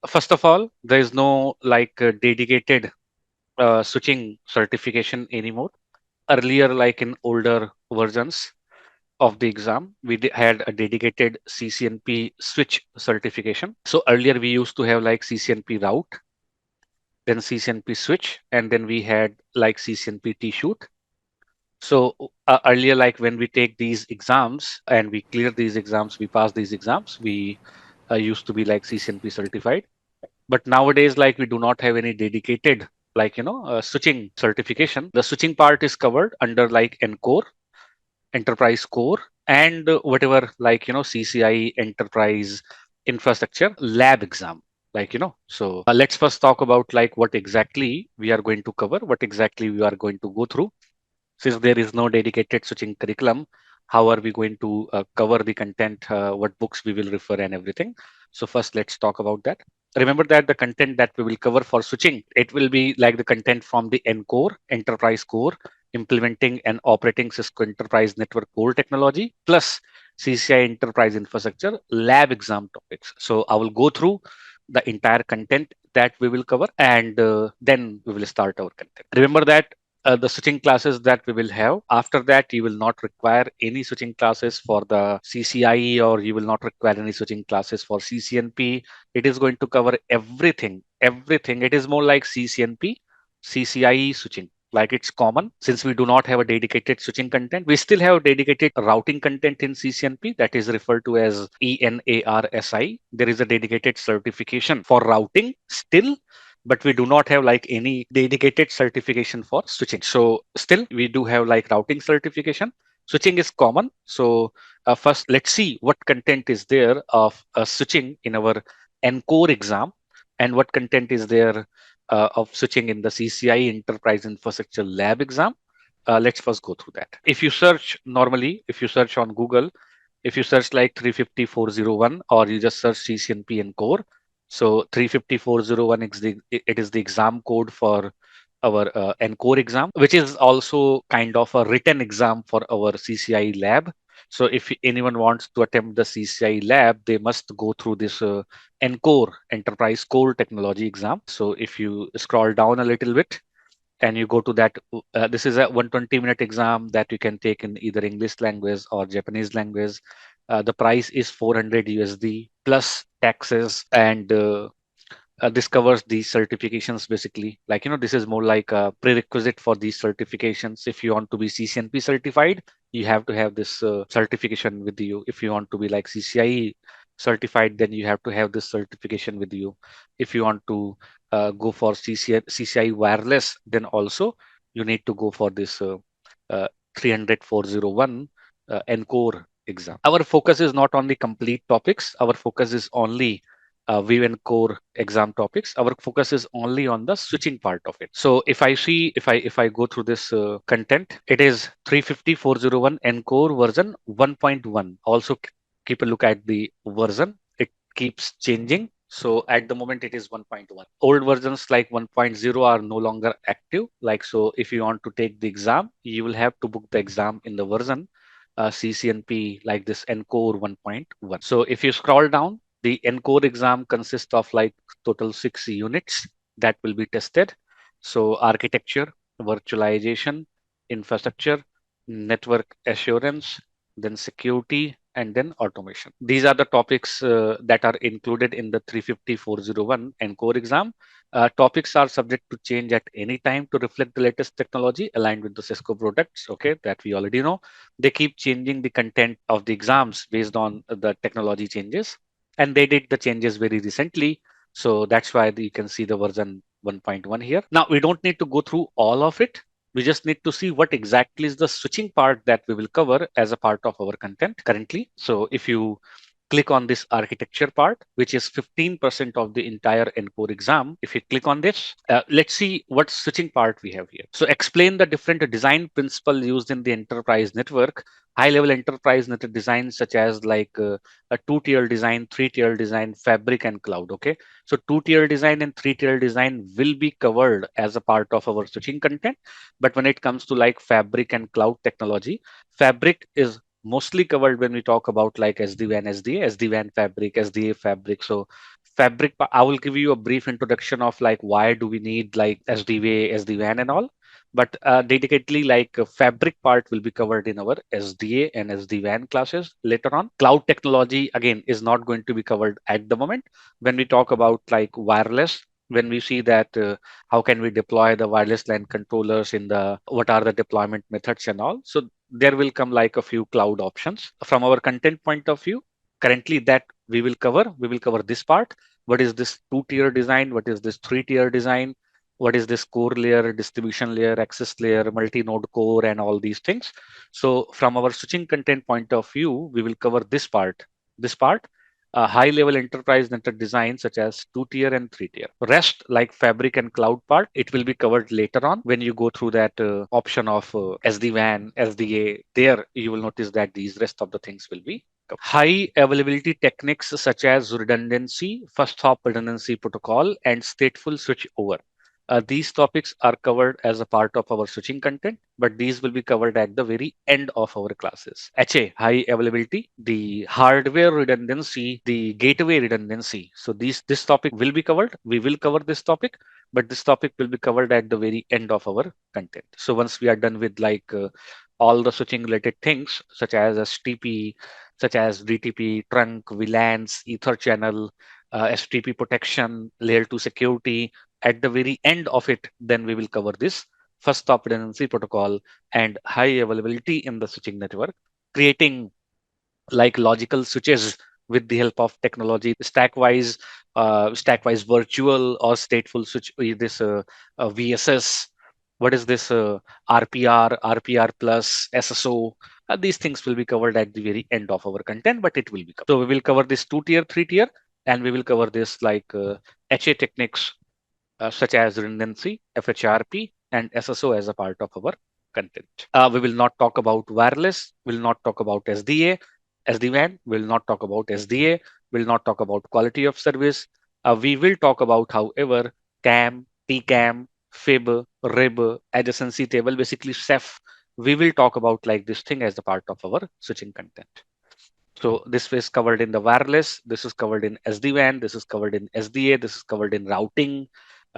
First of all, there is no like dedicated switching certification anymore. Earlier, like in older versions of the exam, we had a dedicated CCNP switch certification. So earlier we used to have like CCNP route, then CCNP switch, and then we had like CCNP T-shoot. So earlier, like when we take these exams and we clear these exams, we pass these exams, we used to be like CCNP certified. But nowadays, like we do not have any dedicated like switching certification. The switching part is covered under like Encore, Enterprise Core, and whatever like CCIE Enterprise Infrastructure Lab exam. So let's first talk about like what exactly we are going to cover, what exactly we are going to go through. Since there is no dedicated switching curriculum, how are we going to cover the content, what books we will refer and everything. So first, let's talk about that. Remember that the content that we will cover for switching, it will be like the content from the Encore, Enterprise Core, implementing and operating Cisco Enterprise Network Core technology, plus CCI Enterprise Infrastructure lab exam topics. So I will go through the entire content that we will cover, and then we will start our content. Remember that the switching classes that we will have. After that, you will not require any switching classes for the CCIE, or you will not require any switching classes for CCNP. It is going to cover everything, everything. It is more like CCNP, CCIE switching. Like it's common since we do not have a dedicated switching content. We still have dedicated routing content in CCNP that is referred to as ENARSI. There is a dedicated certification for routing still, but we do not have like any dedicated certification for switching. So still we do have like routing certification. Switching is common. So first let's see what content is there of switching in our Encore exam, and what content is there of switching in the CCIE Enterprise Infrastructure Lab exam. Let's first go through that. If you search normally, if you search on Google, if you search like 350-401, or you just search CCNP Encore, so 350-401 is it is the exam code for our Encore exam, which is also kind of a written exam for our CCIE lab. So if anyone wants to attempt the CCIE lab, they must go through this Encore Enterprise Core Technology exam. So if you scroll down a little bit and you go to that, this is a 120-minute exam that you can take in either English language or Japanese language. The price is 400 USD plus taxes, and this covers these certifications basically. This is more like a prerequisite for these certifications. If you want to be CCNP certified, you have to have this certification with you. If you want to be like CCIE certified, then you have to have this certification with you. If you want to go for CCIE wireless, then also you need to go for this 300-401 Encore exam. Our focus is not on the complete topics. Our focus is only View and Core exam topics. Our focus is only on the switching part of it. So if I go through this content, it is 350-401 Encore version 1.1. Also keep a look at the version. It keeps changing. So at the moment it is 1.1. Old versions like 1.0 are no longer active. Like, so if you want to take the exam, you will have to book the exam in the version CCNP like this Encore 1.1. So if you scroll down, the Encore exam consists of like total 6 units that will be tested. So architecture, virtualization, infrastructure, network assurance, then security, and then automation. These are the topics that are included in the 350-401 Encore exam. Topics are subject to change at any time to reflect the latest technology aligned with the Cisco products, okay, that we already know. They keep changing the content of the exams based on the technology changes, and they did the changes very recently. So that's why you can see the version 1.1 here. Now, we don't need to go through all of it. We just need to see what exactly is the switching part that we will cover as a part of our content currently. So if you click on this architecture part, which is 15% of the entire Encore exam. If you click on this, let's see what switching part we have here. So explain the different design principle used in the enterprise network. High level enterprise network design, such as like a two-tier design, three-tier design, fabric, and cloud. Okay. So two-tier design and three-tier design will be covered as a part of our switching content. But when it comes to like fabric and cloud technology, fabric is mostly covered when we talk about like SD-WAN, SDA, SD-WAN fabric, SDA fabric. So fabric, I will give you a brief introduction of like why do we need like SDWA, SD-WAN and all. But dedicatedly, like fabric part will be covered in our SDA and SD-WAN classes later on. Cloud technology again is not going to be covered at the moment. When we talk about like wireless, when we see that how can we deploy the wireless LAN controllers in the what are the deployment methods and all. So there will come like a few cloud options from our content point of view. Currently, that we will cover this part. What is this two-tier design? What is this three-tier design? What is this core layer, distribution layer, access layer, multi-node core, and all these things. So from our switching content point of view, we will cover this part. This part, high-level enterprise network design such as two-tier and three-tier. Rest like fabric and cloud part, it will be covered later on when you go through that option of SD-WAN, SDA. There you will notice that these rest of the things will be high availability techniques such as redundancy, first hop redundancy protocol, and stateful switch over. These topics are covered as a part of our switching content, but these will be covered at the very end of our classes. HA, high availability, the hardware redundancy, the gateway redundancy. So this topic will be covered. We will cover this topic, but this topic will be covered at the very end of our content. So once we are done with like all the switching related things such as STP, such as DTP, trunk, VLANs, Ether channel, STP protection, layer 2 security. At the very end of it, then we will cover this first stop redundancy protocol and high availability in the switching network, creating like logical switches with the help of technology, stack-wise virtual or stateful switch, this VSS. What is this RPR, RPR plus, SSO? These things will be covered at the very end of our content, but it will be covered. So we will cover this two-tier, three-tier, and we will cover this like HA techniques such as redundancy, FHRP, and SSO as a part of our content. We will not talk about wireless, will not talk about SDA, SD-WAN, will not talk about SDA, will not talk about quality of service. We will talk about, however, CAM, TCAM, FIB, RIB, adjacency table, basically CEF. We will talk about like this thing as a part of our switching content. So this is covered in the wireless, this is covered in SD-WAN, this is covered in SDA, this is covered in routing.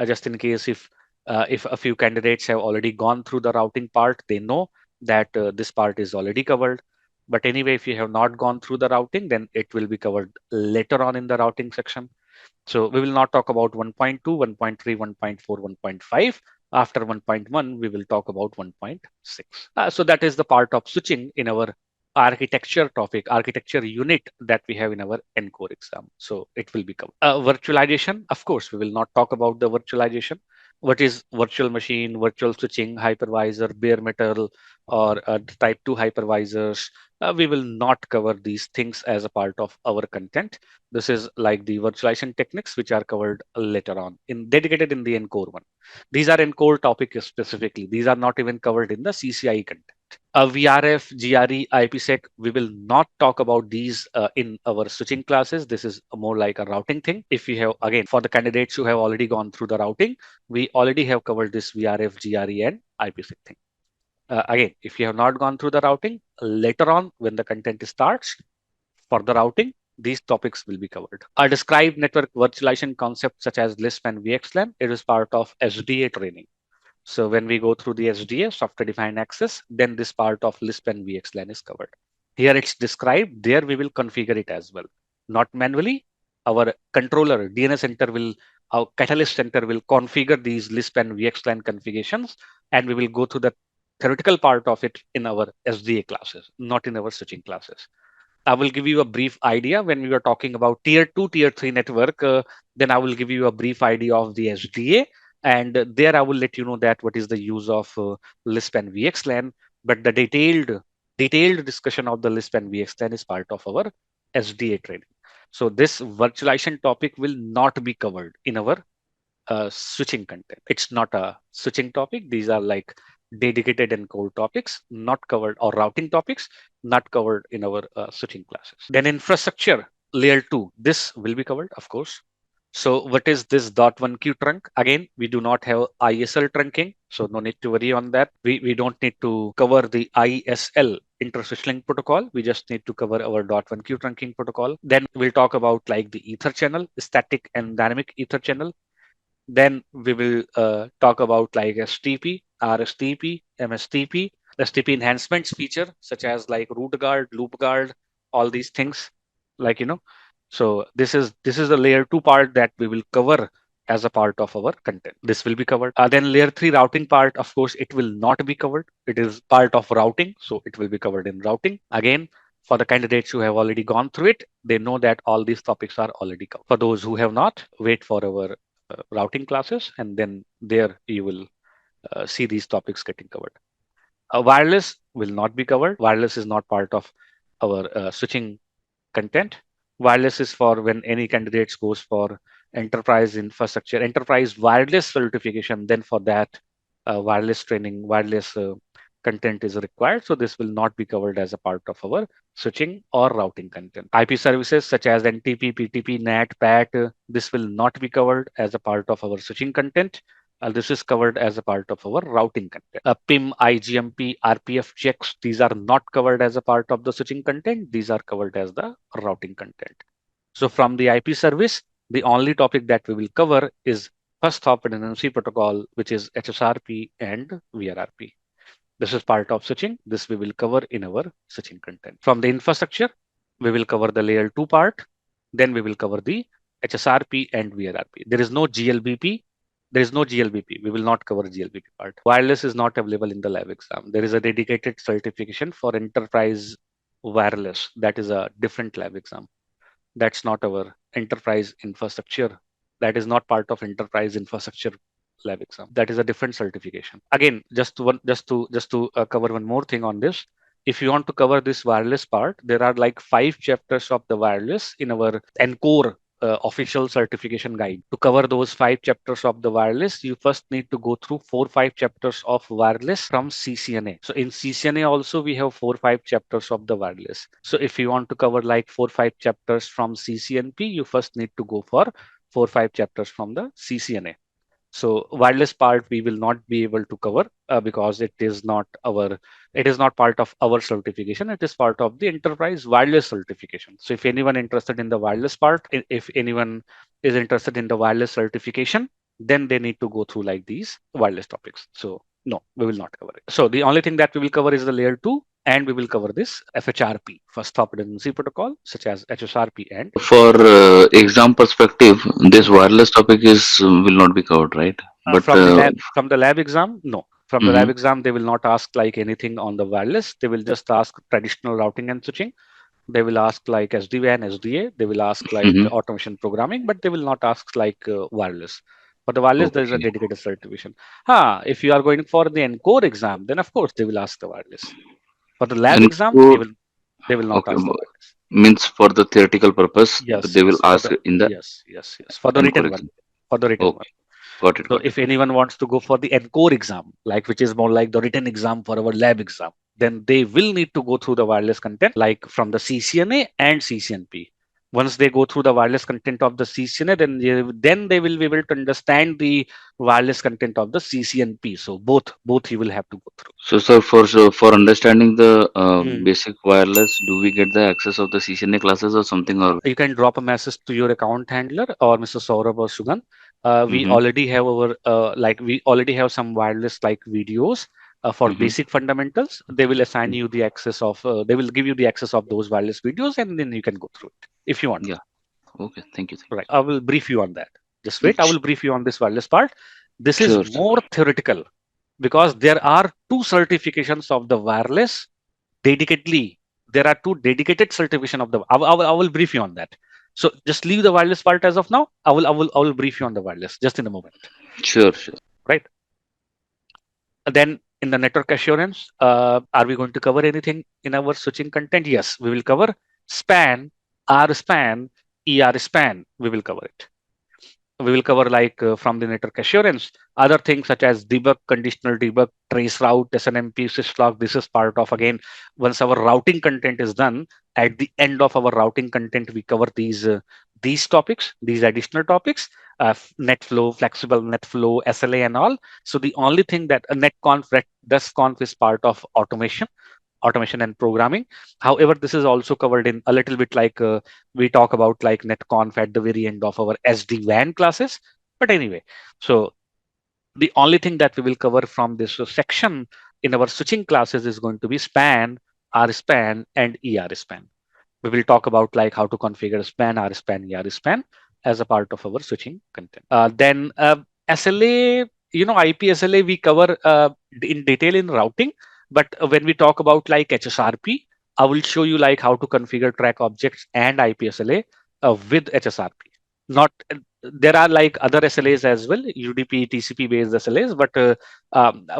Just in case if a few candidates have already gone through the routing part, they know that this part is already covered. But anyway, if you have not gone through the routing, then it will be covered later on in the routing section. So we will not talk about 1.2, 1.3, 1.4, 1.5. After 1.1, we will talk about 1.6. So that is the part of switching in our architecture topic, architecture unit that we have in our Encore exam. So it will be covered. Virtualization, of course, we will not talk about the virtualization. What is virtual machine, virtual switching, hypervisor, bare metal, or type 2 hypervisors? We will not cover these things as a part of our content. This is like the virtualization techniques, which are covered later on in dedicated in the Encore one. These are Encore topics specifically. These are not even covered in the CCIE content. VRF, GRE, IPsec, we will not talk about these in our switching classes. This is more like a routing thing. If you have, again, for the candidates who have already gone through the routing, we already have covered this VRF, GRE, and IPsec thing. Again, if you have not gone through the routing, later on when the content starts for the routing, these topics will be covered. I describe network virtualization concepts such as Lisp and VXLAN. It is part of SDA training. So when we go through the SDA, software defined access, then this part of Lisp and VXLAN is covered. Here it's described, there we will configure it as well. Not manually, our controller, DNS center will, our Catalyst center will configure these Lisp and VXLAN configurations, and we will go through the theoretical part of it in our SDA classes, not in our switching classes. I will give you a brief idea when we were talking about tier 2, tier 3 network. Then I will give you a brief idea of the SDA. And there I will let you know that what is the use of Lisp and VXLAN. But the detailed discussion of the Lisp and VXLAN is part of our SDA training. So this virtualization topic will not be covered in our switching content. It's not a switching topic. These are like dedicated and core topics, not covered, or routing topics, not covered in our switching classes. Then infrastructure layer 2, this will be covered, of course. So what is this .1q trunk? Again, we do not have ISL trunking, so no need to worry on that. We don't need to cover the ISL inter-switch link protocol. We just need to cover our .1 queue trunking protocol. Then we'll talk about like the ether channel, static and dynamic ether channel. Then we will talk about like STP, RSTP, MSTP, STP enhancements feature such as like root guard, loop guard, all these things. Like so this is the layer 2 part that we will cover as a part of our content. This will be covered. Then layer 3 routing part, of course, it will not be covered. It is part of routing, so it will be covered in routing. Again, for the candidates who have already gone through it, they know that all these topics are already covered. For those who have not, wait for our routing classes, and then there you will see these topics getting covered. Wireless will not be covered. Wireless is not part of our switching content. Wireless is for when any candidates goes for enterprise infrastructure, enterprise wireless certification, then for that wireless training, wireless content is required. So this will not be covered as a part of our switching or routing content. IP services such as NTP, PTP, NAT, PAT, this will not be covered as a part of our switching content. This is covered as a part of our routing content. PIM, IGMP, RPF checks, these are not covered as a part of the switching content. These are covered as the routing content. So from the IP service, the only topic that we will cover is first hop redundancy protocol, which is HSRP and VRRP. This is part of switching. This we will cover in our switching content. From the infrastructure, we will cover the layer 2 part. Then we will cover the HSRP and VRRP. There is no GLBP. There is no GLBP. We will not cover GLBP part. Wireless is not available in the lab exam. There is a dedicated certification for enterprise wireless. That is a different lab exam. That's not our enterprise infrastructure. That is not part of enterprise infrastructure lab exam. That is a different certification. Again, just to cover one more thing on this. If you want to cover this wireless part, there are like 5 chapters of the wireless in our Encore official certification guide. To cover those 5 chapters of the wireless, you first need to go through 4-5 chapters of wireless from CCNA. So in CCNA also we have 4-5 chapters of the wireless. So if you want to cover like 4-5 chapters from CCNP, you first need to go for 4-5 chapters from the CCNA. So wireless part we will not be able to cover because it is not part of our certification. It is part of the enterprise wireless certification. So if anyone interested in the wireless part, if anyone is interested in the wireless certification, then they need to go through like these wireless topics. So no, we will not cover it. So the only thing that we will cover is the layer 2, and we will cover this FHRP, first hop redundancy protocol, such as HSRP and For exam perspective, this Mhm. wireless topic is will not be covered, right? But From the lab exam, no. From the lab mhm, exam, they will not ask like anything on the wireless. They will just ask traditional routing and switching. They will ask like SD-WAN, SDA. They will ask like mhm. automation programming, but they will not ask like wireless. For the wireless, there is a Okay. dedicated certification. If you are going for the Encore exam, then of course they will ask the wireless. For the lab And exam, for they will not okay, ask the wireless. means for the theoretical purpose, Yes, they will yes. ask in the Yes. For the encore written one. exam. For the written one. Okay, got it, So got it. if anyone wants to go for the Encore exam, like which is more like the written exam for our lab exam, then they will need to go through the wireless content like from the CCNA and CCNP. Once they go through the wireless content of the CCNA, then they will be able to understand the wireless content of the CCNP. So both you will have to go through. So, sir, for understanding the Mm. basic wireless, do we get the access of the CCNA classes or something? Or You can drop a message to your account handler or Mr. Saurabh or Sugan. We hmm already have we already have some wireless like videos for hmm basic fundamentals. They will assign you the access of they will give you the access of those wireless videos, and then you can go through it if you want to. yeah. Okay, thank you, thank Right. I will brief you on that. Just you. wait. I will brief you on this wireless part. This is Sure, sir. more theoretical because there are two certifications of the wireless dedicatedly. There are two dedicated certification of the. I will brief you on that. So just leave the wireless part as of now. I will brief you on the wireless just in a moment. Sure, sure. Right. Then in the network assurance, are we going to cover anything in our switching content? Yes, we will cover span, R span, ER span. We will cover it. We will cover like from the network assurance, other things such as debug, conditional debug, trace route, SNMP, syslog. This is part of again, once our routing content is done, at the end of our routing content, we cover these topics, these additional topics, net flow, flexible net flow, SLA and all. So the only thing that a netconf, desconf is part of automation. automation and programming. However, this is also covered in a little bit like we talk about like netconf at the very end of our SD-WAN classes. But anyway, so the only thing that we will cover from this section in our switching classes is going to be span, rspan, and ERSpan. We will talk about like how to configure span, rspan, ERSpan as a part of our switching content. Then SLA, IP SLA we cover in detail in routing. But when we talk about like HSRP, I will show you like how to configure track objects and IP SLA with HSRP. Not There are like other SLAs as well, UDP, TCP based SLAs, but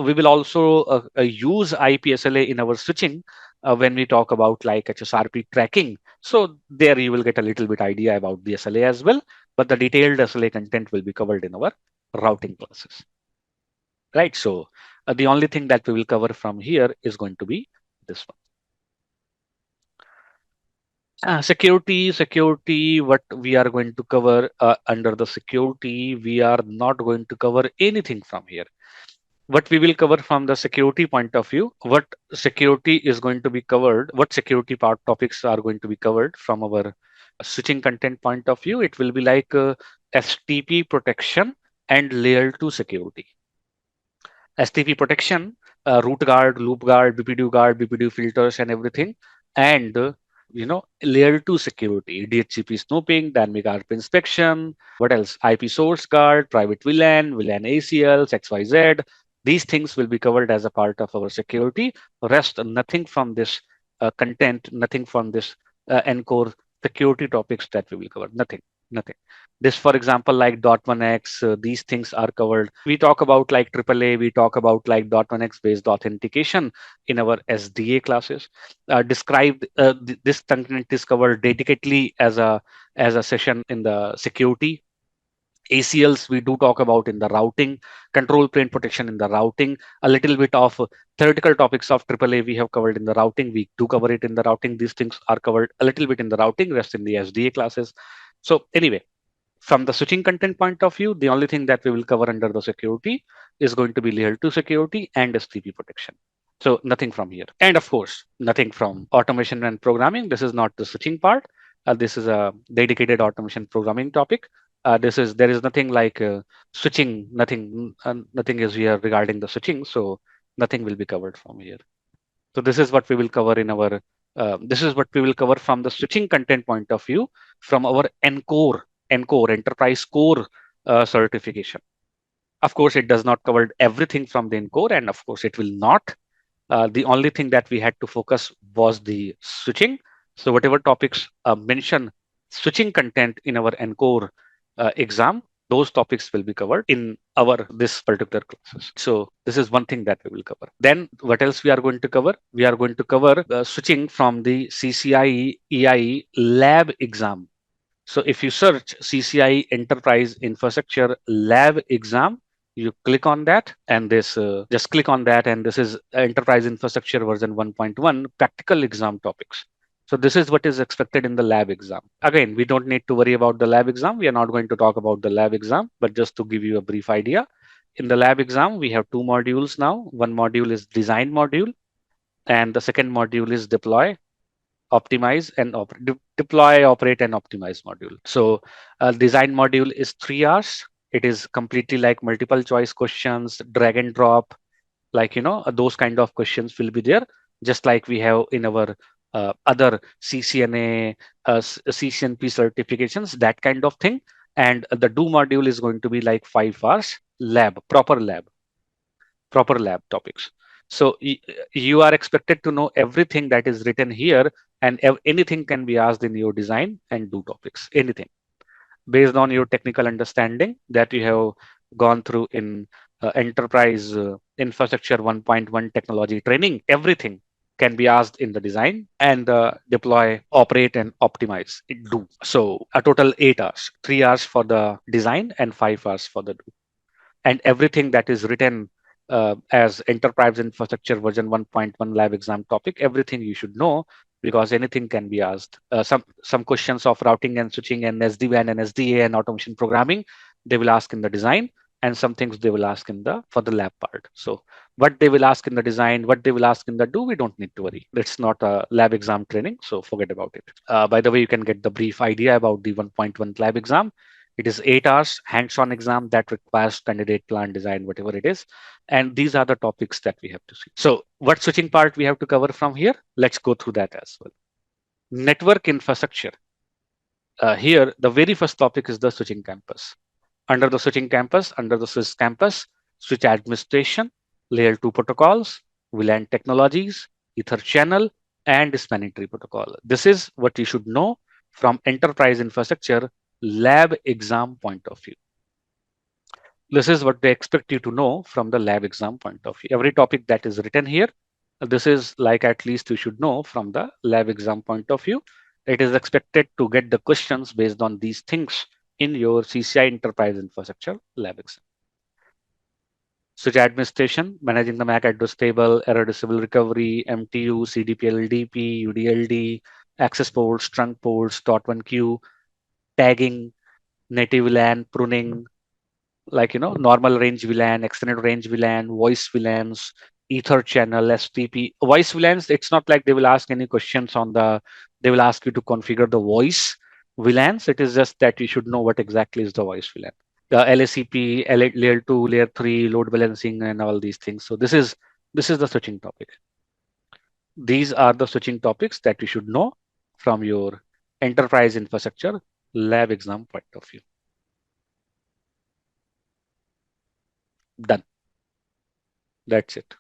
we will also use IP SLA in our switching when we talk about like HSRP tracking. So there you will get a little bit idea about the SLA as well, but the detailed SLA content will be covered in our routing classes, right? So the only thing that we will cover from here is going to be this one. Security, what we are going to cover under the security, we are not going to cover anything from here. What we will cover from the security point of view, what security is going to be covered, what security part topics are going to be covered from our switching content point of view, it will be like STP protection and layer 2 security. STP protection, root guard, loop guard, BPDU filters, and everything. And layer 2 security, DHCP snooping, dynamic RP inspection. What else? IP source guard, private VLAN, VLAN ACLs, XYZ. These things will be covered as a part of our security. Rest, nothing from this content, nothing from this Encore security topics that we will cover. Nothing. This, for example, like .1x, these things are covered. We talk about like AAA, we talk about like .1x based authentication in our SDA classes. This content is covered dedicatedly as a session in the security. ACLs we do talk about in the routing, control plane protection in the routing, a little bit of theoretical topics of AAA we have covered in the routing. We do cover it in the routing. These things are covered a little bit in the routing, rest in the SDA classes. So anyway, from the switching content point of view, the only thing that we will cover under the security is going to be layer 2 security and STP protection. So nothing from here. And of course, nothing from automation and programming. This is not the switching part. This is a dedicated automation programming topic. There is nothing like switching, nothing is here regarding the switching. So nothing will be covered from here. So this is what we will cover in our, this is what we will cover from the switching content point of view from our Encore Enterprise Core certification. Of course, it does not cover everything from the Encore, and of course, it will not. The only thing that we had to focus was the switching. So whatever topics mention switching content in our Encore exam, those topics will be covered in our this particular classes. So this is one thing that we will cover. Then what else we are going to cover? We are going to cover switching from the CCIE EIE lab exam. So if you search CCIE Enterprise Infrastructure Lab exam, you click on that and this just click on that, and this is Enterprise Infrastructure version 1.1 practical exam topics. So this is what is expected in the lab exam. Again, we don't need to worry about the lab exam. We are not going to talk about the lab exam, but just to give you a brief idea, in the lab exam, we have two modules now. One module is design module, and the second module is deploy, optimize, and deploy, operate, and optimize module. So design module is 3 hours. It is completely like multiple choice questions, drag and drop, like those kind of questions will be there, just like we have in our other CCNA, CCNP certifications, that kind of thing. And the do module is going to be like 5 hours lab, proper lab topics. So you are expected to know everything that is written here, and anything can be asked in your design and do topics, anything based on your technical understanding that you have gone through in enterprise infrastructure 1.1 technology training. Everything can be asked in the design and deploy, operate, and optimize it do. So a total 8 hours, 3 hours for the design and 5 hours for the do. And everything that is written as enterprise infrastructure version 1.1 lab exam topic, everything you should know, because anything can be asked. Some questions of routing and switching and SD-WAN and SDA and automation programming, they will ask in the design. and some things they will ask in the for the lab part. So what they will ask in the design, what they will ask in the do, we don't need to worry. It's not a lab exam training, so forget about it. By the way, you can get the brief idea about the 1.1 lab exam. It is 8 hours hands-on exam that requires candidate plan design, whatever it is. And these are the topics that we have to see. So what switching part we have to cover from here? Let's go through that as well. Network infrastructure. Here, the very first topic is the switching campus. Under the switching campus, under the Swiss campus, switch administration, layer 2 protocols, VLAN technologies, Ether channel, and spanning tree protocol. This is what you should know from enterprise infrastructure lab exam point of view. This is what they expect you to know from the lab exam point of view. Every topic that is written here, this is like at least you should know from the lab exam point of view. It is expected to get the questions based on these things in your CCI Enterprise Infrastructure lab exam. Switch administration, managing the MAC address table, error disable recovery, MTU, CDP, LDP, UDLD, access ports, trunk ports, .1 queue, tagging, native LAN, pruning, like normal range VLAN, extended range VLAN, voice VLANs, Ether channel, STP. Voice VLANs, it's not like they will ask any questions on the, they will ask you to configure the voice VLANs. It is just that you should know what exactly is the voice VLAN. The LACP, layer 2, layer 3, load balancing, and all these things. So this is the switching topic. These are the switching topics that you should know from your enterprise infrastructure lab exam point of view. Done. That's it.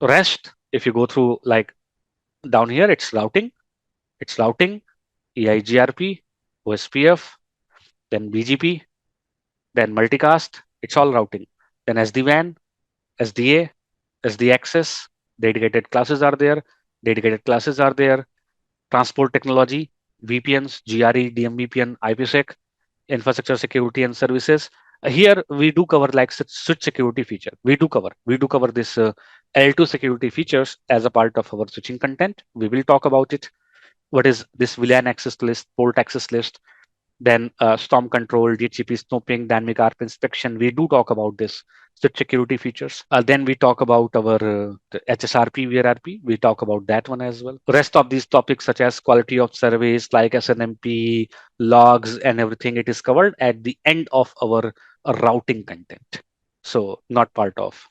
Rest, if you go through like down here, it's routing, EIGRP, OSPF, then BGP, then multicast, it's all routing. Then SD-WAN, SDA, SD access, dedicated classes are there, transport technology, VPNs, GRE, DMVPN, IPsec, infrastructure security and services. Here we do cover like switch security feature. We do cover this L2 security features as a part of our switching content. We will talk about it. What is this VLAN access list, port access list, then storm control, DHCP snooping, dynamic ARP inspection. We do talk about this switch security features. Then we talk about our the HSRP, VRRP. We talk about that one as well. Rest of these topics such as quality of service, like SNMP, logs, and everything, it is covered at the end of our routing content. So not part of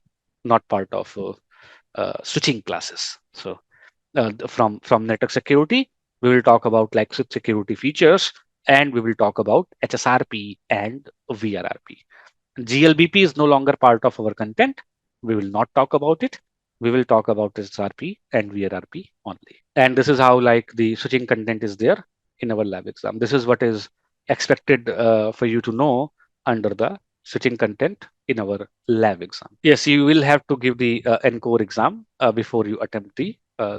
switching classes. So from network security, we will talk about like switch security features, and we will talk about HSRP and VRRP. GLBP is no longer part of our content. We will not talk about it. We will talk about HSRP and VRRP only. And this is how like the switching content is there in our lab exam. This is what is expected for you to know under the switching content in our lab exam. Yes, you will have to give the Encore exam before you attempt the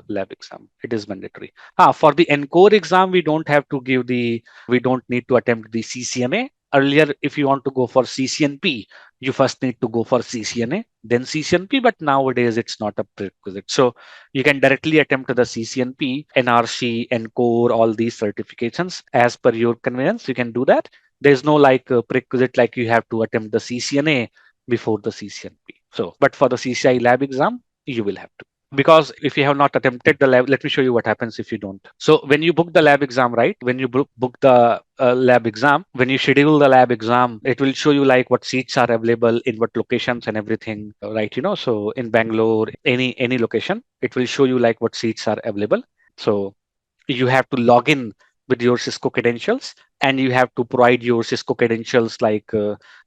lab exam. It is mandatory. For the Encore exam, we don't need to attempt the CCNA. Earlier, if you want to go for CCNP, you first need to go for CCNA, then CCNP, but nowadays it's not a prerequisite. So you can directly attempt the CCNP, NRC, Encore, all these certifications as per your convenience. You can do that. There's no like prerequisite like you have to attempt the CCNA before the CCNP. So, but for the CCI lab exam, you will have to. Because if you have not attempted the lab, let me show you what happens if you don't. So when you book the lab exam, right? When you book the lab exam, when you schedule the lab exam, it will show you like what seats are available in what locations and everything, right? So in Bangalore, any location, it will show you like what seats are available. So you have to log in with your Cisco credentials, and you have to provide your Cisco credentials like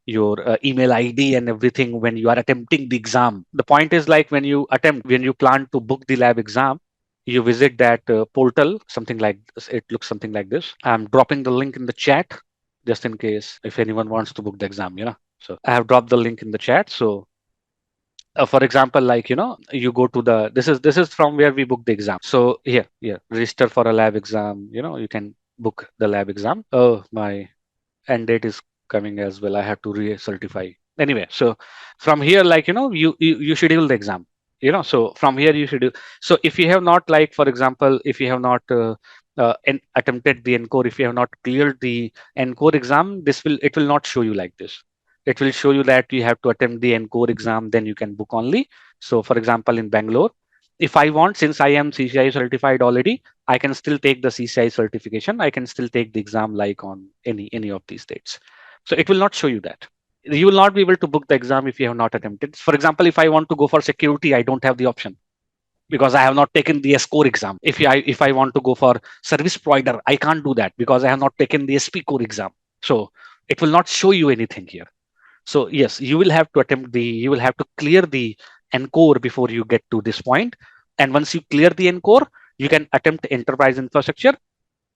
your email ID and everything when you are attempting the exam. The point is like when you plan to book the lab exam, you visit that portal, something like this. It looks something like this. I'm dropping the link in the chat just in case if anyone wants to book the exam. So I have dropped the link in the chat. So for example, like you go to the this is from where we book the exam. So here, register for a lab exam. You can book the lab exam. Oh, my end date is coming as well. I have to recertify. Anyway, so from here, like you schedule the exam. So from here you schedule. So if you have not, like for example, if you have not and attempted the Encore, if you have not cleared the Encore exam, it will not show you like this. It will show you that you have to attempt the Encore exam, then you can book only. So for example, in Bangalore, if I want, since I am CCIE certified already, I can still take the CCIE certification. I can still take the exam like on any of these dates. So it will not show you that. You will not be able to book the exam if you have not attempted. For example, if I want to go for security, I don't have the option because I have not taken the SCORE exam. If I want to go for service provider, I can't do that because I have not taken the SP core exam. So it will not show you anything here. So yes, you will have to clear the Encore before you get to this point. And once you clear the Encore, you can attempt enterprise infrastructure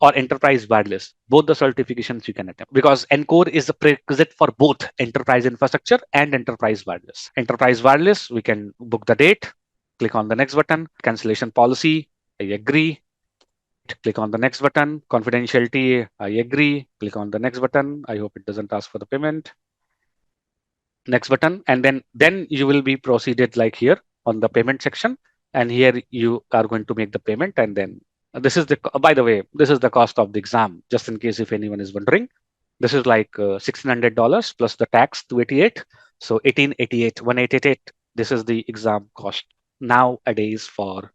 or enterprise wireless. Both the certifications you can attempt because Encore is a prerequisite for both enterprise infrastructure and enterprise wireless. Enterprise wireless, we can book the date, click on the next button, cancellation policy, I agree. Click on the next button, confidentiality, I agree. Click on the next button. I hope it doesn't ask for the payment. Next button, and then you will be proceeded like here on the payment section, and here you are going to make the payment, and then this is the by the way, this is the cost of the exam, just in case if anyone is wondering. This is like $1,600 plus the tax 288, so 1888 1888. This is the exam cost nowadays for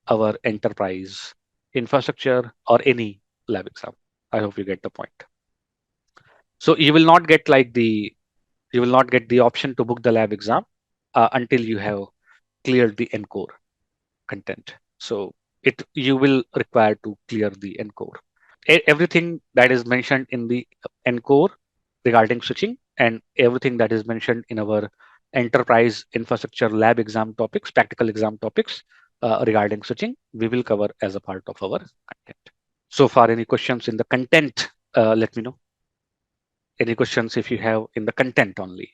our enterprise infrastructure or any lab exam. I hope you get the point. So you will not get the option to book the lab exam until you have cleared the Encore content. So you will require to clear the Encore. Everything that is mentioned in the Encore regarding switching and everything that is mentioned in our enterprise infrastructure lab exam topics, practical exam topics regarding switching, we will cover as a part of our content. So far, any questions in the content? Let me know. Any questions if you have in the content only?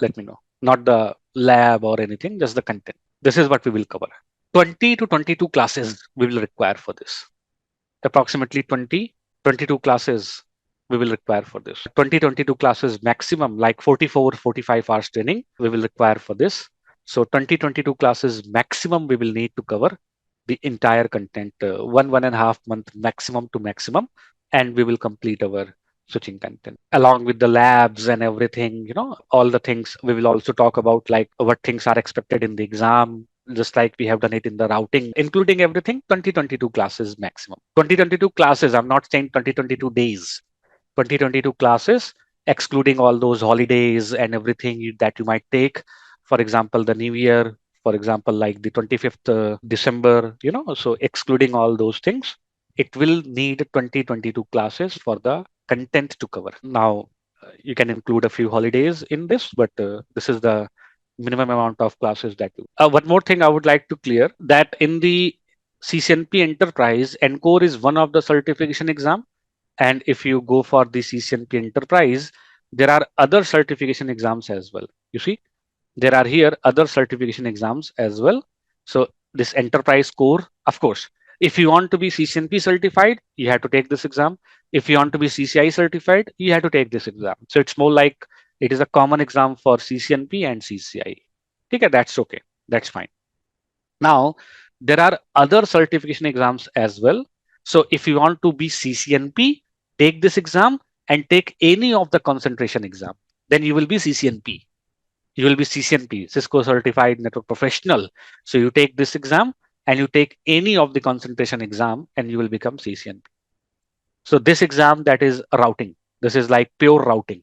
Let me know. Not the lab or anything, just the content. This is what we will cover. 20 to 22 classes we will require for this. Approximately 20, 22 classes we will require for this. 2022 classes maximum, like 44, 45 hours training we will require for this. So 2022 classes maximum we will need to cover the entire content, 1.5 month maximum to maximum, and we will complete our switching content along with the labs and everything, all the things we will also talk about, like what things are expected in the exam, just like we have done it in the routing, including everything. 2022 classes maximum. 2022 classes, I'm not saying 2022 days. 2022 classes, excluding all those holidays and everything that you might take. For example, the New Year, for example, like the 25th December, so excluding all those things, it will need 2022 classes for the content to cover. Now, you can include a few holidays in this, but this is the minimum amount of classes that you. One more thing I would like to clear that in the CCNP Enterprise, Encore is one of the certification exam. And if you go for the CCNP Enterprise, there are other certification exams as well. You see, there are here other certification exams as well. So this enterprise core, of course, if you want to be CCNP certified, you have to take this exam. If you want to be CCIE certified, you have to take this exam. So it's more like it is a common exam for CCNP and CCIE. Okay, that's okay. That's fine. Now, there are other certification exams as well. So if you want to be CCNP, take this exam and take any of the concentration exam. Then you will be CCNP. You will be CCNP, Cisco-certified network professional. So you take this exam and you take any of the concentration exam and you will become CCNP. So this exam, that is routing. This is like pure routing.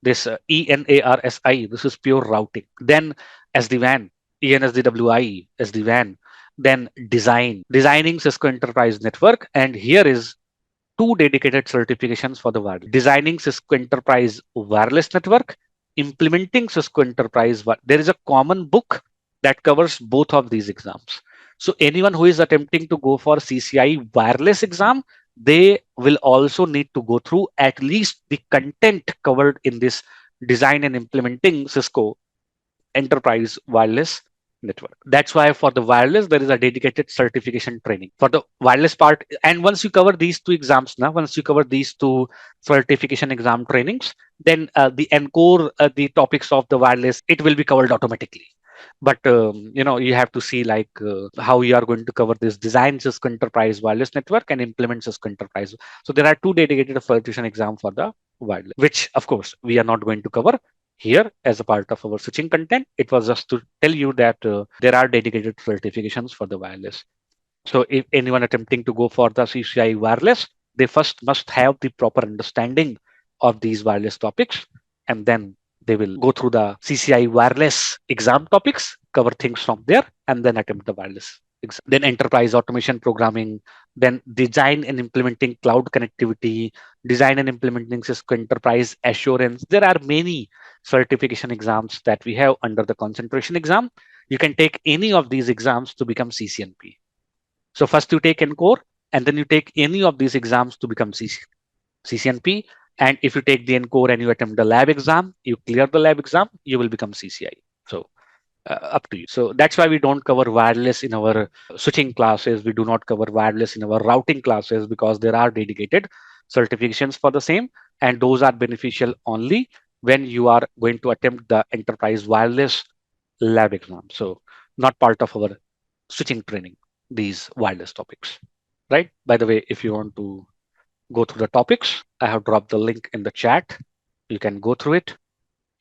This ENARSI, this is pure routing. Then SD-WAN, ENSDWI, SD-WAN. Then designing Cisco Enterprise Network. And here is two dedicated certifications for the wireless. Designing Cisco Enterprise Wireless Network, implementing Cisco Enterprise. There is a common book that covers both of these exams. So anyone who is attempting to go for CCIE wireless exam, they will also need to go through at least the content covered in this design and implementing Cisco Enterprise Wireless Network. That's why for the wireless, there is a dedicated certification training for the wireless part. And once you cover these two exams now, once you cover these two certification exam trainings, then the Encore, the topics of the wireless, it will be covered automatically. But you have to see like how you are going to cover this design Cisco Enterprise wireless network and implement Cisco Enterprise. So there are two dedicated certification exam for the wireless, which of course we are not going to cover here as a part of our switching content. It was just to tell you that there are dedicated certifications for the wireless. So if anyone attempting to go for the CCIE wireless, they first must have the proper understanding of these wireless topics, and then they will go through the CCIE wireless exam topics, cover things from there, and then attempt the wireless exam. Then enterprise automation programming, then design and implementing cloud connectivity, design and implementing Cisco enterprise assurance. There are many certification exams that we have under the concentration exam. You can take any of these exams to become CCNP. So first you take Encore, and then you take any of these exams to become CCNP. And if you take the Encore and you attempt the lab exam, you clear the lab exam, you will become CCIE. So up to you. So that's why we don't cover wireless in our switching classes. We do not cover wireless in our routing classes because there are dedicated certifications for the same. And those are beneficial only when you are going to attempt the enterprise wireless lab exam. So not part of our switching training, these wireless topics, right? By the way, if you want to go through the topics, I have dropped the link in the chat. You can go through it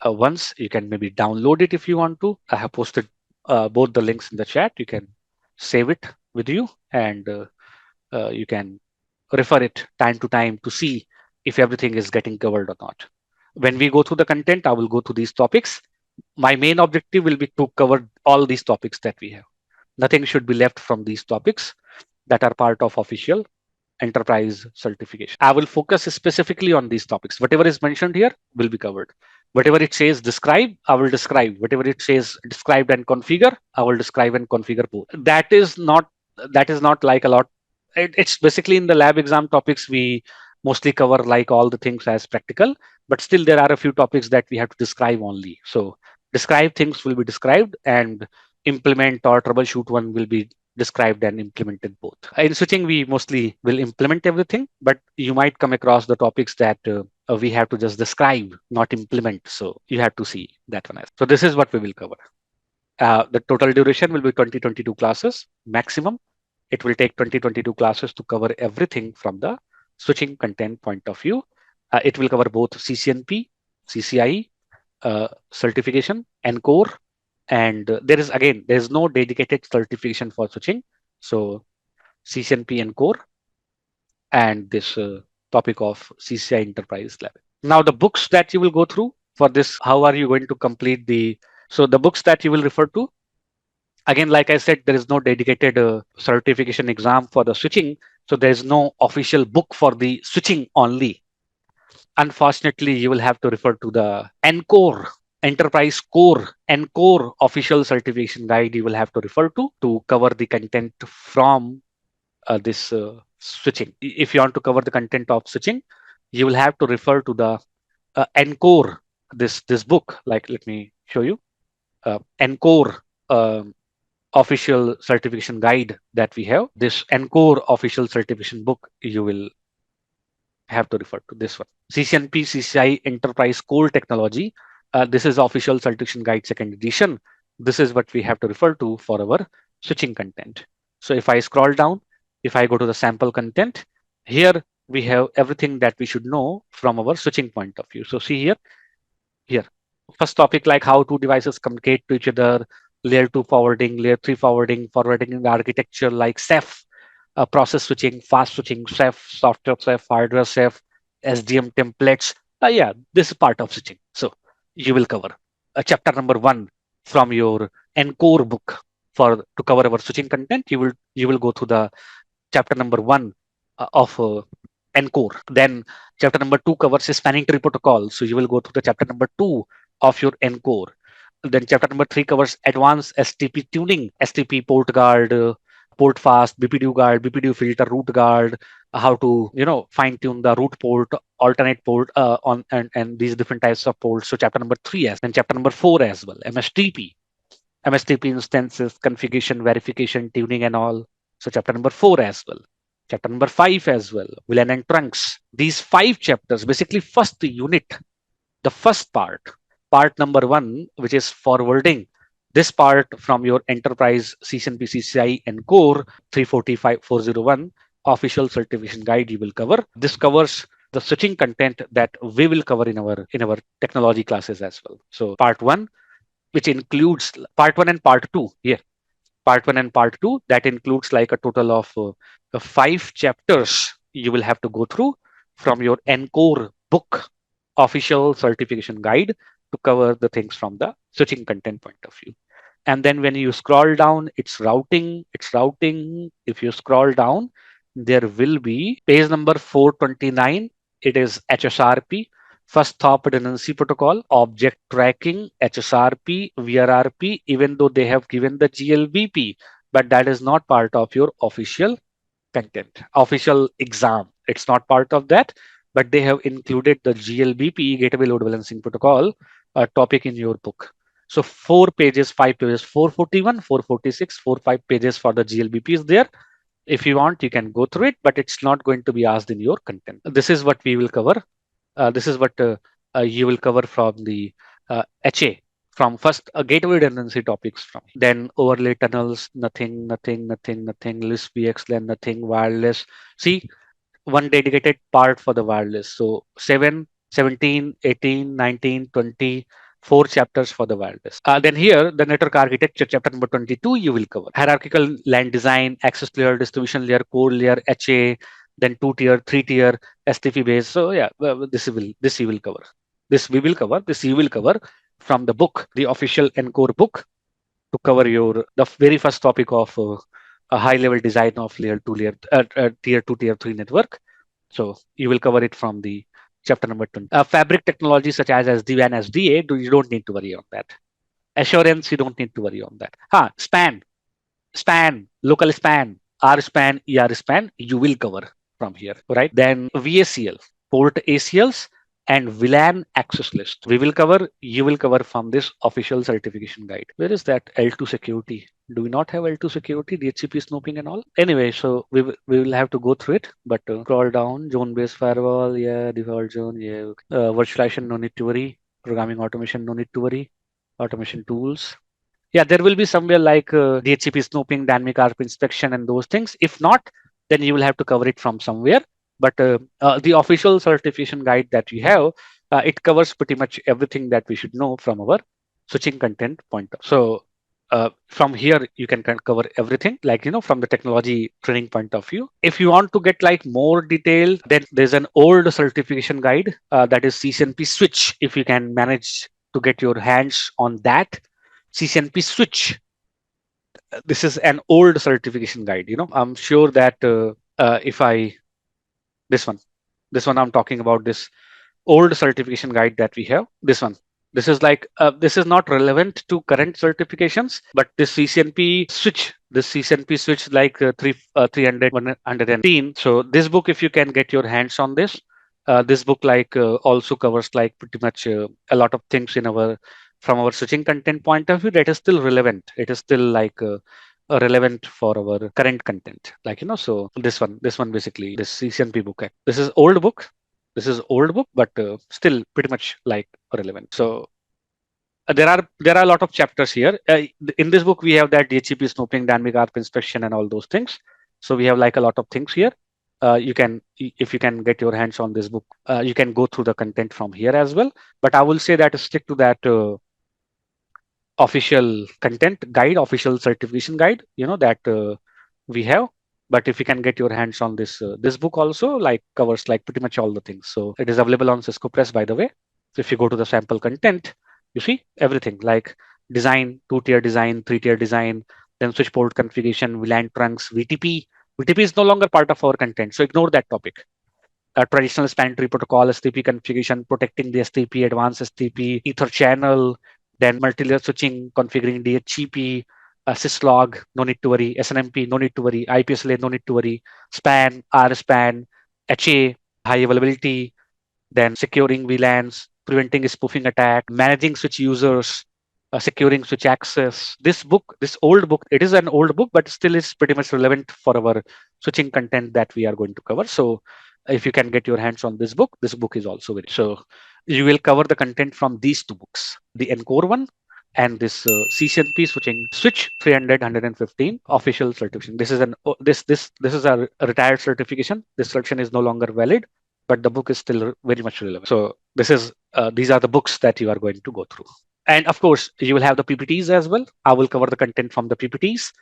once. You can maybe download it if you want to. I have posted both the links in the chat. You can save it with you, and you can refer it time to time to see if everything is getting covered or not. When we go through the content, I will go through these topics. My main objective will be to cover all these topics that we have. Nothing should be left from these topics that are part of official enterprise certification. I will focus specifically on these topics. Whatever is mentioned here will be covered. Whatever it says describe, I will describe. Whatever it says describe and configure, I will describe and configure both. That is not like a lot. It's basically in the lab exam topics we mostly cover like all the things as practical, but still there are a few topics that we have to describe only. So describe things will be described, and implement or troubleshoot one will be described and implemented both. In switching, we mostly will implement everything, but you might come across the topics that we have to just describe, not implement. So you have to see that one as. So this is what we will cover. The total duration will be 2022 classes maximum. It will take 2022 classes to cover everything from the switching content point of view. It will cover both CCNP, CCIE, certification, Encore, and there is no dedicated certification for switching. So CCNP Encore and this topic of CCI Enterprise level. Now the books that you will go through for this, how are you going to complete the, so the books that you will refer to, again, like I said, there is no dedicated certification exam for the switching. So there is no official book for the switching only. Unfortunately, you will have to refer to the Encore Enterprise Core Encore official certification guide. You will have to refer to cover the content from this switching. If you want to cover the content of switching, you will have to refer to the Encore, this book. Like, let me show you Encore official certification guide that we have. This Encore official certification book, you will have to refer to this one. CCNP-CCIE Enterprise Core Technology. This is official certification guide second edition. This is what we have to refer to for our switching content. So if I scroll down, if I go to the sample content, here we have everything that we should know from our switching point of view. So see here, first topic, like how two devices communicate to each other, layer 2 forwarding, layer 3 forwarding in the architecture like Ceph, process switching, fast switching, Ceph, software Ceph, hardware Ceph, SDM templates. Yeah, this is part of switching. So you will cover chapter number 1 from your Encore book. For to cover our switching content, you will go through the chapter number 1 of Encore. Then chapter number 2 covers a spanning tree protocol. So you will go through the chapter number 2 of your Encore. Then chapter number 3 covers advanced STP tuning, STP port guard, port fast, BPDU guard, BPDU filter, root guard, how to fine tune the root port, alternate port on and these different types of ports. So chapter number 3 as then chapter number 4 as well, MSTP instances, configuration, verification, tuning, and all. So chapter number 4 as well. Chapter number 5 as well, VLAN and trunks. These 5 chapters, basically first unit, the first part number 1, which is forwarding, This part from your enterprise CCNP-CCIE Encore 345401 official certification guide you will cover. This covers the switching content that we will cover in our technology classes as well. So part one, which includes part one and part two here. Part one and part two, that includes like a total of 5 chapters you will have to go through from your Encore book official certification guide to cover the things from the switching content point of view. And then when you scroll down, it's routing. If you scroll down, there will be page number 429. It is HSRP, first hop redundancy protocol, object tracking, HSRP, VRRP, even though they have given the GLBP, but that is not part of your official content, official exam. It's not part of that, but they have included the GLBP, Gateway Load Balancing Protocol, topic in your book. So 4 pages, 5 pages, 441, 446, 4 5 pages for the GLBP is there. If you want, you can go through it, but it's not going to be asked in your content. This is what we will cover. This is what you will cover from the HA. From first gateway redundancy topics from then overlay tunnels, nothing, Lisp VXLAN, nothing, wireless. See, one dedicated part for the wireless. So 7, 17, 18, 19, 20, 4 chapters for the wireless. Then here, the network architecture, chapter number 22, you will cover hierarchical LAN design, access layer, distribution layer, core layer, HA, then 2 tier, 3 tier, STP base. So yeah, this you will cover. This we will cover. This you will cover from the book, the official Encore book, to cover your the very first topic of a high level design of layer 2 layer tier 2 tier 3 network. So you will cover it from the chapter number 20. Fabric technology such as SD-WAN, SDA, you don't need to worry on that. Assurance, you don't need to worry on that. Span, local span, R span, ER span, you will cover from here, right? Then VACL, port ACLs, and VLAN access list. We will cover, you will cover from this official certification guide. Where is that L2 security? Do we not have L2 security, DHCP snooping and all? Anyway, so we will have to go through it, but scroll down, zone-based firewall, yeah, default zone, yeah. Okay. Virtualization, no need to worry. Programming automation, no need to worry. Automation tools, yeah, there will be somewhere like DHCP snooping, dynamic ARP inspection, and those things. If not, then you will have to cover it from somewhere. But the official certification guide that we have, it covers pretty much everything that we should know from our switching content point of. So from here, you can cover everything, like, from the technology training point of view. If you want to get like more detail, then there's an old certification guide that is CCNP Switch. If you can manage to get your hands on that, CCNP Switch. This is an old certification guide. I'm sure that if I this one, I'm talking about this old certification guide that we have. This one. This is like this is not relevant to current certifications, but this CCNP switch like 300, 110. So this book, if you can get your hands on this book like also covers like pretty much a lot of things in our from our switching content point of view that is still relevant. It is still like relevant for our current content. Like, so this one basically, this CCNP book. This is old book. This is old book, but still pretty much like relevant. So there are a lot of chapters here. In this book, we have that DHCP snooping, dynamic ARP inspection, and all those things. So we have like a lot of things here. If you can get your hands on this book, you can go through the content from here as well. But I will say that stick to that official content guide, official certification guide, that we have. But if you can get your hands on this book also, like covers like pretty much all the things. So it is available on Cisco Press, by the way. So if you go to the sample content, you see everything like design, 2-tier design, 3-tier design, then switch port configuration, VLAN trunks, VTP. VTP is no longer part of our content, so ignore that topic. Traditional span tree protocol, STP configuration, protecting the STP, advanced STP, Ether channel, then multi-layer switching, configuring DHCP, syslog, no need to worry, SNMP, no need to worry, IPSLA, no need to worry, span, RSpan, HA, high availability, then securing VLANs, preventing spoofing attack, managing switch users, securing switch access. This old book, it is an old book, but still is pretty much relevant for our switching content that we are going to cover. So if you can get your hands on this book is also very. So you will cover the content from these 2 books, the Encore one and this CCNP switching switch 300 115 official certification. This is an this is a retired certification. This certification is no longer valid, but the book is still very much relevant. So this is these are the books that you are going to go through. And of course, you will have the PPTs as well. I will cover the content from the PPTs.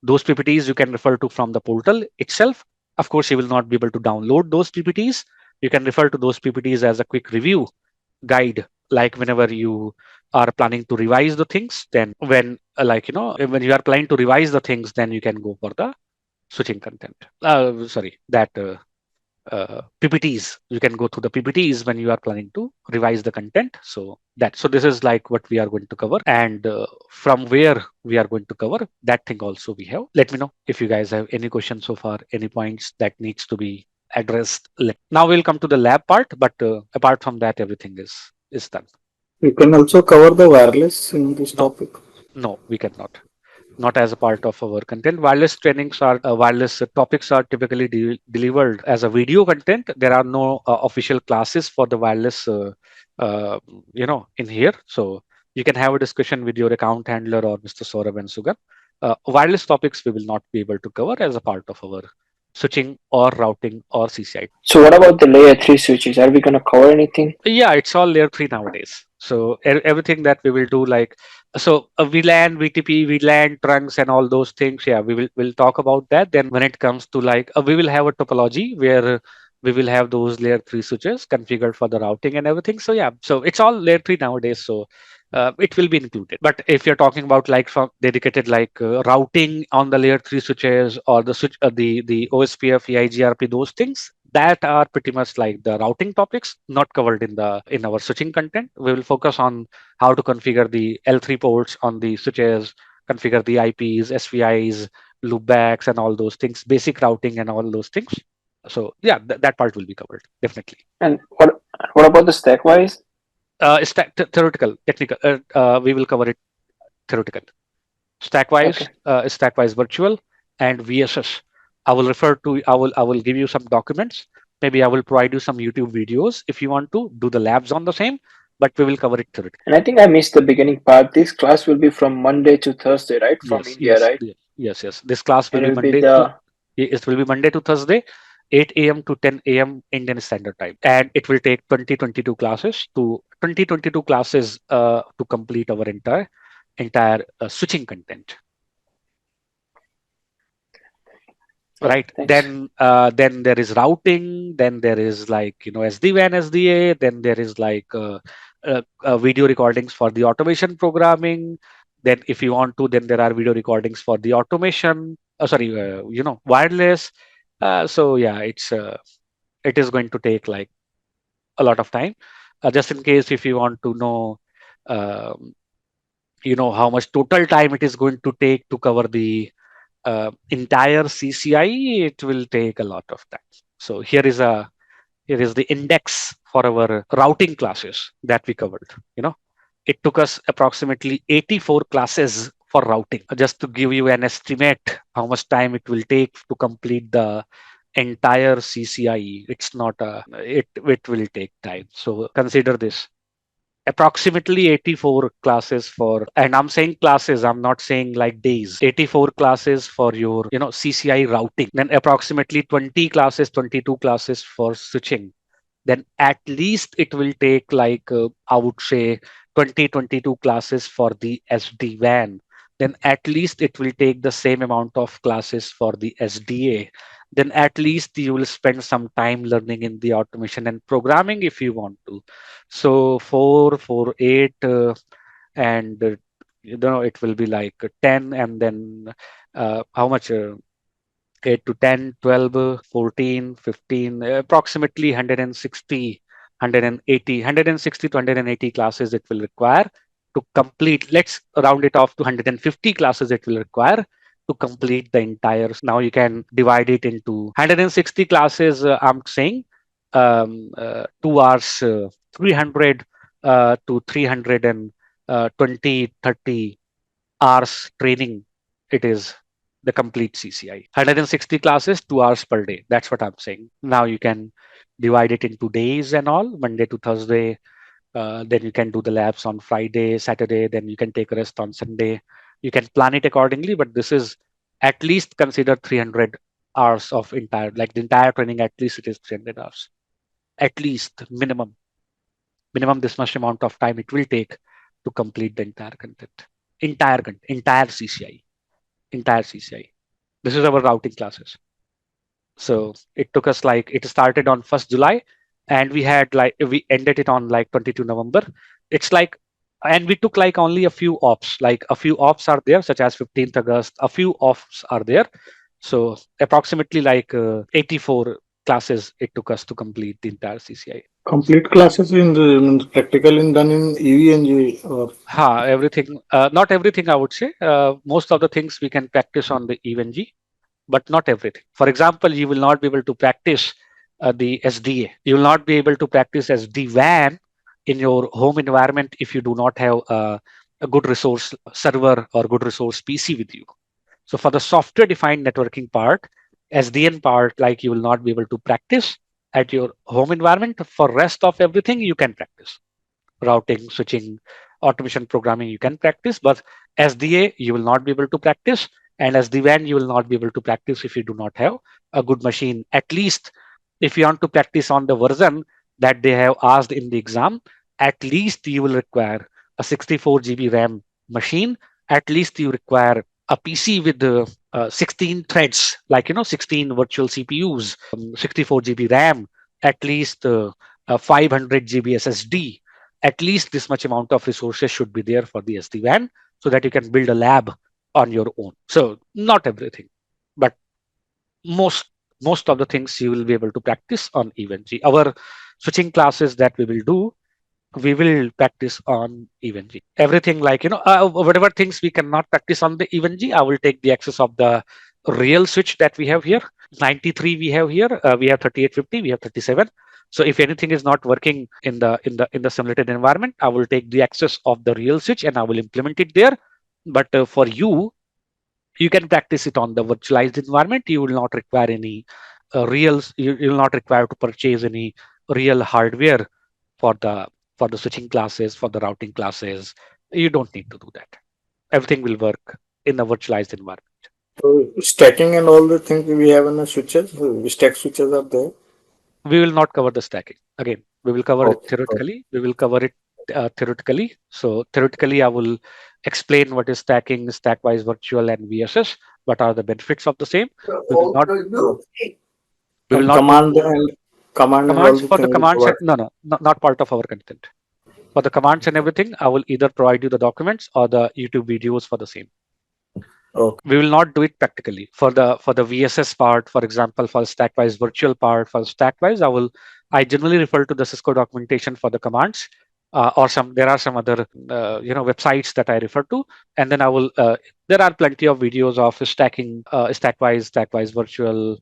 Those PPTs you can refer to from the portal itself. Of course, you will not be able to download those PPTs. You can refer to those PPTs as a quick review guide, like whenever you are planning to revise the things, then when when you are planning to revise the things, then you can go for the switching content. Sorry, that PPTs. You can go through the PPTs when you are planning to revise the content. So this is like what we are going to cover, and from where we are going to cover that thing also we have. Let me know if you guys have any questions so far, any points that needs to be addressed. Now we'll come to the lab part, but apart from that, everything is done. You can also cover the wireless in this No, topic. no, we cannot. Not as a part of our content. Wireless trainings are wireless topics are typically delivered as a video content. There are no official classes for the wireless, in here. So you can have a discussion with your account handler or Mr. Saurabh and Sugan. Wireless topics we will not be able to cover as a part of our switching or routing or CCI. So what about the layer 3 switches? Are we going to cover anything? Yeah, it's all layer 3 nowadays. So everything that we will do, like VLAN, VTP, VLAN trunks, and all those things. Yeah, we'll talk about that. Then when it comes to we will have a topology where we will have those layer 3 switches configured for the routing and everything. So yeah, so it's all layer 3 nowadays. So it will be included. But if you're talking about like from dedicated routing on the layer 3 switches or the switch, the OSPF, EIGRP, those things, that are pretty much like the routing topics not covered in our switching content. We will focus on how to configure the L3 ports on the switches, configure the IPs, SVIs, loopbacks, and all those things, basic routing and all those things. So yeah, that part will be covered definitely. And what about the stack wise? Theoretical, technical. We will cover it theoretical. Stackwise, Okay. Stackwise virtual, and VSS. I will give you some documents. Maybe I will provide you some YouTube videos if you want to do the labs on the same, but we will cover it theoretically. And I think I missed the beginning part. This class will be from Monday to Thursday, right? From Yes, India, yes, right? yes. This class will And be it'll be Monday to the it will be Monday to Thursday, 8 a.m. to 10 a.m. Indian Standard Time, and it will take 2022 classes to complete our entire switching content. Right. thanks. Then there is routing, then there is SD-WAN, SDA, then there is video recordings for the automation programming. Then if you want to, then there are video recordings for the automation, wireless. So yeah, it is going to take like a lot of time. Just in case if you want to know um, how much total time it is going to take to cover the entire CCIE, it will take a lot of time. So here is the index for our routing classes that we covered. It took us approximately 84 classes for routing. Just to give you an estimate how much time it will take to complete the entire CCIE. It's not it will take time. So consider this, approximately 84 classes for, and I'm saying classes, I'm not saying like days. 84 classes for your CCI routing, then approximately 20 classes, 22 classes for switching. Then at least it will take I would say 20-22 classes for the SD-WAN. Then at least it will take the same amount of classes for the SDA. Then at least you will spend some time learning in the automation and programming if you want to. So 8, and it will be like 10, and then how much? 8 to 10, 12, 14, 15, approximately 160, 180, 160 to 180 classes it will require to complete. Let's round it off to 150 classes it will require to complete the entire. Now you can divide it into 160 classes. I'm saying 2 hours, 300 to 320, 30 hours training. It is the complete CCI. 160 classes, 2 hours per day. That's what I'm saying. Now you can divide it into days and all, Monday to Thursday, Then you can do the labs on Friday, Saturday, then you can take a rest on Sunday. You can plan it accordingly, but this is at least consider 300 hours of entire, like the entire training, at least it is 300 hours. At least minimum this much amount of time it will take to complete the entire content. Entire CCIE. Entire CCIE. This is our routing classes. So it took us like, it started on 1st July and we ended it on like 22 November. It's like, and we took like only a few ops, like a few ops are there, such as 15th August, a few ops are there. So approximately like 84 classes it took us to complete the entire CCI. Complete classes in the means practical in done in EVNG or Everything, not everything I would say. Most of the things we can practice on the EVNG, but not everything. For example, you will not be able to practice the SDA. You will not be able to practice SD-WAN in your home environment if you do not have a good resource server or good resource PC with you. So for the software-defined networking part, SDN part, like you will not be able to practice at your home environment. For rest of everything, you can practice. Routing, switching, automation programming, you can practice, but SDA, you will not be able to practice. And SD-WAN, you will not be able to practice if you do not have a good machine. At least if you want to practice on the version that they have asked in the exam, at least you will require a 64 GB RAM machine. At least you require a PC with 16 threads, like 16 virtual CPUs, 64 GB RAM, at least 500 GB SSD. At least this much amount of resources should be there for the SD-WAN so that you can build a lab on your own. So not everything, but most of the things you will be able to practice on EVNG. Our switching classes that we will do, we will practice on EVNG. Everything like, whatever things we cannot practice on the EVNG, I will take the access of the real switch that we have here. 93 we have here, we have 3850, we have 37. So if anything is not working in the simulated environment, I will take the access of the real switch and I will implement it there. But for you can practice it on the virtualized environment. You will not require any you will not require to purchase any real hardware for the switching classes, for the routing classes. You don't need to do that. Everything will work in the virtualized environment. stacking and all the things we have in the switches. Stack switches are there. We will not cover the stacking. Again, we will cover it Okay. theoretically. We will cover it theoretically. So theoretically, I will explain what is stacking, stack-wise virtual, and VSS. What are the benefits of the same? We will not. We will And not do command and all commands the for the things. commands. No, not part of our content. For the commands and everything, I will either provide you the documents or the YouTube videos for the same. Okay. We will not do it practically. For the VSS part, for example, for stack-wise virtual part, for stack-wise, I generally refer to the Cisco documentation for the commands, or there are some other websites that I refer to, and then I will there are plenty of videos of stacking, stack-wise virtual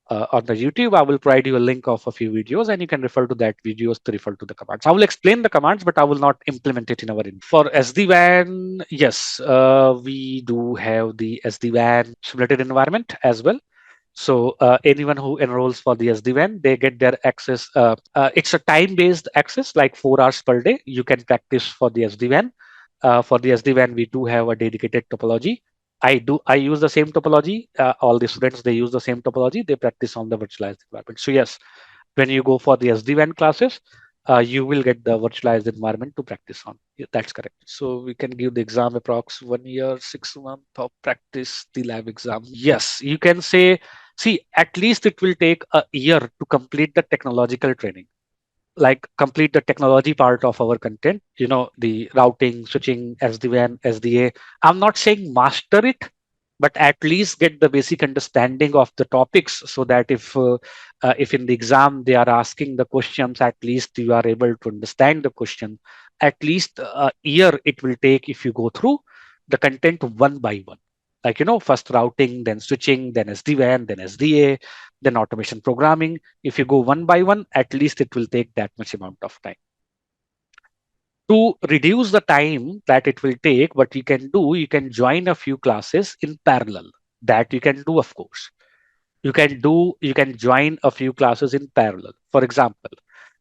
on the YouTube. I will provide you a link of a few videos, and you can refer to that videos to refer to the commands. I will explain the commands, but I will not implement it in our for SD-WAN. Yes, we do have the SD-WAN simulated environment as well. So anyone who enrolls for the SD-WAN, they get their access. It's a time-based access, like 4 hours per day. You can practice for the SD-WAN. For the SD-WAN, we do have a dedicated topology. I use the same topology. All the students, they use the same topology. They practice on the virtualized environment. So yes, when you go for the SD-WAN classes, you will get the virtualized environment to practice on. Yeah, that's correct. So we can give the exam approx 1 year, 6 months of practice, the lab exam. Yes, you can say, see, at least it will take a year to complete the technological training, like complete the technology part of our content, the routing, switching, SD-WAN, SDA. I'm not saying master it, but at least get the basic understanding of the topics so that if in the exam they are asking the questions, at least you are able to understand the question. At least a year it will take if you go through the content one by one. Like, first routing, then switching, then SD-WAN, then SDA, then automation programming. If you go one by one, at least it will take that much amount of time. To reduce the time that it will take, what you can do, you can join a few classes in parallel. That you can do, of course. You can join a few classes in parallel. For example,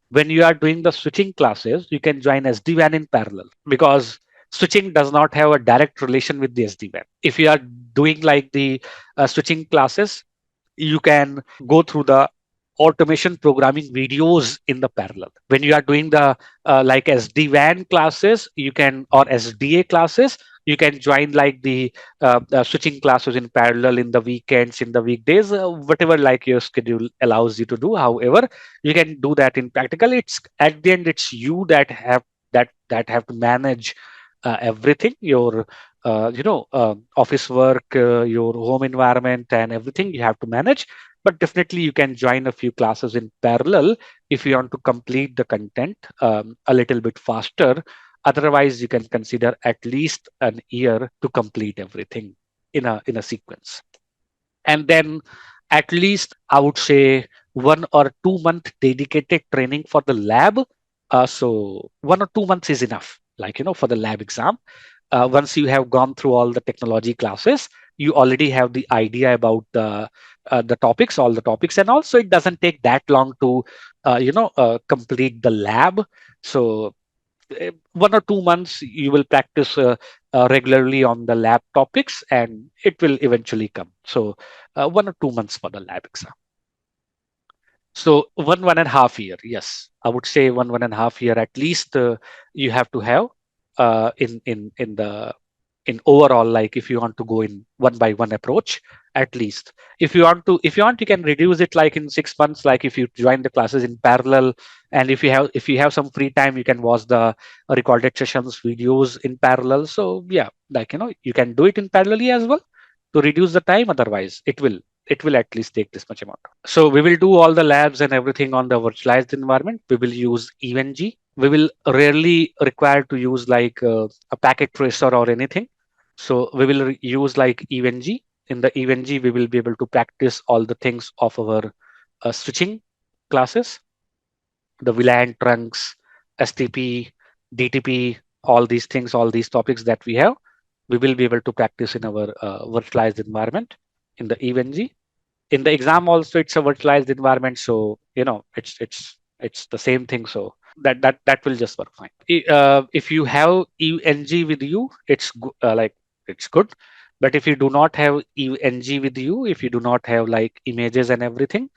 When you are doing the switching classes, you can join SD-WAN in parallel, because switching does not have a direct relation with the SD-WAN. If you are doing like the switching classes, you can go through the automation programming videos in the parallel. When you are doing the like SD-WAN classes, you can, or SDA classes, you can join like the switching classes in parallel in the weekends, in the weekdays, whatever like your schedule allows you to do. However, you can do that in practical. It's at the end, it's you that have have to manage everything, your office work, your home environment, and everything you have to manage. But definitely you can join a few classes in parallel if you want to complete the content a little bit faster. Otherwise, you can consider at least an year to complete everything in a sequence. And then at least I would say 1 or 2 month dedicated training for the lab. So 1 or 2 months is enough, like for the lab exam. Once you have gone through all the technology classes, you already have the idea about the topics, all the topics, and also it doesn't take that long to complete the lab. So 1 or 2 months you will practice regularly on the lab topics, and it will eventually come. So 1 or 2 months for the lab exam. So 1.5 year, yes, I would say 1.5 year at least you have to have in overall, like if you want to go in one by one approach. At least if you want you can reduce it like in 6 months, like if you join the classes in parallel. And if you have some free time, you can watch the recorded sessions videos in parallel. So yeah, like you can do it in parallelly as well to reduce the time. Otherwise it will at least take this much amount. So we will do all the labs and everything on the virtualized environment. We will use EVNG. We will rarely require to use like a packet tracer or anything. So we will use like EVNG. In the EVNG, we will be able to practice all the things of our switching classes, the VLAN trunks, STP, DTP, all these things, all these topics that we have, we will be able to practice in our virtualized environment in the EVNG. In the exam also, it's a virtualized environment, so it's the same thing. So that will just work fine. If you have ENG with you, it's good. But if you do not have ENG with you, if you do not have like images and everything,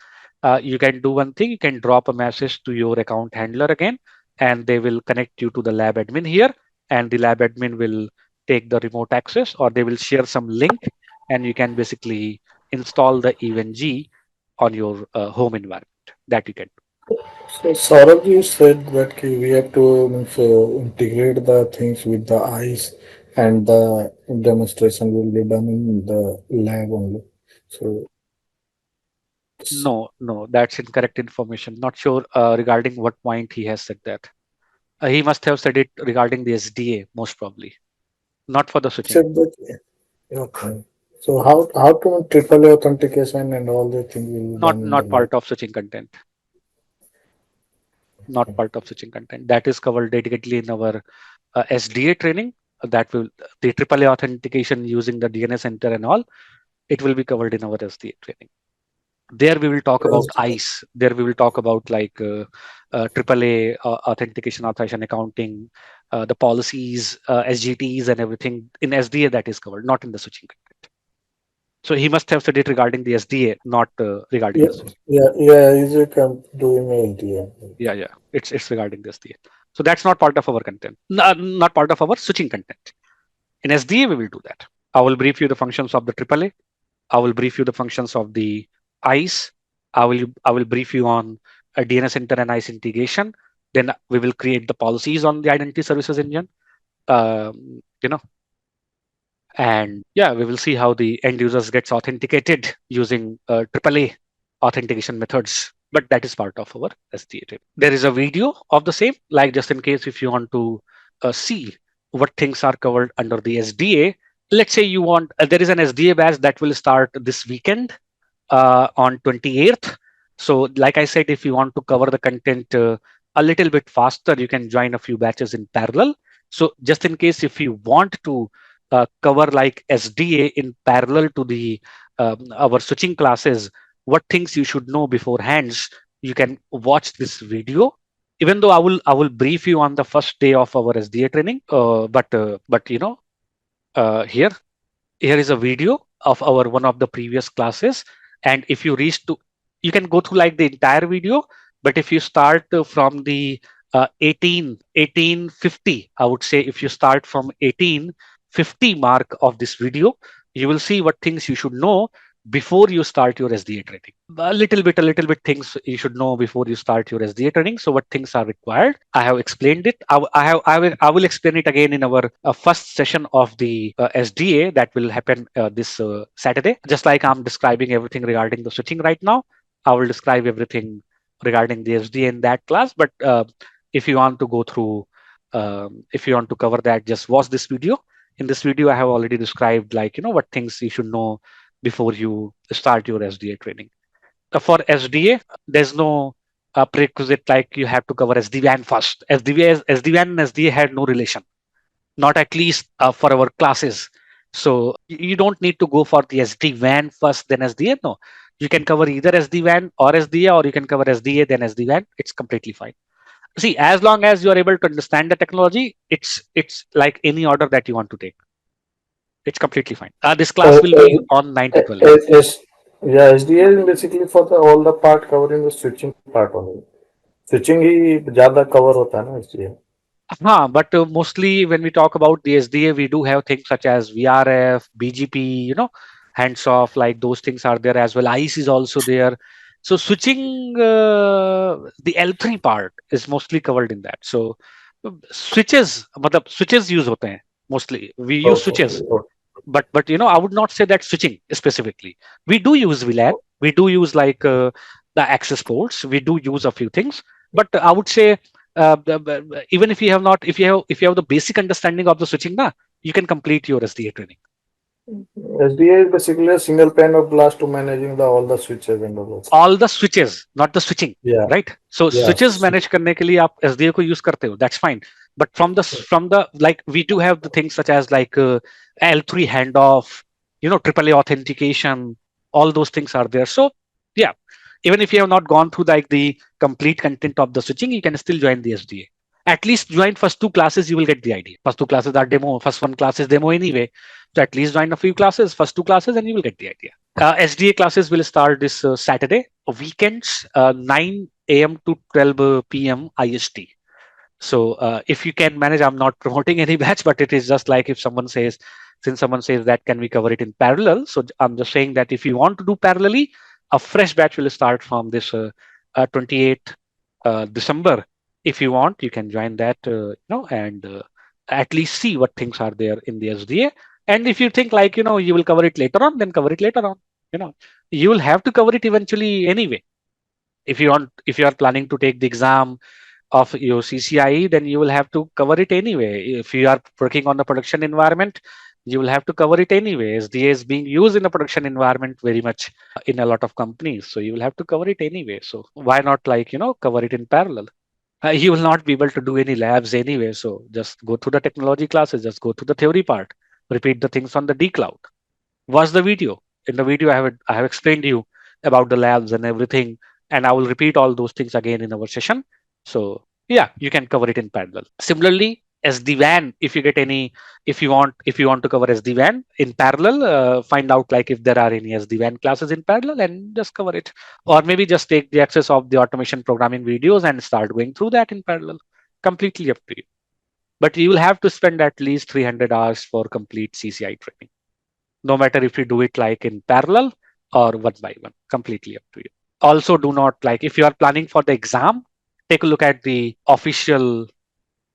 you can do one thing. You can drop a message to your account handler again, and they will connect you to the lab admin here, and the lab admin will take the remote access, or they will share some link, and you can basically install the EVNG on your home environment. That you can do. So Saurabh, you said that we have to means, integrate the things with the eyes, and the demonstration will be done in the lab only. So No, that's incorrect information. Not sure regarding what point he has said that. He must have said it regarding the SDA, most probably, not for the switching. said that okay. So how to triple authentication and all the things will be Not done in the not lab. part of switching content. Not part of switching content. That is covered dedicatedly in our SDA training. That will the AAA authentication using the DNS center and all. It will be covered in our SDA training. There we will talk about Yes. ICE. There we will talk about like AAA authentication, authorization, accounting, the policies, SGTs, and everything in SDA that is covered, not in the switching content. So he must have said it regarding the SDA, not regarding Yeah, the switching. yeah. Is it doing LTE? Yeah. It's regarding the SDA. So that's not part of our content, not part of our switching content. In SDA, we will do that. I will brief you the functions of the AAA. I will brief you the functions of the ICE. I will brief you on a DNS center and ICE integration. Then we will create the policies on the identity services engine. Um, you know, and yeah, we will see how the end users gets authenticated using AAA authentication methods. But that is part of our SDA. There is a video of the same, like just in case if you want to see what things are covered under the SDA. Let's say you want there is an SDA batch that will start this weekend on 28th. So like I said, if you want to cover the content a little bit faster, you can join a few batches in parallel. So just in case if you want to cover like SDA in parallel to the our switching classes, what things you should know beforehand, you can watch this video Even though I will brief you on the first day of our SDA training, but here is a video of our one of the previous classes, and if you reach to, you can go through like the entire video, but if you start from the 1850, I would say if you start from 1850 mark of this video, you will see what things you should know before you start your SDA training. A little bit things you should know before you start your SDA training. So what things are required? I have explained it. I will explain it again in our first session of the SDA that will happen this Saturday. Just like I'm describing everything regarding the switching right now, I will describe everything regarding the SDA in that class. But if you want to go through, if you want to cover that, just watch this video. In this video, I have already described like what things you should know before you start your SDA training. For SDA, there's no prerequisite like you have to cover SD-WAN first. SD-WAN and SDA had no relation, not at least for our classes. So you don't need to go for the SD-WAN first, then SDA. No, you can cover either SD-WAN or SDA, or you can cover SDA then SD-WAN. It's completely fine. See, as long as you are able to understand the technology, it's like any order that you want to take. It's completely fine. This class will be on 9 to 12. Yeah, SDA is basically for the all the part covering the switching part only. Switching ही ज्यादा cover होता है ना इसलिए. But mostly when we talk about the SDA, we do have things such as VRF, BGP, hands off, like those things are there as well. ICE is also there. So switching, the L3 part is mostly covered in that. So switches use होते हैं mostly. We use switches, but I would not say that switching specifically. We do use VLAN. We do use like the access ports. We do use a few things, but I would say even if you have not, if you have the basic understanding of the switching, you can complete your SDA training. SDA is basically a single pane of glass to managing all the switches and all the switches, not the switching. Yeah. Right. So yeah, switches manage करने के लिए आप SDA को use करते हो. That's fine. But from the like we do have the things such as like L3 handoff, AAA authentication, all those things are there. So yeah, even if you have not gone through like the complete content of the switching, you can still join the SDA. At least join first 2 classes, you will get the idea. First 2 classes are demo. First 1 class is demo anyway. So at least join a few classes, first 2 classes, and you will get the idea. SDA classes will start this Saturday, weekends, 9 a.m. to 12 p.m. IST. So if you can manage, I'm not promoting any batch, but it is just like if someone says, since someone says that can we cover it in parallel. So I'm just saying that if you want to do parallelly, a fresh batch will start from this 28th December. If you want, you can join that, and at least see what things are there in the SDA. And if you think like, you will cover it later on, then cover it later on. You will have to cover it eventually anyway. If you are planning to take the exam of your CCIE, then you will have to cover it anyway. If you are working on the production environment, you will have to cover it anyway. SDA is being used in the production environment very much in a lot of companies. So you will have to cover it anyway. So why not cover it in parallel? You will not be able to do any labs anyway. So just go through the technology classes, just go through the theory part, repeat the things on the D cloud. Watch the video. In the video, I have explained to you about the labs and everything, and I will repeat all those things again in our session. So yeah, you can cover it in parallel. Similarly, SD-WAN, if you want to cover SD-WAN in parallel, find out like if there are any SD-WAN classes in parallel and just cover it. Or maybe just take the access of the automation programming videos and start going through that in parallel. Completely up to you. But you will have to spend at least 300 hours for complete CCIE training. No matter if you do it like in parallel or one by one, completely up to you. Also, do not if you are planning for the exam, take a look at the official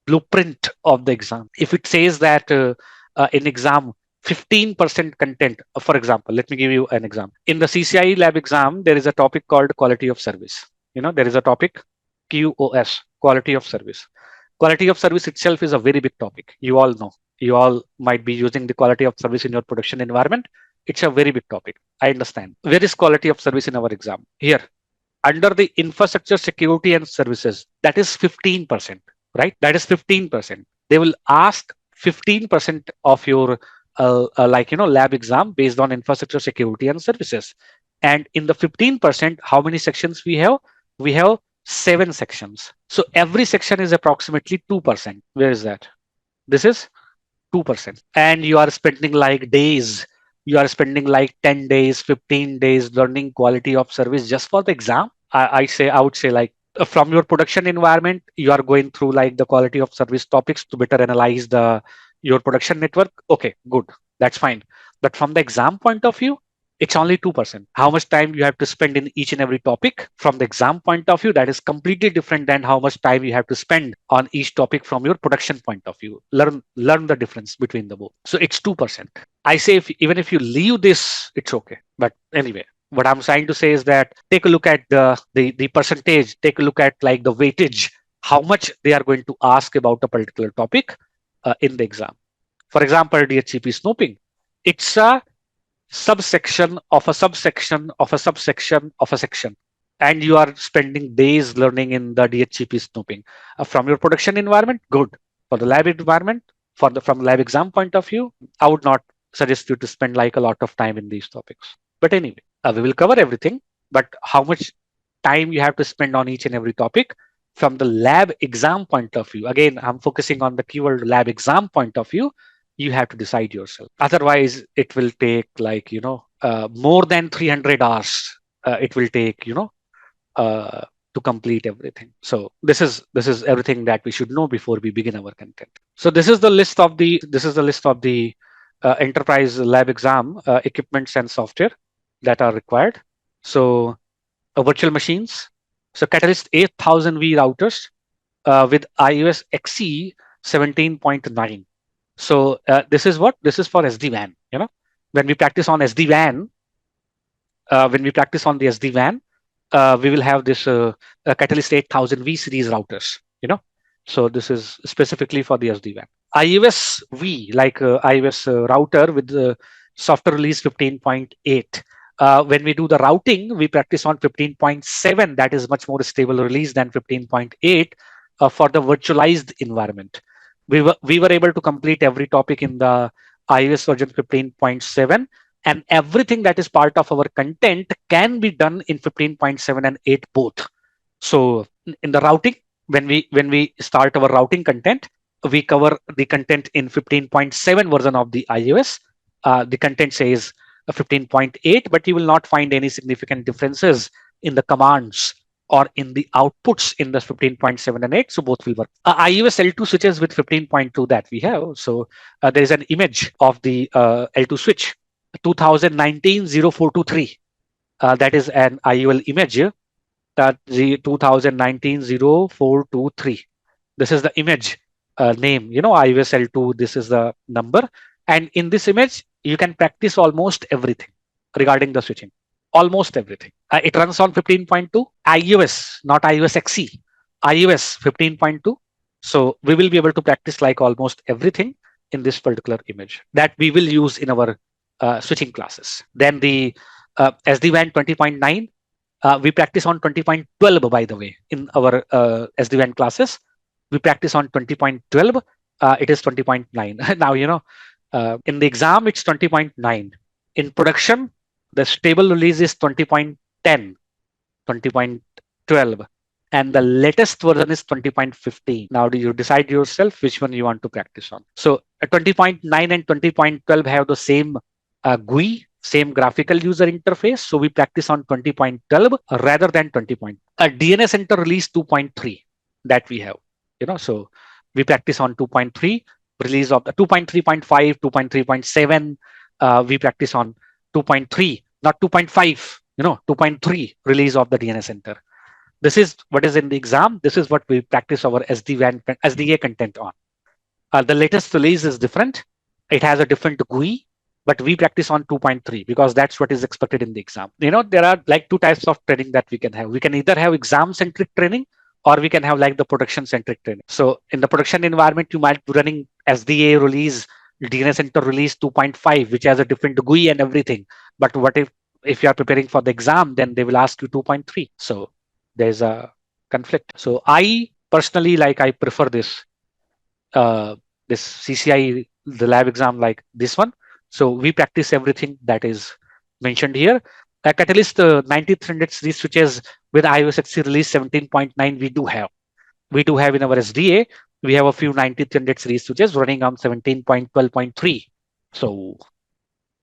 blueprint of the exam. If it says that in exam 15% content, for example, let me give you an example. In the CCIE lab exam, there is a topic called quality of service. There is a topic QoS, quality of service. Quality of service itself is a very big topic. You all know. You all might be using the quality of service in your production environment. It's a very big topic. I understand. Where is quality of service in our exam? Here, under the infrastructure, security, and services, that is 15%, right? That is 15%. They will ask 15% of your lab exam based on infrastructure, security, and services. And in the 15%, how many sections we have? We have 7 sections. So every section is approximately 2%. Where is that? This is 2%. And you are spending like days. You are spending like 10 days, 15 days learning quality of service just for the exam. I would say like from your production environment, you are going through like the quality of service topics to better analyze your production network. Okay, good. That's fine. But from the exam point of view, it's only 2%. How much time you have to spend in each and every topic from the exam point of view, that is completely different than how much time you have to spend on each topic from your production point of view. Learn the difference between the both. So it's 2%. I say even if you leave this, it's okay. But anyway, what I'm trying to say is that take a look at the percentage, take a look at like the weightage, how much they are going to ask about a particular topic in the exam. For example, DHCP snooping. It's a subsection of a subsection of a subsection of a section. And you are spending days learning in the DHCP snooping. From your production environment, good. For the lab environment, from lab exam point of view, I would not suggest you to spend like a lot of time in these topics. But anyway, we will cover everything. But how much time you have to spend on each and every topic from the lab exam point of view. Again, I'm focusing on the keyword lab exam point of view. You have to decide yourself. Otherwise, it will take like, more than 300 hours. It will take, to complete everything. So this is everything that we should know before we begin our content. So this is the list of the enterprise lab exam equipments and software that are required. So virtual machines. So Catalyst 8000V routers with iOS XE 17.9. So this is what? This is for SD-WAN. When we practice on SD-WAN, when we practice on the SD-WAN, we will have this Catalyst 8000V series routers. So this is specifically for the SD-WAN. iOS V, like iOS router with the software release 15.8. When we do the routing, we practice on 15.7. That is much more stable release than 15.8 for the virtualized environment. We were able to complete every topic in the iOS version 15.7, and everything that is part of our content can be done in 15.7 and 8 both. So in the routing, when we start our routing content, we cover the content in 15.7 version of the iOS. The content says 15.8, but you will not find any significant differences in the commands or in the outputs in the 15.7 and 8. So both will work. iOS L2 switches with 15.2 that we have. So there is an image of the L2 switch 2019-0423. That is an IUL image. That the 2019-0423. This is the image name. iOS L2. This is the number. And in this image, you can practice almost everything regarding the switching. Almost everything. It runs on 15.2 iOS, not iOS XE. iOS 15.2. So we will be able to practice like almost everything in this particular image that we will use in our switching classes. Then the SD-WAN 20.9. We practice on 20.12, by the way, in our SD-WAN classes. We practice on 20.12. It is 20.9. Now, in the exam, it's 20.9. In production, the stable release is 20.10, 20.12. And the latest version is 20.15. Now, do you decide yourself which one you want to practice on? So 20.9 and 20.12 have the same GUI, same graphical user interface. So we practice on 20.12 rather than 20. A DNS Center release 2.3 that we have. So we practice on 2.3 release of the 2.3.5, 2.3.7. We practice on 2.3, not 2.5. 2.3 release of the DNS Center. This is what is in the exam. This is what we practice our SD-WAN, SDA content on. The latest release is different. It has a different GUI, but we practice on 2.3 because that's what is expected in the exam. There are like two types of training that we can have. We can either have exam-centric training or we can have like the production-centric training. So in the production environment, you might be running SDA release, DNS Center release 2.5, which has a different GUI and everything. But what if you are preparing for the exam, then they will ask you 2.3. So there's a conflict. So I personally I prefer this CCIE, the lab exam like this one. So we practice everything that is mentioned here. Catalyst 9300 series switches with iOS XE release 17.9 we do have. we do have in our SDA, we have a few 9300 series switches running on 17.12.3. So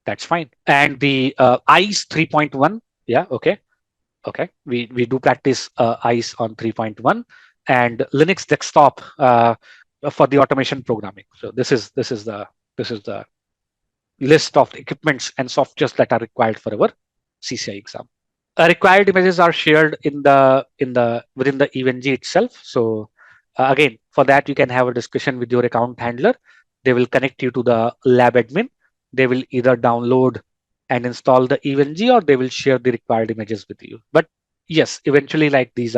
that's fine. And the ICE 3.1, yeah, okay. We do practice ICE on 3.1 and Linux desktop for the automation programming. So this is the list of equipments and softwares that are required for our CCIE exam. Required images are shared in the within the EVNG itself. So again, for that you can have a discussion with your account handler. They will connect you to the lab admin. They will either download and install the EVNG or they will share the required images with you. But yes, eventually like these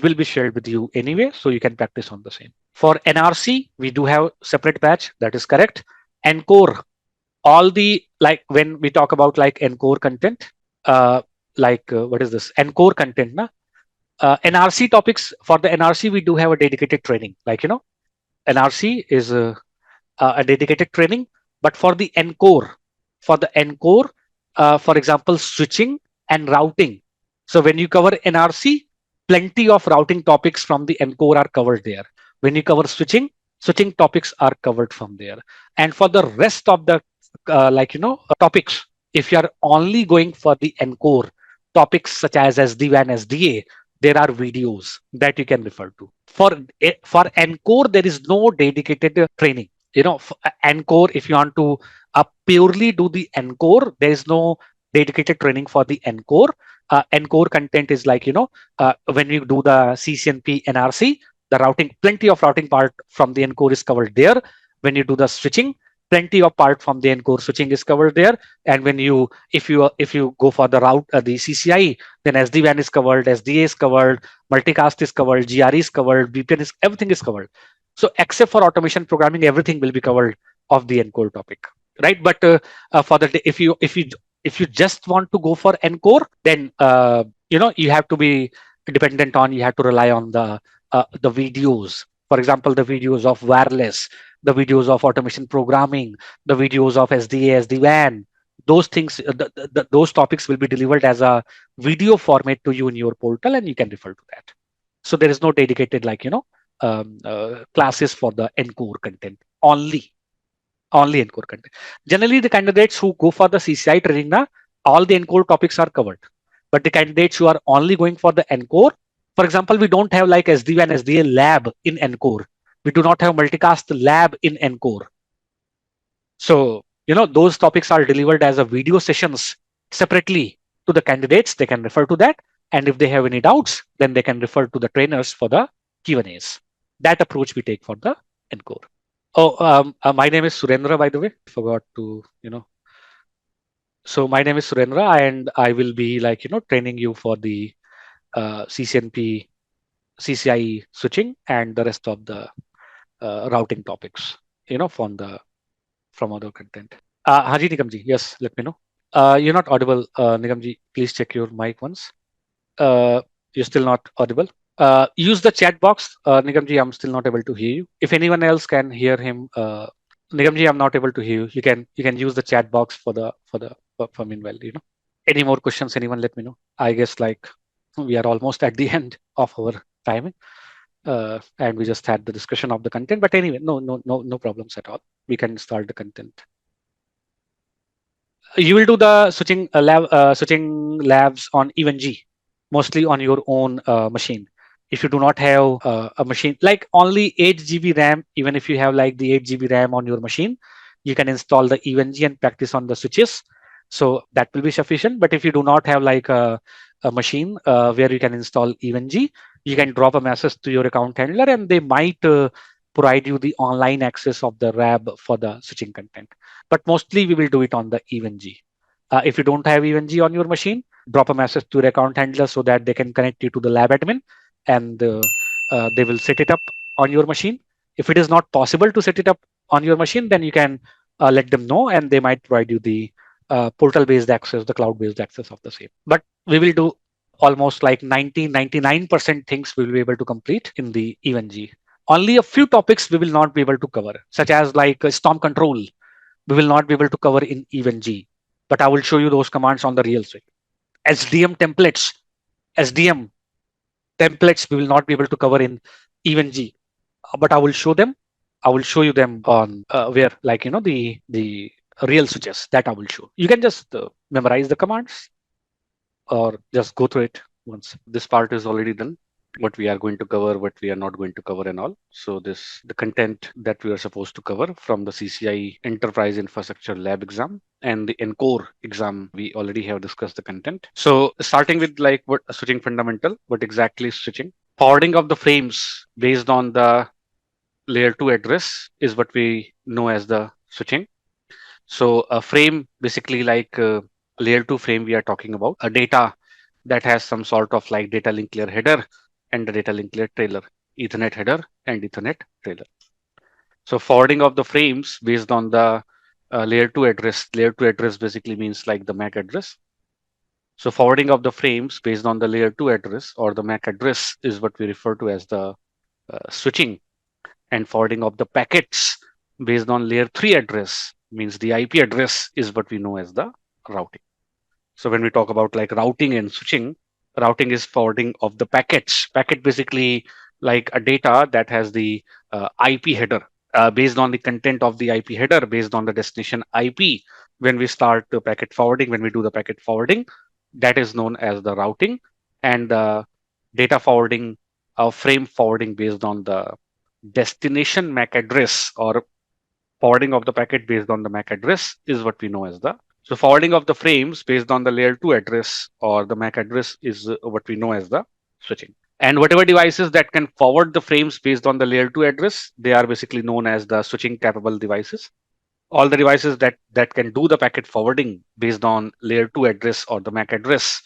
will be shared with you anyway, so you can practice on the same. For NRC, we do have separate batch. That is correct. Encore, all the like when we talk about like Encore content, what is this Encore content? Na? NRC topics for the NRC, we do have a dedicated training. NRC is a dedicated training. But for the Encore, for example, switching and routing. So when you cover NRC, plenty of routing topics from the Encore are covered there. When you cover switching topics are covered from there. And for the rest of the topics, if you are only going for the Encore topics such as SD-WAN, SDA, there are videos that you can refer to. For Encore, there is no dedicated training. For Encore, if you want to purely do the Encore, there is no dedicated training for the Encore. Encore content is when you do the CCNP NRC, the routing, plenty of routing part from the Encore is covered there. When you do the switching, plenty of part from the Encore switching is covered there. And if you go for the route, the CCIE, then SD-WAN is covered, SDA is covered, multicast is covered, GRE is covered, VPN is, everything is covered. So except for automation programming, everything will be covered of the Encore topic, right? But for the if you just want to go for Encore, then you have to be dependent on, you have to rely on the videos. For example, the videos of wireless, the videos of automation programming, the videos of SDA, SD-WAN. Those things, those topics will be delivered as a video format to you in your portal, and you can refer to that. So there is no dedicated classes for the Encore content. Only Encore content. Generally, the candidates who go for the CCIE training, all the Encore topics are covered. But the candidates who are only going for the Encore, for example, we don't have like SD-WAN, SDA lab in Encore. We do not have multicast lab in Encore. So, those topics are delivered as a video sessions separately to the candidates. They can refer to that. And if they have any doubts, then they can refer to the trainers for the Q&As. That approach we take for the Encore. Oh, my name is Surendra, by the way. Forgot to, So my name is Surendra, and I will be training you for the CCNP, CCIE switching and the rest of the routing topics, from other content. Haji Nigamji, yes, let me know. You're not audible, Nigamji. Please check your mic once. You're still not audible. Use the chat box. Nigamji, I'm still not able to hear you. If anyone else can hear him, Nigamji, I'm not able to hear you. You can use the chat box for meanwhile. Any more questions? Anyone? Let me know. I guess we are almost at the end of our timing, and we just had the discussion of the content. But anyway, no problems at all. We can start the content. You will do the switching labs on EVNG, mostly on your own machine. If you do not have a machine like only 8 GB RAM, even if you have the 8 GB RAM on your machine, you can install the EVNG and practice on the switches. So that will be sufficient. But if you do not have a machine where you can install EVNG, you can drop a message to your account handler, and they might provide you the online access of the RAB for the switching content. But mostly we will do it on the EVNG. If you don't have EVNG on your machine, drop a message to your account handler so that they can connect you to the lab admin, and they will set it up on your machine. If it is not possible to set it up on your machine, then you can let them know, and they might provide you the portal-based access, the cloud-based access of the same. But we will do almost 99% things we will be able to complete in the EVNG. Only a few topics we will not be able to cover, such as storm control. We will not be able to cover in EVNG, but I will show you those commands on the real switch. SDM templates we will not be able to cover in even G. But I will show them. I will show you them on where, like, the real switches that I will show. You can just memorize the commands or just go through it once. This part is already done. What we are going to cover, what we are not going to cover, and all. So this the content that we are supposed to cover from the CCIE Enterprise Infrastructure Lab exam and the Encore exam. We already have discussed the content. So starting with like what switching fundamental, what exactly is switching? Forwarding of the frames based on the layer 2 address is what we know as the switching. So a frame basically like layer 2 frame we are talking about a data that has some sort of like data link layer header and the data link layer trailer, Ethernet header and Ethernet trailer. So forwarding of the frames based on the layer 2 address. Layer 2 address basically means like the MAC address. So forwarding of the frames based on the layer 2 address or the MAC address is what we refer to as the switching. And forwarding of the packets based on layer 3 address means the IP address is what we know as the routing. So when we talk about like routing and switching, routing is forwarding of the packets. Packet basically like a data that has the IP header based on the content of the IP header based on the destination IP. When we start the packet forwarding, when we do the packet forwarding, that is known as the routing, and the data forwarding, frame forwarding based on the destination MAC address or forwarding of the packet based on the MAC address is what we know as the. So forwarding of the frames based on the layer 2 address or the MAC address is what we know as the switching. And whatever devices that can forward the frames based on the layer 2 address, they are basically known as the switching capable devices. All the devices that can do the packet forwarding based on layer 2 address or the MAC address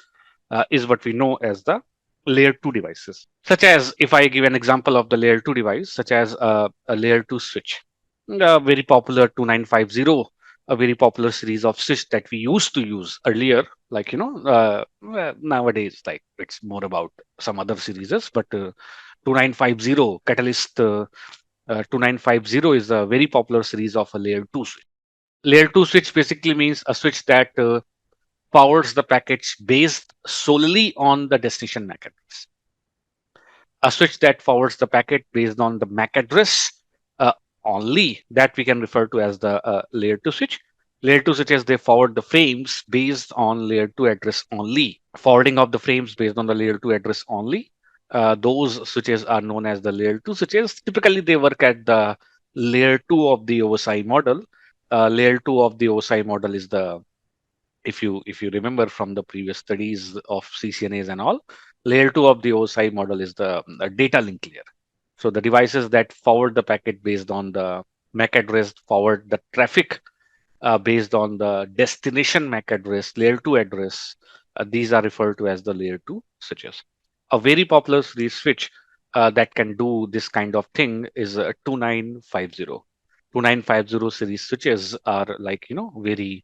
is what we know as the layer 2 devices. Such as, if I give an example of the layer 2 device, such as a layer 2 switch, a very popular 2950, a very popular series of switch that we used to use earlier, like, well, nowadays, like it's more about some other series, but 2950 Catalyst 2950 is a very popular series of a layer 2 switch. Layer 2 switch basically means a switch that powers the package based solely on the destination MAC address. A switch that forwards the packet based on the MAC address uh, only, that we can refer to as the layer 2 switch. Layer 2 switches, they forward the frames based on layer 2 address only. Forwarding of the frames based on the layer 2 address only. Those switches are known as the layer 2 switches. Typically, they work at the layer 2 of the OSI model. Layer 2 of the OSI model is the, if you remember from the previous studies of CCNAs and all, layer 2 of the OSI model is the data link layer. So the devices that forward the packet based on the MAC address forward the traffic based on the destination MAC address, layer 2 address. These are referred to as the layer 2 switches. A very popular series switch that can do this kind of thing is a 2950. 2950 series switches are like, very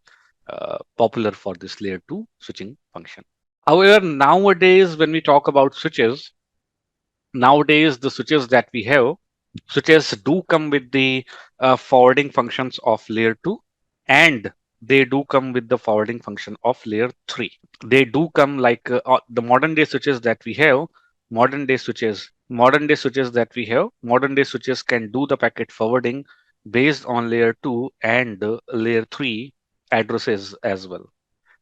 popular for this layer 2 switching function. However, nowadays, when we talk about switches, nowadays the switches that we have, switches do come with the forwarding functions of layer 2, and they do come with the forwarding function of layer 3. They do come like the modern day switches that we have, modern day switches can do the packet forwarding based on layer 2 and layer 3 addresses as well.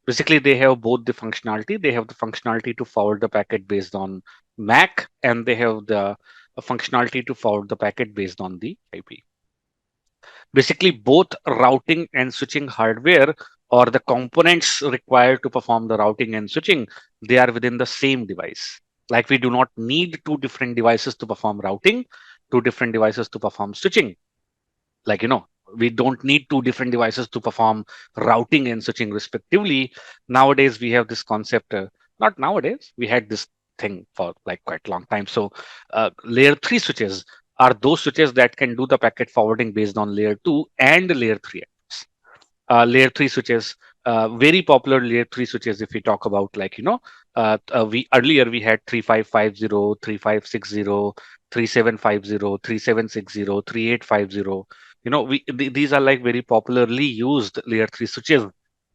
Basically, they have both the functionality. They have the functionality to forward the packet based on MAC, and they have the functionality to forward the packet based on the IP. Basically, both routing and switching hardware or the components required to perform the routing and switching, they are within the same device. Like, we do not need two different devices to perform routing, two different devices to perform switching. Like, we don't need two different devices to perform routing and switching respectively. Nowadays we have this concept, not nowadays, we had this thing for like quite a long time. So layer 3 switches are those switches that can do the packet forwarding based on layer 2 and layer 3 layer 3 switches, very popular layer 3 switches. If we talk about, like, we earlier we had 3550, 3560, 3750, 3760, 3850. These are like very popularly used layer 3 switches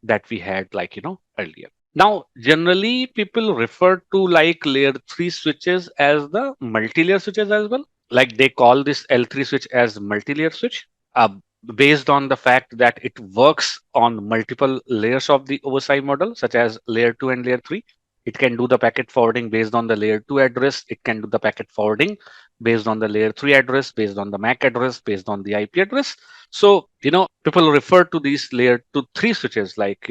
that we had, like, earlier. Now, generally people refer to like layer 3 switches as the multi-layer switches as well. like they call this L3 switch as multi-layer switch, uh, based on the fact that it works on multiple layers of the OSI model, such as layer 2 and layer 3. It can do the packet forwarding based on the layer 2 address. It can do the packet forwarding based on the layer 3 address, based on the MAC address, based on the IP address. So, people refer to these layer 2, 3 switches like,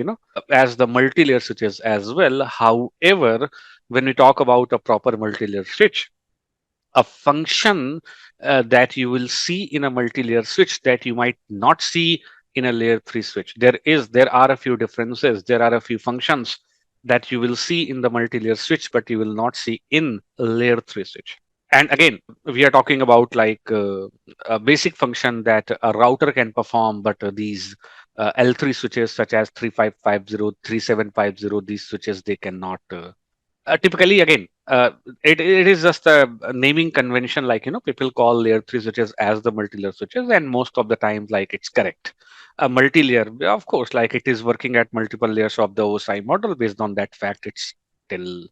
as the multi-layer switches as well. However, when we talk about a proper multi-layer switch, a function that you will see in a multi-layer switch that you might not see in a layer 3 switch. There are a few differences. There are a few functions that you will see in the multi-layer switch, but you will not see in a layer 3 switch. And again, we are talking about like a basic function that a router can perform, but these L3 switches such as 3550, 3750, these switches, they cannot typically. Again, it is just a naming convention, like people call layer 3 switches as the multi-layer switches, and most of the times like it's correct. A multi-layer, of course, like it is working at multiple layers of the OSI model. Based on that fact, it's still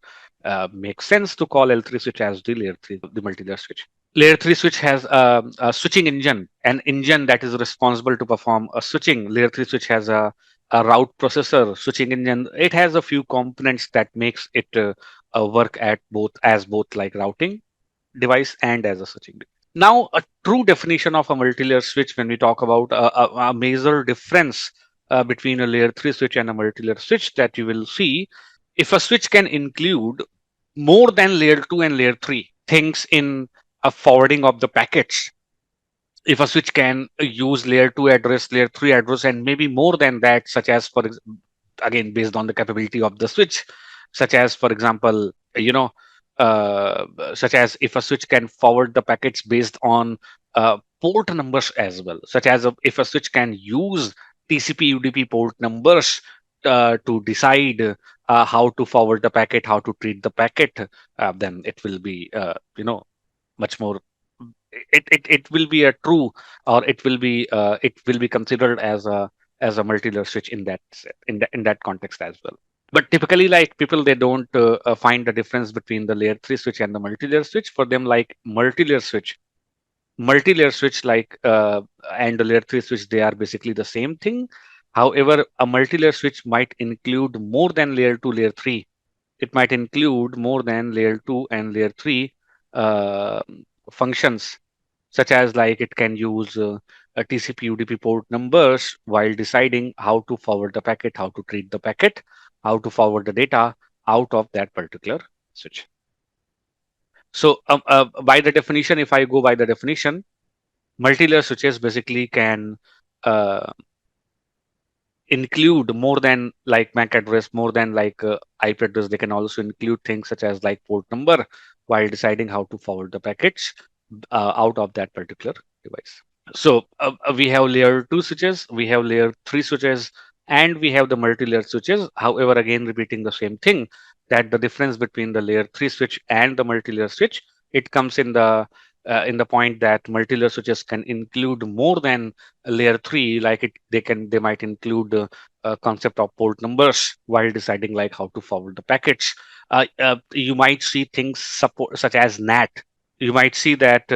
makes sense to call L3 switch as the layer 3, the multi-layer switch. Layer 3 switch has a switching engine, an engine that is responsible to perform a switching. Layer 3 switch has a route processor, switching engine. It has a few components that makes it work at both like routing device and as a switching device. Now, a true definition of a multi-layer switch, when we talk about a major difference between a layer 3 switch and a multi-layer switch that you will see, if a switch can include more than layer 2 and layer 3 things in a forwarding of the packets, if a switch can use layer 2 address, layer 3 address, and maybe more than that, such as again based on the capability of the switch, such as for example, such as if a switch can forward the packets based on port numbers as well, such as if a switch can use TCP UDP port numbers to decide how to forward the packet, how to treat the packet, then it will be much more, it will be a true, or it will be considered as a multi-layer switch in that context as well. But typically, like people, they don't find the difference between the layer 3 switch and the multi-layer switch. For them, like multi-layer switch like and the layer 3 switch, they are basically the same thing. However, a multi-layer switch might include more than layer 2, layer 3. It might include more than layer 2 and layer 3 uh, functions, such as like it can use a TCP UDP port numbers while deciding how to forward the packet, how to treat the packet, how to forward the data out of that particular switch. So by the definition, if I go by the definition, multi-layer switches basically can uh, include more than like MAC address, more than like IP address. They can also include things such as like port number while deciding how to forward the packets out of that particular device. So we have layer 2 switches, we have layer 3 switches, and we have the multi-layer switches. However, again, repeating the same thing, that the difference between the layer 3 switch and the multi-layer switch, it comes in the point that multi-layer switches can include more than a layer 3, like they might include a concept of port numbers while deciding like how to forward the packets. You might see things support such as NAT. You might see that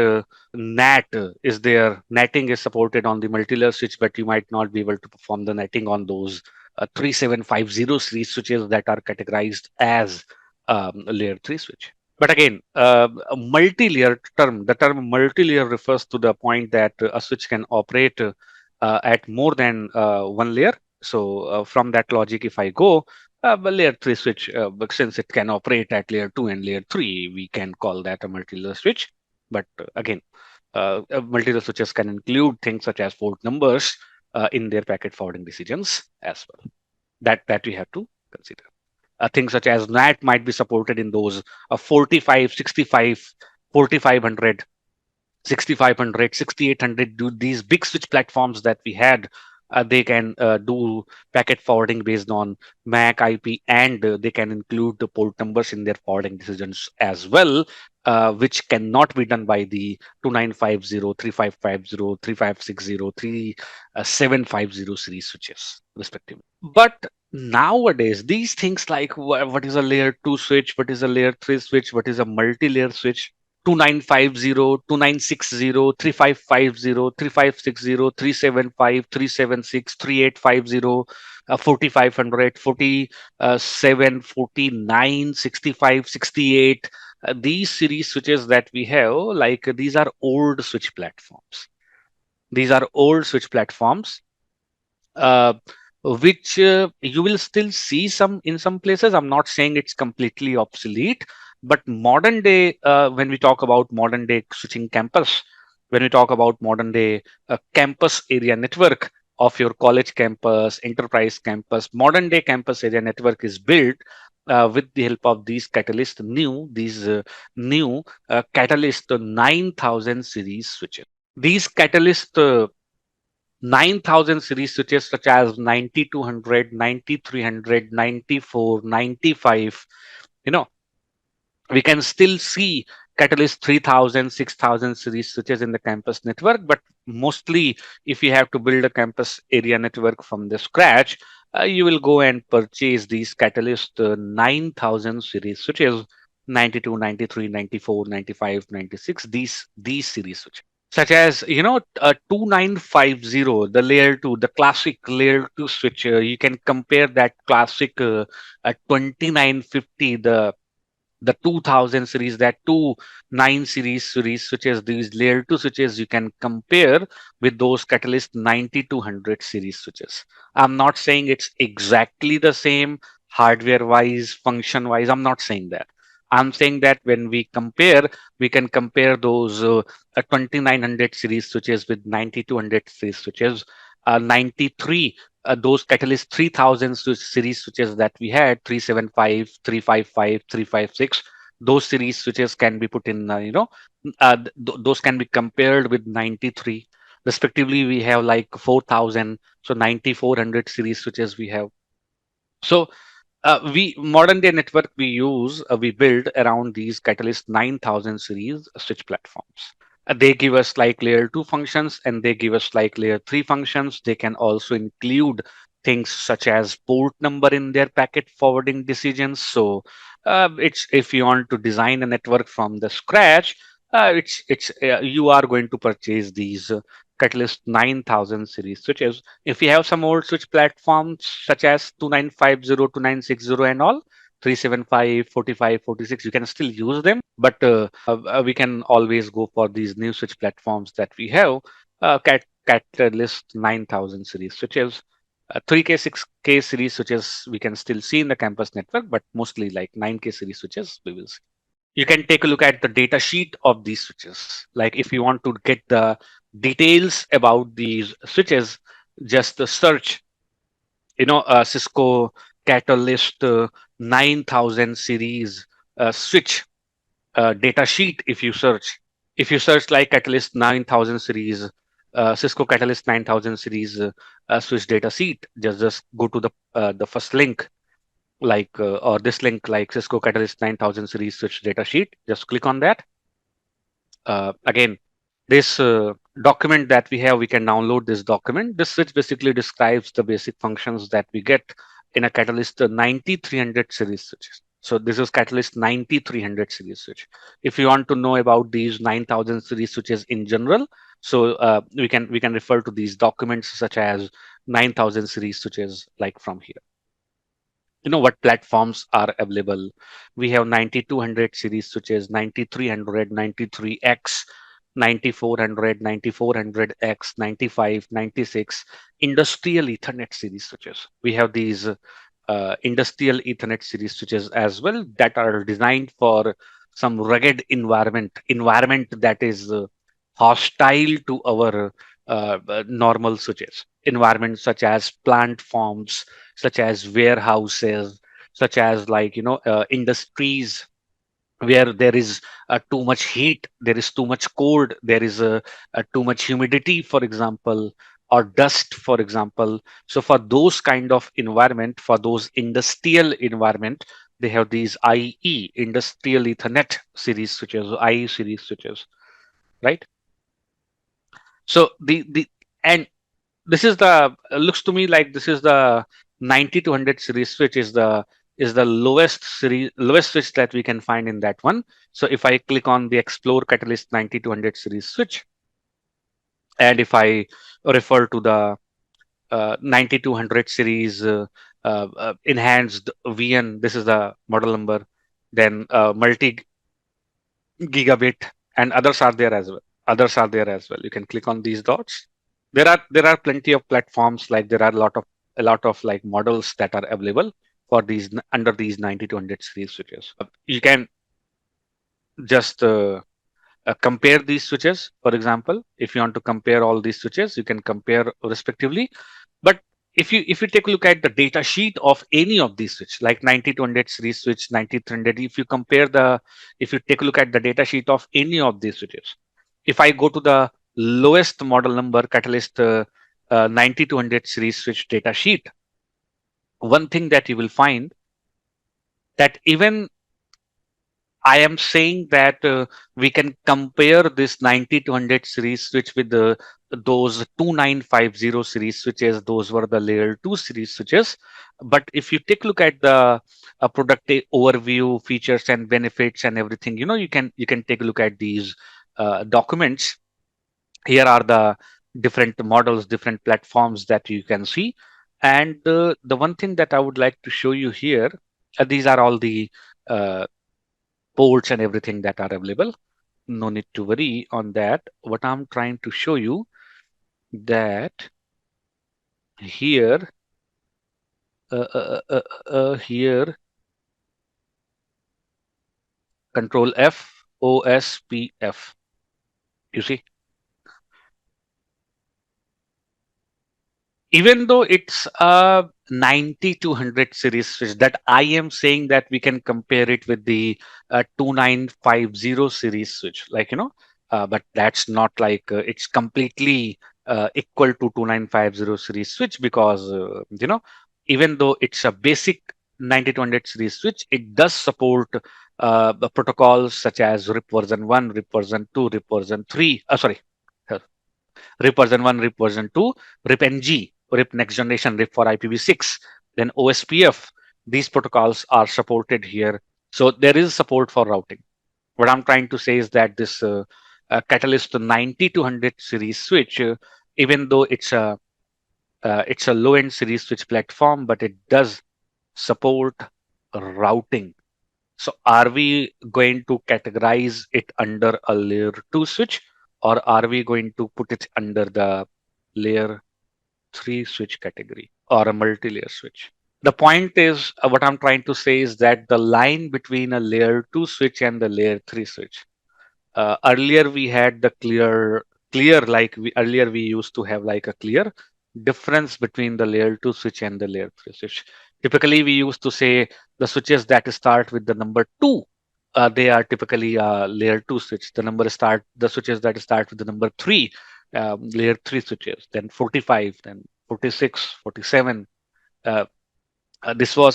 NAT is there. Netting is supported on the multi-layer switch, but you might not be able to perform the netting on those 3750 series switches that are categorized as a layer 3 switch. But again, a multi-layer term, the term multi-layer refers to the point that a switch can operate at more than one layer. So from that logic, if I go, a layer 3 switch, but since it can operate at layer 2 and layer 3, we can call that a multi-layer switch. But again, multi-layer switches can include things such as port numbers in their packet forwarding decisions as well. That we have to consider. Things such as NAT might be supported in those 45, 65, 4500, 6500, 6800. Do these big switch platforms that we had, they can do packet forwarding based on MAC, IP, and they can include the port numbers in their forwarding decisions as well, which cannot be done by the 2950, 3550, 3560, 3750 series switches, respectively. But nowadays, these things like what is a layer 2 switch, what is a layer 3 switch, what is a multi-layer switch, 2950, 2960, 3550, 3560, 375, 376, 3850, 4500, 47, 49, 65, 68. These series switches that we have, like these are old switch platforms. These are old switch platforms, uh, which you will still see some in some places. I'm not saying it's completely obsolete, but modern day, when we talk about modern day switching campus, when we talk about modern day campus area network of your college campus, enterprise campus, modern day campus area network is built with the help of these new Catalyst 9000 series switches. These Catalyst 9000 series switches such as 9200, 9300, 94, 95, you know, we can still see Catalyst 3000, 6000 series switches in the campus network, but mostly if you have to build a campus area network from the scratch, you will go and purchase these Catalyst 9000 series switches, 92, 93, 94, 95, 96, these series switches. Such as, 2950, the layer 2, the classic layer 2 switch. You can compare that classic 2950, the 2000 series, that 29 series switches, these layer 2 switches, you can compare with those Catalyst 9200 series switches. I'm not saying it's exactly the same hardware wise, function wise. I'm not saying that. I'm saying that when we compare, we can compare those 2900 series switches with 9200 series switches, 93, those Catalyst 3000 series switches that we had, 375, 355, 356. Those series switches can be put in, those can be compared with 93. Respectively, we have like 4000, so 9400 series switches we have. So we modern day network we build around these Catalyst 9000 series switch platforms. They give us like layer 2 functions, and they give us like layer 3 functions. They can also include things such as port number in their packet forwarding decisions. So it's if you want to design a network from the scratch, it's you are going to purchase these Catalyst 9000 series switches. If you have some old switch platforms such as 2950, 2960 and all, 375, 45, 46, you can still use them, but we can always go for these new switch platforms that we have. Catalyst 9000 series switches, 3K, 6K series switches we can still see in the campus network, but mostly like 9K series switches we will see. You can take a look at the data sheet of these switches. Like if you want to get the details about these switches, just search, Cisco Catalyst 9000 series switch data sheet. If you search like Catalyst 9000 series, Cisco Catalyst 9000 series switch data sheet, just go to the first link, like or this link, like Cisco Catalyst 9000 series switch data sheet. Just click on that. Again, this document that we have, we can download this document. This switch basically describes the basic functions that we get in a Catalyst 9300 series switch. So this is Catalyst 9300 series switch. If you want to know about these 9000 series switches in general, so we can refer to these documents such as 9000 series switches, like from here. What platforms are available. We have 9200 series switches, 9300, 93X, 9400, 9400X, 95, 96 industrial Ethernet series switches. We have these industrial Ethernet series switches as well that are designed for some rugged environment that is hostile to our normal switches. Environments such as plant farms, such as warehouses, such as like industries where there is too much heat, there is too much cold, there is too much humidity, for example, or dust, for example. So for those kind of environment, for those industrial environment, they have these IE, industrial Ethernet series switches, IE series switches, right? So the and this is the looks to me like this is the 90 to 100 series switch is the is the lowest switch that we can find in that one. So if I click on the Explore Catalyst 9200 series switch, and if I refer to the 9200 series enhanced VN, this is the model number, then multi gigabit, and others are there as well. Others are there as well. You can click on these dots. There are plenty of platforms, like there are a lot of like models that are available for these under these 9200 series switches. You can just compare these switches. For example, if you want to compare all these switches, you can compare respectively. But if you take a look at the data sheet of any of these switch, like 9200 series switch, 9300, if you take a look at the data sheet of any of these switches, if I go to the lowest model number Catalyst 9200 series switch data sheet, one thing that you will find that even I am saying that we can compare this 9200 series switch with those 2950 series switches. Those were the layer 2 series switches. But if you take a look at the product overview, features and benefits and everything, you can take a look at these documents. Here are the different models, different platforms that you can see. And the one thing that I would like to show you here, these are all the uh, ports and everything that are available. No need to worry on that. What I'm trying to show you that here, here, Control F, OSPF. You see, even though it's a 9200 series switch, that I am saying that we can compare it with the 2950 series switch, but that's not like it's completely equal to 2950 series switch, because even though it's a basic 9200 series switch, it does support the protocols such as RIP version 1, RIP version 2, RIP version 3, RIP version 1, RIP version 2, RIP NG, RIP next generation, RIP for IPv6, then OSPF. These protocols are supported here. So there is support for routing. What I'm trying to say is that this Catalyst 9200 series switch, even though it's a low-end series switch platform, but it does support routing. So are we going to categorize it under a layer 2 switch, or are we going to put it under the layer 3 switch category, or a multi-layer switch? The point is, what I'm trying to say is that the line between a layer 2 switch and the layer 3 switch, earlier we had the clear, like earlier we used to have like a clear difference between the layer 2 switch and the layer 3 switch. Typically we used to say the switches that start with the number 2, they are typically layer 2 switch. The switches that start with the number 3, layer 3 switches, then 45, then 46, 47. uh,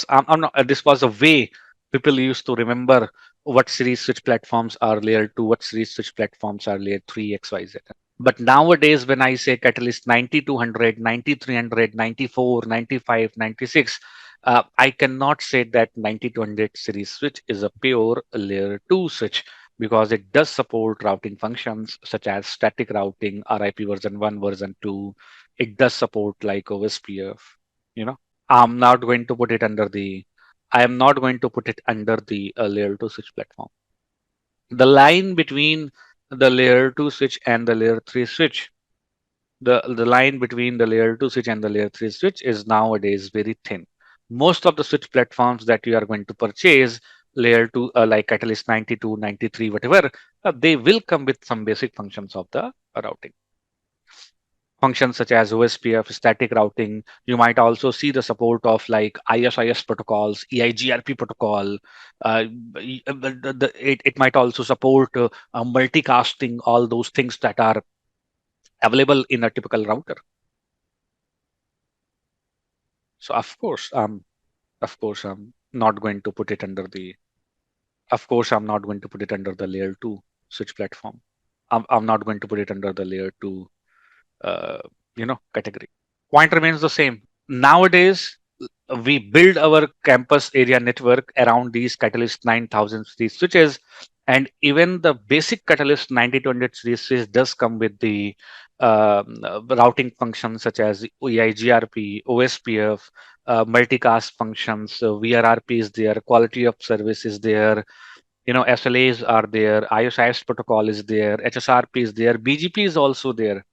I'm not, this was a way people used to remember what series switch platforms are layer 2, what series switch platforms are layer 3, XYZ. But nowadays, when I say Catalyst 9200, 9300, 94, 95, 96, I cannot say that 9200 series switch is a pure layer 2 switch, because it does support routing functions such as static routing, RIP version 1, version 2. It does support like OSPF, you know. I'm not going to put it under the I am not going to put it under the layer 2 switch platform. The line between the layer 2 switch and the layer 3 switch, the line between the layer 2 switch and the layer 3 switch is nowadays very thin. Most of the switch platforms that you are going to purchase, layer 2, like Catalyst 92, 93, whatever, they will come with some basic functions of the routing. Functions such as OSPF, static routing. You might also see the support of like ISIS protocols, EIGRP protocol. It might also support multicasting, all those things that are available in a typical router. So of course, I'm not going to put it under the. Of course, I'm not going to put it under the layer 2 switch platform. I'm not going to put it under the layer 2, category. Point remains the same. Nowadays, we build our campus area network around these Catalyst 9000 series switches, and even the basic Catalyst 9200 series switch does come with the routing functions such as EIGRP, OSPF, multicast functions, VRRP is there, quality of service is there, SLAs are there, IOSIS protocol is there, HSRP is there, BGP is also there.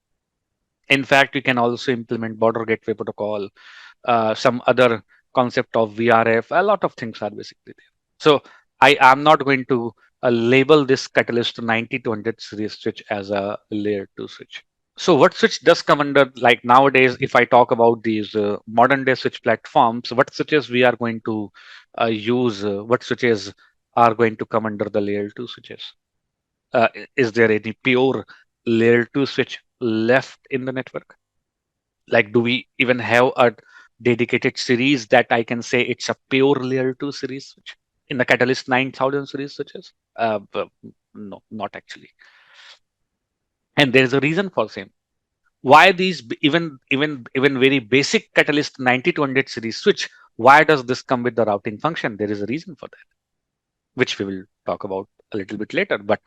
In fact, we can also implement border gateway protocol, some other concept of VRF. A lot of things are basically there. So I am not going to label this Catalyst 90 to 100 series switch as a layer 2 switch. So what switch does come under, like nowadays, if I talk about these modern day switch platforms, what switches we are going to use, what switches are going to come under the layer 2 switches? Is there any pure layer 2 switch left in the network? Like, do we even have a dedicated series that I can say it's a pure layer 2 series switch in the Catalyst 9000 series switches? But no, not actually. And there is a reason for same. Why these even very basic Catalyst 90 to 100 series switch? Why does this come with the routing function? There is a reason for that, which we will talk about a little bit later. But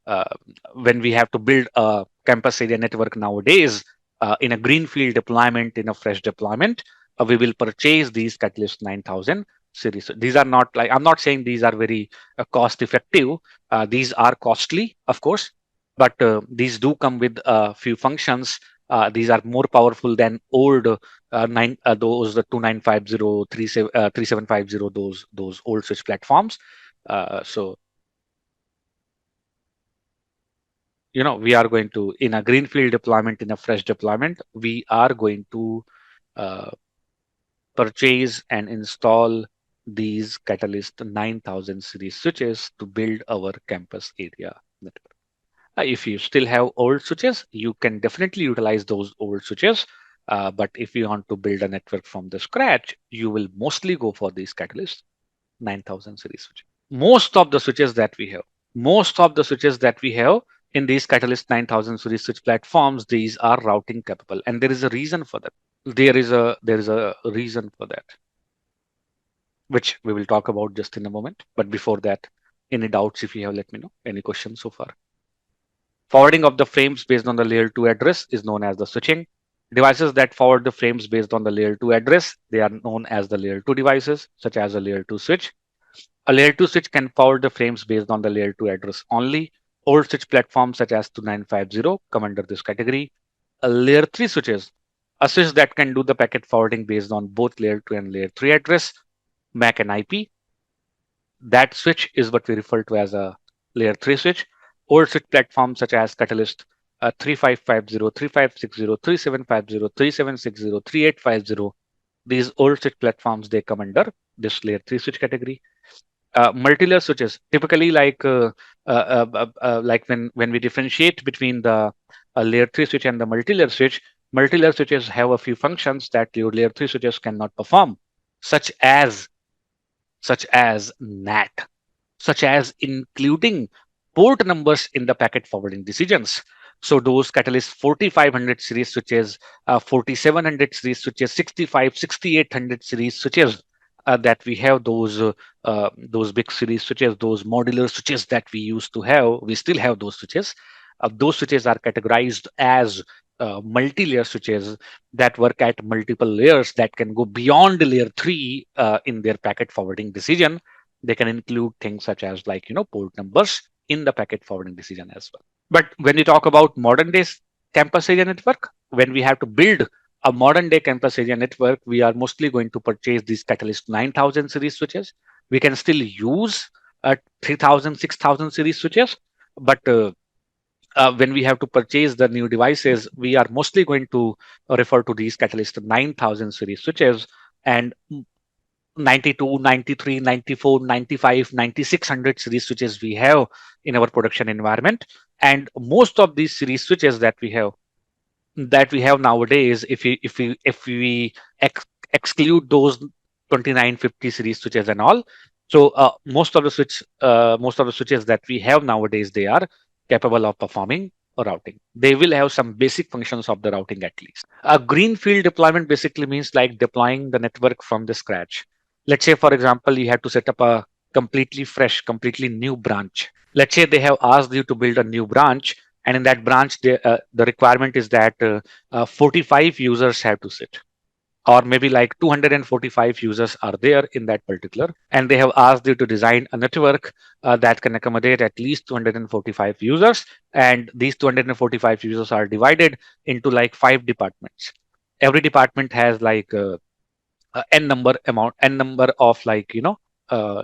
uh, when we have to build a campus area network nowadays, in a greenfield deployment, in a fresh deployment, we will purchase these Catalyst 9000 series. These are not like, I'm not saying these are very cost effective. These are costly, of course, but these do come with a few functions. These are more powerful than old those the 2950, 3750, those old switch platforms. So we are going to, in a greenfield deployment, in a fresh deployment, we are going to uh, purchase and install these Catalyst 9000 series switches to build our campus area network. If you still have old switches, you can definitely utilize those old switches. But if you want to build a network from the scratch, you will mostly go for these Catalyst 9000 series switches. Most of the switches that we have in these Catalyst 9000 series switch platforms, these are routing capable, and there is a reason for that. There is a reason for that, which we will talk about just in a moment. But before that, any doubts, if you have, let me know. Any questions so far? Forwarding of the frames based on the layer 2 address is known as the switching. Devices that forward the frames based on the layer 2 address, they are known as the layer 2 devices, such as a layer 2 switch. A layer 2 switch can forward the frames based on the layer 2 address only. Old switch platforms such as 2950 come under this category. A layer 3 switches, a switch that can do the packet forwarding based on both layer 2 and layer 3 address, MAC and IP. That switch is what we refer to as a layer 3 switch. Old switch platforms such as Catalyst 3550, 3560, 3750, 3760, 3850. These old switch platforms, they come under this layer 3 switch category. Multi-layer switches, typically like when we differentiate between the layer 3 switch and the multi-layer switches have a few functions that your layer 3 switches cannot perform, such as NAT, such as including port numbers in the packet forwarding decisions. So those Catalyst 4500 series switches, 4700 series switches, 65, 6800 series switches that we have, those big series switches, those modular switches that we used to have, we still have those switches. Those switches are categorized as multi-layer switches that work at multiple layers that can go beyond layer 3 in their packet forwarding decision. They can include things such as port numbers in the packet forwarding decision as well. But when we talk about modern days campus area network, when we have to build a modern day campus area network, we are mostly going to purchase these Catalyst 9000 series switches. We can still use 3000, 6000 series switches, but when we have to purchase the new devices, we are mostly going to refer to these Catalyst 9000 series switches, and 92, 93, 94, 95, 9600 series switches we have in our production environment. And most of these series switches that we have nowadays, if we exclude those 2950 series switches and all, so most of the switches that we have nowadays, they are capable of performing routing. They will have some basic functions of the routing at least. A greenfield deployment basically means like deploying the network from the scratch. Let's say, for example, you have to set up a completely fresh, completely new branch. Let's say they have asked you to build a new branch, and in that branch, the requirement is that 45 users have to sit, or maybe like 245 users are there in that particular, and they have asked you to design a network that can accommodate at least 245 users, and these 245 users are divided into like 5 departments. Every department has like n number of like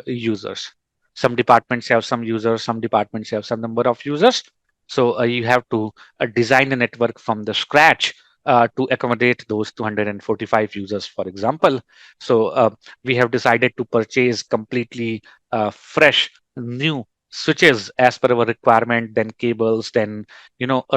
users. Some departments have some users, some departments have some number of users. So you have to design a network from the scratch to accommodate those 245 users, for example. So we have decided to purchase completely fresh new switches as per our requirement, then cables, then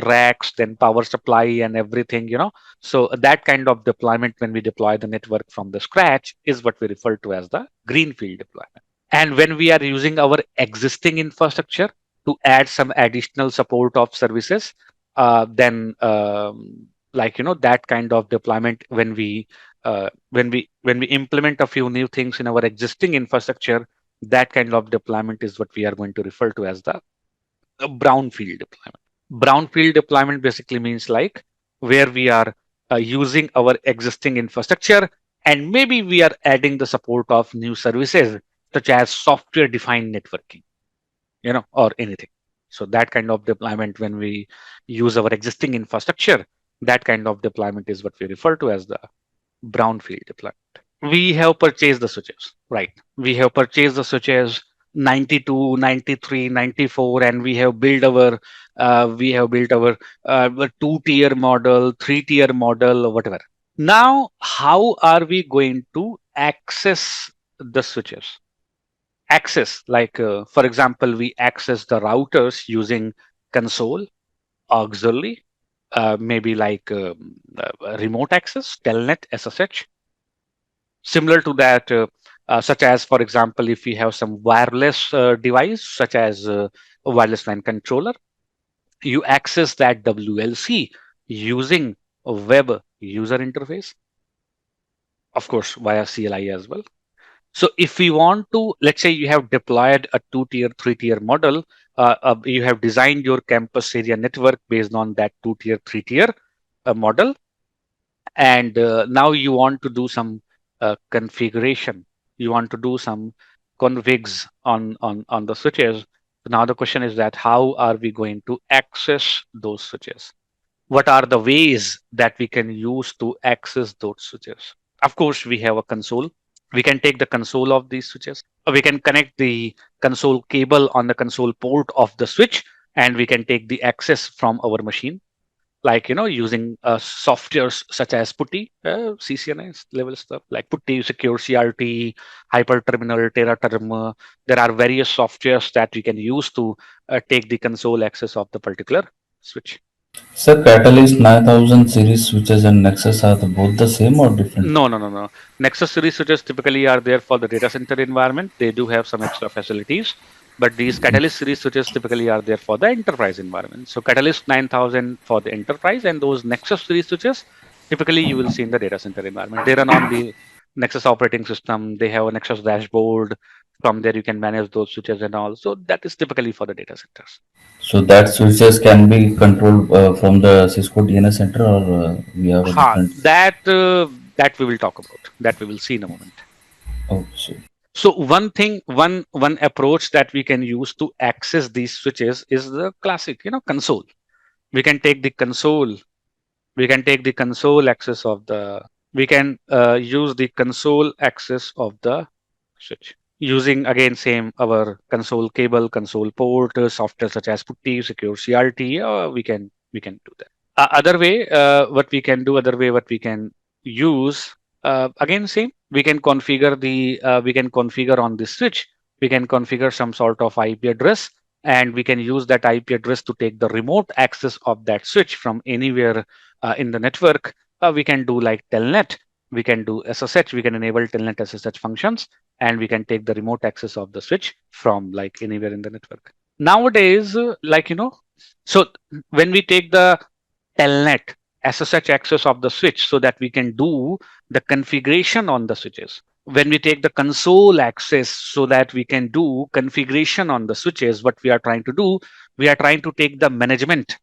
racks, then power supply and everything. So that kind of deployment, when we deploy the network from the scratch, is what we refer to as the greenfield deployment. And when we are using our existing infrastructure to add some additional support of services, then that kind of deployment, when we implement a few new things in our existing infrastructure, that kind of deployment is what we are going to refer to as the brownfield deployment. Brownfield deployment basically means like where we are using our existing infrastructure, and maybe we are adding the support of new services such as software defined networking, or anything. So that kind of deployment, when we use our existing infrastructure, that kind of deployment is what we refer to as the brownfield deployment. We have purchased the switches, right? We have purchased the switches 92, 93, 94, and we have built our 2-tier model, 3-tier model, or whatever. Now, how are we going to access the switches? Access, like for example, we access the routers using console, auxiliary, maybe like remote access, telnet, SSH. Similar to that, such as, for example, if we have some wireless device, such as a wireless LAN controller, you access that WLC using a web user interface, of course, via CLI as well. So if we want to, let's say you have deployed a 2-tier, 3-tier model, you have designed your campus area network based on that 2-tier, 3-tier model, and now you want to do some configuration. You want to do some configs on the switches. Now the question is that how are we going to access those switches? What are the ways that we can use to access those switches? Of course, we have a console. We can take the console of these switches. We can connect the console cable on the console port of the switch, and we can take the access from our machine, like using softwares such as putty, CCNA level stuff like putty, secure CRT, hyperterminal, terraterm. There are various softwares that we can use to take the console access of the particular switch. Sir, Catalyst 9000 series switches and Nexus are both the same or different? No. Nexus series switches typically are there for the data center environment. They do have some extra facilities, but these Catalyst series switches typically are there for the enterprise environment. So Catalyst 9000 for the enterprise, and those Nexus series switches typically you will see in the data center environment. They run on the Nexus operating system. They have a Nexus dashboard. From there, you can manage those switches and all. So that is typically for the data centers. So that switches can be controlled from the Cisco DNS center, or we have a Ha, different. that we will talk about. That we will see in a moment. Oh, so So one approach that we can use to access these switches is the classic, console. We can take the console. We can take the console access of the. We can use the console access of the switch using, again, same our console cable, console port, software such as putty, secure CRT. We can do that. Other way what we can use, again, same. We can configure on this switch. We can configure some sort of IP address, and we can use that IP address to take the remote access of that switch from anywhere in the network. We can do like telnet. We can do SSH. We can enable telnet SSH functions, and we can take the remote access of the switch from like anywhere in the network. Nowadays, So when we take the telnet SSH access of the switch so that we can do the configuration on the switches. When we take the console access so that we can do configuration on the switches, what we are trying to do, we are trying to take the management.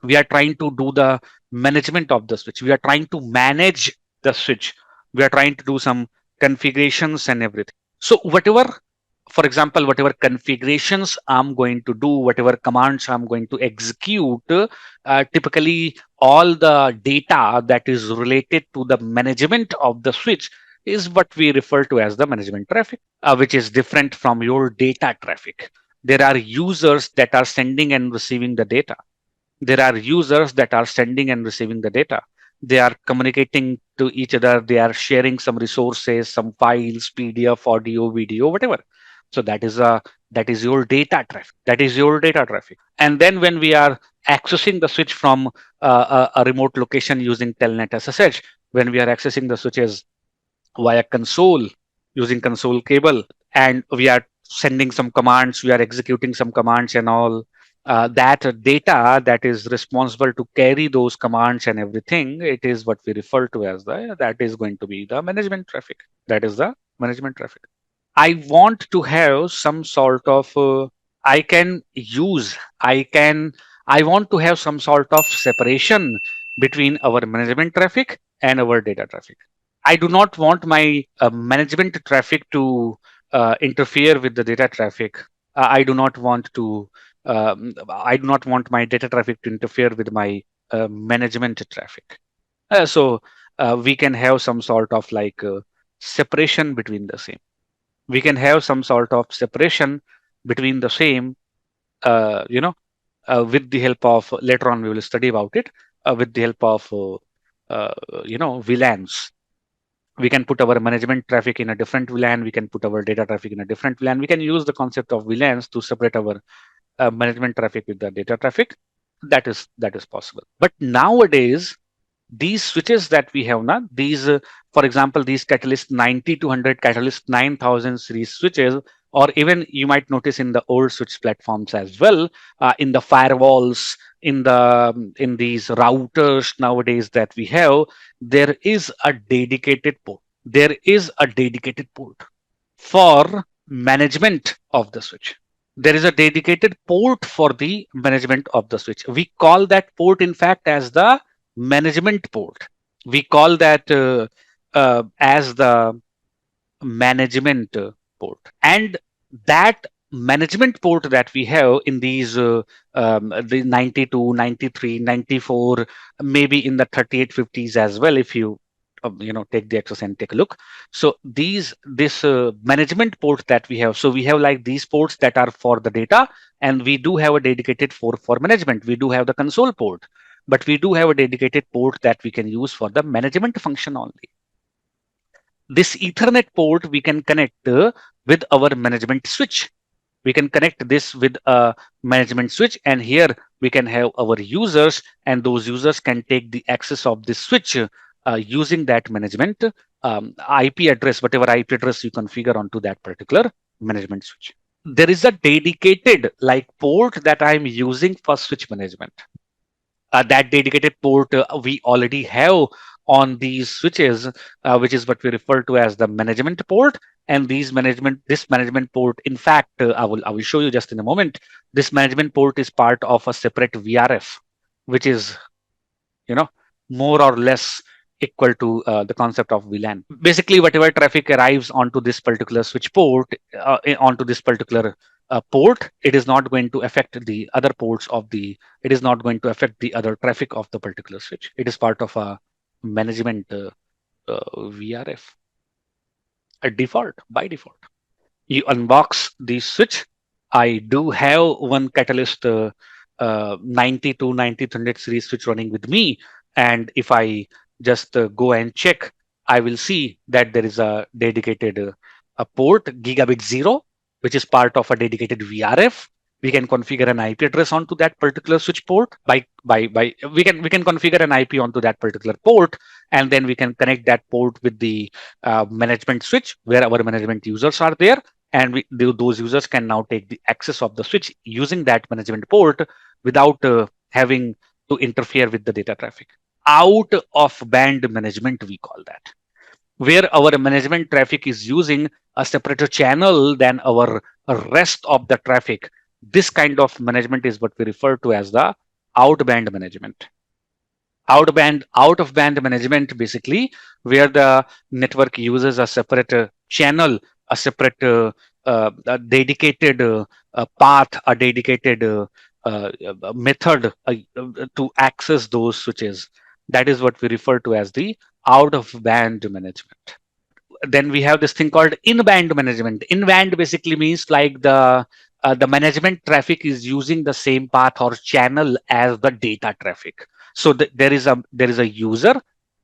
We are trying to do the management of the switch. We are trying to manage the switch. We are trying to do some configurations and everything. So whatever, for example, whatever configurations I'm going to do, whatever commands I'm going to execute, typically all the data that is related to the management of the switch is what we refer to as the management traffic, which is different from your data traffic. There are users that are sending and receiving the data. There are users that are sending and receiving the data. They are communicating to each other. They are sharing some resources, some files, PDF, audio, video, whatever. So that is your data traffic. That is your data traffic. And then when we are accessing the switch from a remote location using telnet SSH, when we are accessing the switches via console using console cable, and we are sending some commands, we are executing some commands and all, that data that is responsible to carry those commands and everything, it is what we refer to as that is going to be the management traffic. That is the management traffic. I want to have some sort of I can use, I can, I want to have some sort of separation between our management traffic and our data traffic. I do not want my management traffic to interfere with the data traffic. I do not want to. I do not want my data traffic to interfere with my management traffic. We can have some sort of like separation between the same. We can have some sort of separation between the same. With the help of, later on we will study about it. With the help of VLANs, we can put our management traffic in a different VLAN. We can put our data traffic in a different VLAN. We can use the concept of VLANs to separate our management traffic with the data traffic. That is possible. But nowadays, these switches that we have now, these, for example, these Catalyst 90 to 100, Catalyst 9000 series switches, or even you might notice in the old switch platforms as well, in the firewalls, in these routers nowadays that we have, there is a dedicated port. There is a dedicated port for management of the switch. There is a dedicated port for the management of the switch. We call that port, in fact, as the management port. We call that as the management port. And that management port that we have in these the 92, 93, 94, maybe in the 3850s as well, if you take the access and take a look. So this management port that we have, so we have like these ports that are for the data, and we do have a dedicated for management. We do have the console port, but we do have a dedicated port that we can use for the management function only. This Ethernet port we can connect with our management switch. We can connect this with a management switch, and here we can have our users, and those users can take the access of this switch using that management IP address, whatever IP address you configure onto that particular management switch. There is a dedicated like port that I'm using for switch management. That dedicated port we already have on these switches, which is what we refer to as the management port. And this management port, in fact, I will show you just in a moment. This management port is part of a separate VRF, which is, more or less equal to the concept of VLAN. Basically, whatever traffic arrives onto this particular switch port, onto this particular port, it is not going to affect the other ports of the, it is not going to affect the other traffic of the particular switch. It is part of a management VRF, a default, by default. You unbox the switch. I do have one Catalyst 90 to 9000 series switch running with me. And if I just go and check, I will see that there is a dedicated a port gigabit 0, which is part of a dedicated VRF. We can configure an IP address onto that particular switch port by we can configure an IP onto that particular port, and then we can connect that port with the management switch where our management users are there, and those users can now take the access of the switch using that management port without having to interfere with the data traffic. Out of band management, we call that, where our management traffic is using a separate channel than our rest of the traffic. This kind of management is what we refer to as the out-band management. Out of band management, basically, where the network uses a separate channel, a separate a dedicated path, a dedicated method to access those switches. That is what we refer to as the out of band management. Then we have this thing called in-band management. In-band basically means like the management traffic is using the same path or channel as the data traffic. So there is a user,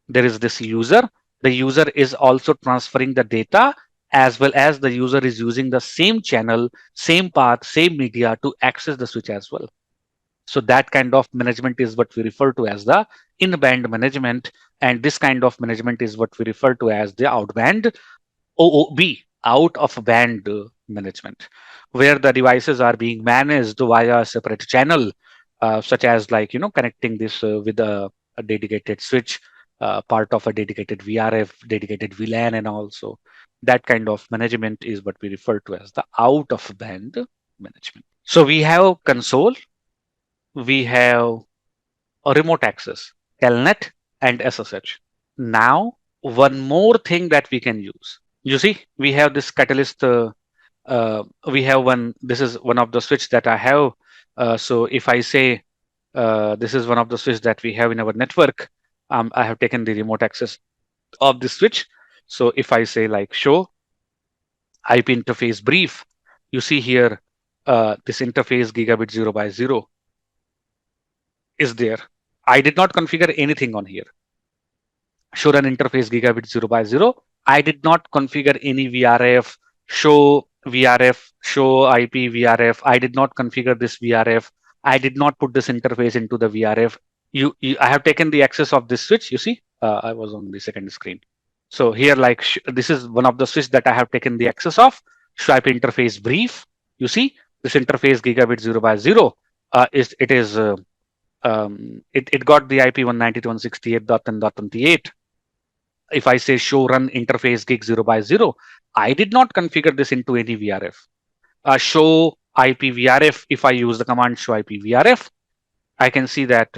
there is this user. The user is also transferring the data, as well as the user is using the same channel, same path, same media to access the switch as well. So that kind of management is what we refer to as the in-band management, and this kind of management is what we refer to as the out-band OOB, out of band management, where the devices are being managed via a separate channel, such as like connecting this with a dedicated switch, part of a dedicated VRF, dedicated VLAN, and also that kind of management is what we refer to as the out of band management. So we have console, we have a remote access, telnet, and SSH. Now, one more thing that we can use. You see, we have this catalyst. We have one. This is one of the switch that I have. So if I say this is one of the switch that we have in our network, I have taken the remote access of this switch. So if I say like show IP interface brief, you see here this interface gigabit 0 by 0 is there. I did not configure anything on here. Show run interface gigabit 0 by 0. I did not configure any VRF, show VRF, show IP VRF. I did not configure this VRF. I did not put this interface into the VRF. I have taken the access of this switch. You see, I was on the second screen. So here, like this is one of the switch that I have taken the access of. Show IP interface brief. You see, this interface gigabit 0 by 0 it got the IP 192.168.10.28. If I say show run interface gig 0 by 0, I did not configure this into any VRF. Show IP VRF, if I use the command show IP VRF, I can see that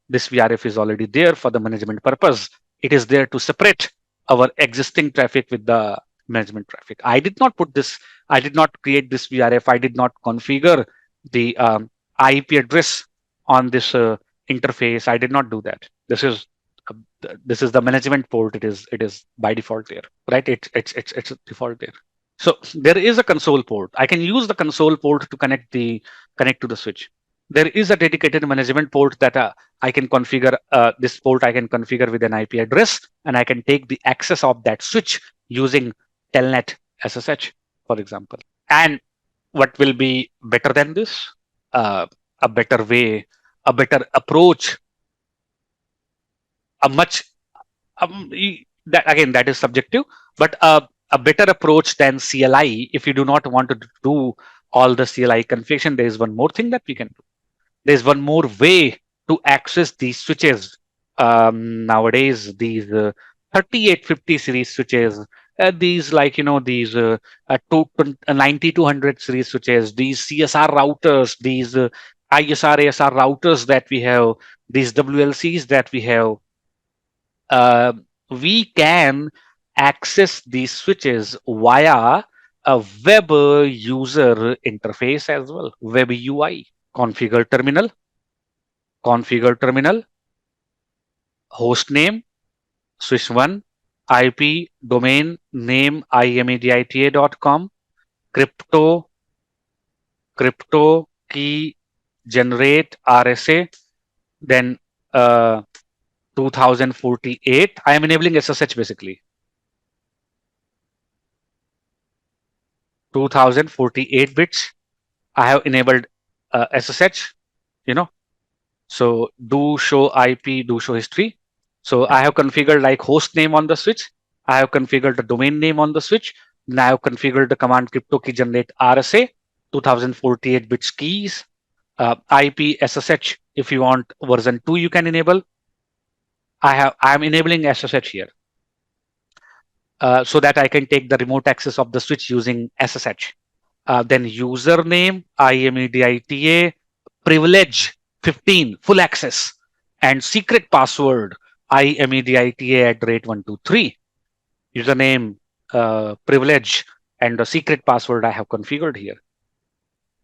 this VRF is already there for the management purpose. It is there to separate our existing traffic with the management traffic. I did not put this, I did not create this VRF. I did not configure the IP address on this interface. I did not do that. This is the management port. It is by default there, right? It's default there. So there is a console port. I can use the console port to connect to the switch. There is a dedicated management port that I can configure. This port I can configure with an IP address, and I can take the access of that switch using telnet SSH, for example. And what will be better than this? A better way, a better approach, a much that again that is subjective, but a better approach than CLI. If you do not want to do all the CLI configuration, there is one more thing that we can do. There's one more way to access these switches. Nowadays, these 3850 series switches, these like these 9200 series switches, these CSR routers, these ISR ASR routers that we have, these WLCs that we have, we can access these switches via a web user interface as well, web UI. Configure terminal, host name, switch 1, IP, domain name, imedita.com, crypto key, generate RSA, then 2048. I am enabling SSH basically. 2048 bits. I have enabled SSH, So do show IP, do show history. So I have configured like host name on the switch. I have configured the domain name on the switch. Now I have configured the command crypto key generate RSA, 2048 bits keys, IP SSH. If you want version 2, you can enable. I'm enabling SSH here so that I can take the remote access of the switch using SSH. Then username, IMEDITA, privilege 15, full access, and secret password, IMEDITA@123. Username, privilege, and the secret password I have configured here.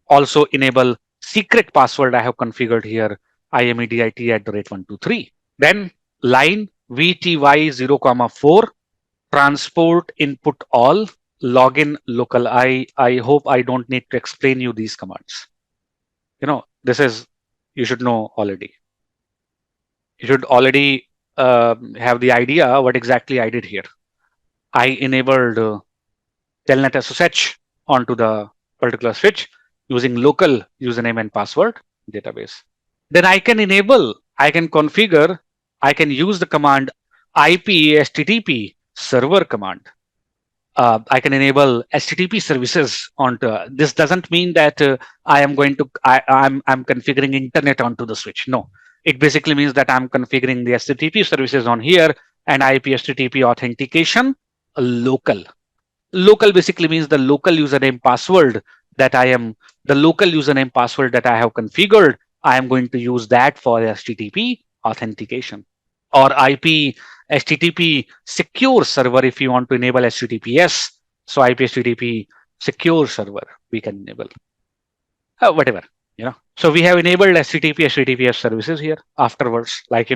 Also enable secret password I have configured here, IMEDITA@123. Then line VTY 0,4, transport input all, login local. I hope I don't need to explain you these commands. This is, you should know already. You should already have the idea what exactly I did here. I enabled telnet SSH onto the particular switch using local username and password database. Then I can configure, I can use the command IP HTTP server command. I can enable HTTP services onto. This doesn't mean that I'm configuring internet onto the switch. No, it basically means that I'm configuring the HTTP services on here and IP HTTP authentication local. Local basically means the local username password that I am the local username password that I have configured. I am going to use that for HTTP authentication or IP HTTP secure server if you want to enable HTTPS. So IP HTTP secure server we can enable. Whatever. So we have enabled HTTP HTTPS services here afterwards, like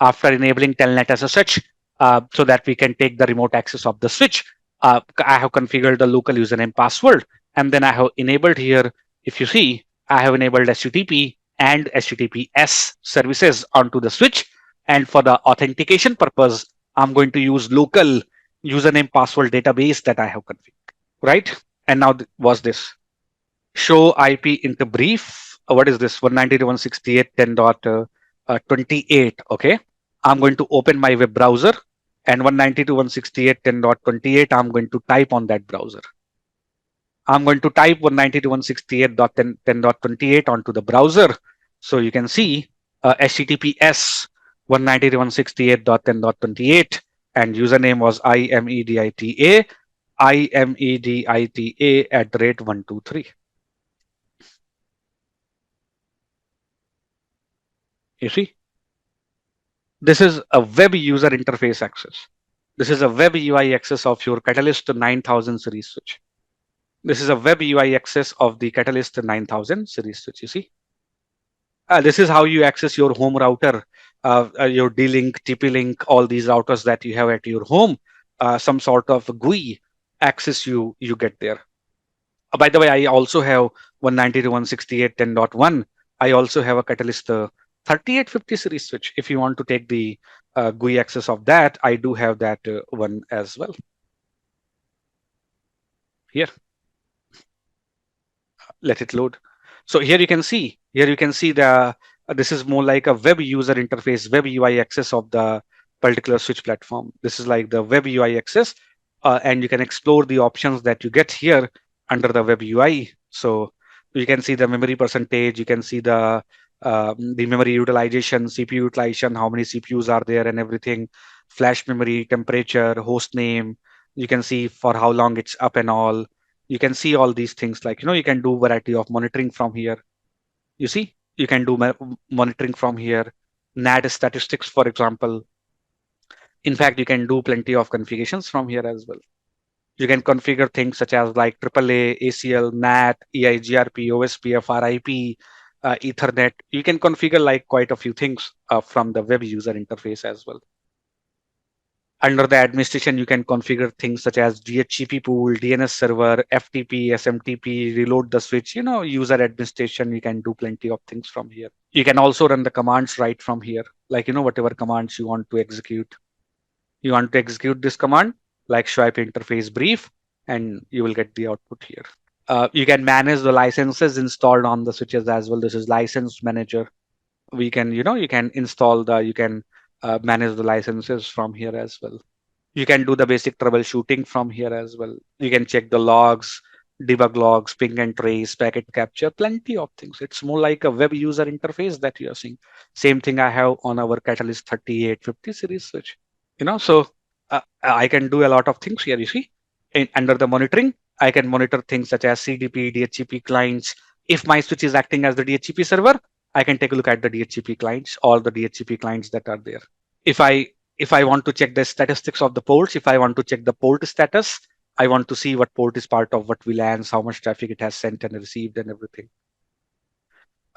after enabling telnet SSH, so that we can take the remote access of the switch. I have configured the local username password, and then I have enabled here. If you see, I have enabled HTTP and HTTPS services onto the switch. And for the authentication purpose, I'm going to use local username password database that I have configured, right? And now was this show IP into brief. What is this? 192.168.10.28. Okay. I'm going to open my web browser and 192.168.10.28. I'm going to type on that browser. I'm going to type 192.168.10.28 onto the browser. So you can see HTTPS 192.168.10.28 and username was IMEDITA @123. You see, this is a web user interface access. This is a web UI access of your Catalyst 9000 series switch. This is a web UI access of the Catalyst 9000 series switch. You see, this is how you access your home router, your D-Link, TP-Link, all these routers that you have at your home. Some sort of GUI access you get there. By the way, I also have 192.168.10.1. I also have a Catalyst 3850 series switch. If you want to take the GUI access of that, I do have that one as well. Here, let it load. So here you can see the this is more like a web user interface, web UI access of the particular switch platform. This is like the web UI access, and you can explore the options that you get here under the web UI. So you can see the memory percentage, you can see the memory utilization, CPU utilization, how many CPUs are there and everything, flash memory, temperature, host name. You can see for how long it's up and all. You can see all these things like, you can do variety of monitoring from here. You see, you can do monitoring from here. NAT statistics, for example. In fact, you can do plenty of configurations from here as well. You can configure things such as like AAA, ACL, NAT, EIGRP, OSPF, RIP, Ethernet. You can configure like quite a few things from the web user interface as well. Under the administration, you can configure things such as DHCP pool, DNS server, FTP, SMTP, reload the switch, user administration. You can do plenty of things from here. You can also run the commands right from here, like, whatever commands you want to execute. You want to execute this command, like show IP interface brief, and you will get the output here. You can manage the licenses installed on the switches as well. This is license manager. We can, you can install you can manage the licenses from here as well. You can do the basic troubleshooting from here as well. You can check the logs, debug logs, ping and trace, packet capture, plenty of things. It's more like a web user interface that you are seeing. Same thing I have on our Catalyst 3850 series switch. So I can do a lot of things here. You see, under the monitoring, I can monitor things such as CDP, DHCP clients. If my switch is acting as the DHCP server, I can take a look at the DHCP clients, all the DHCP clients that are there. If I if I want to check the statistics of the ports, if I want to check the port status, I want to see what port is part of what VLANs, how much traffic it has sent and received and everything.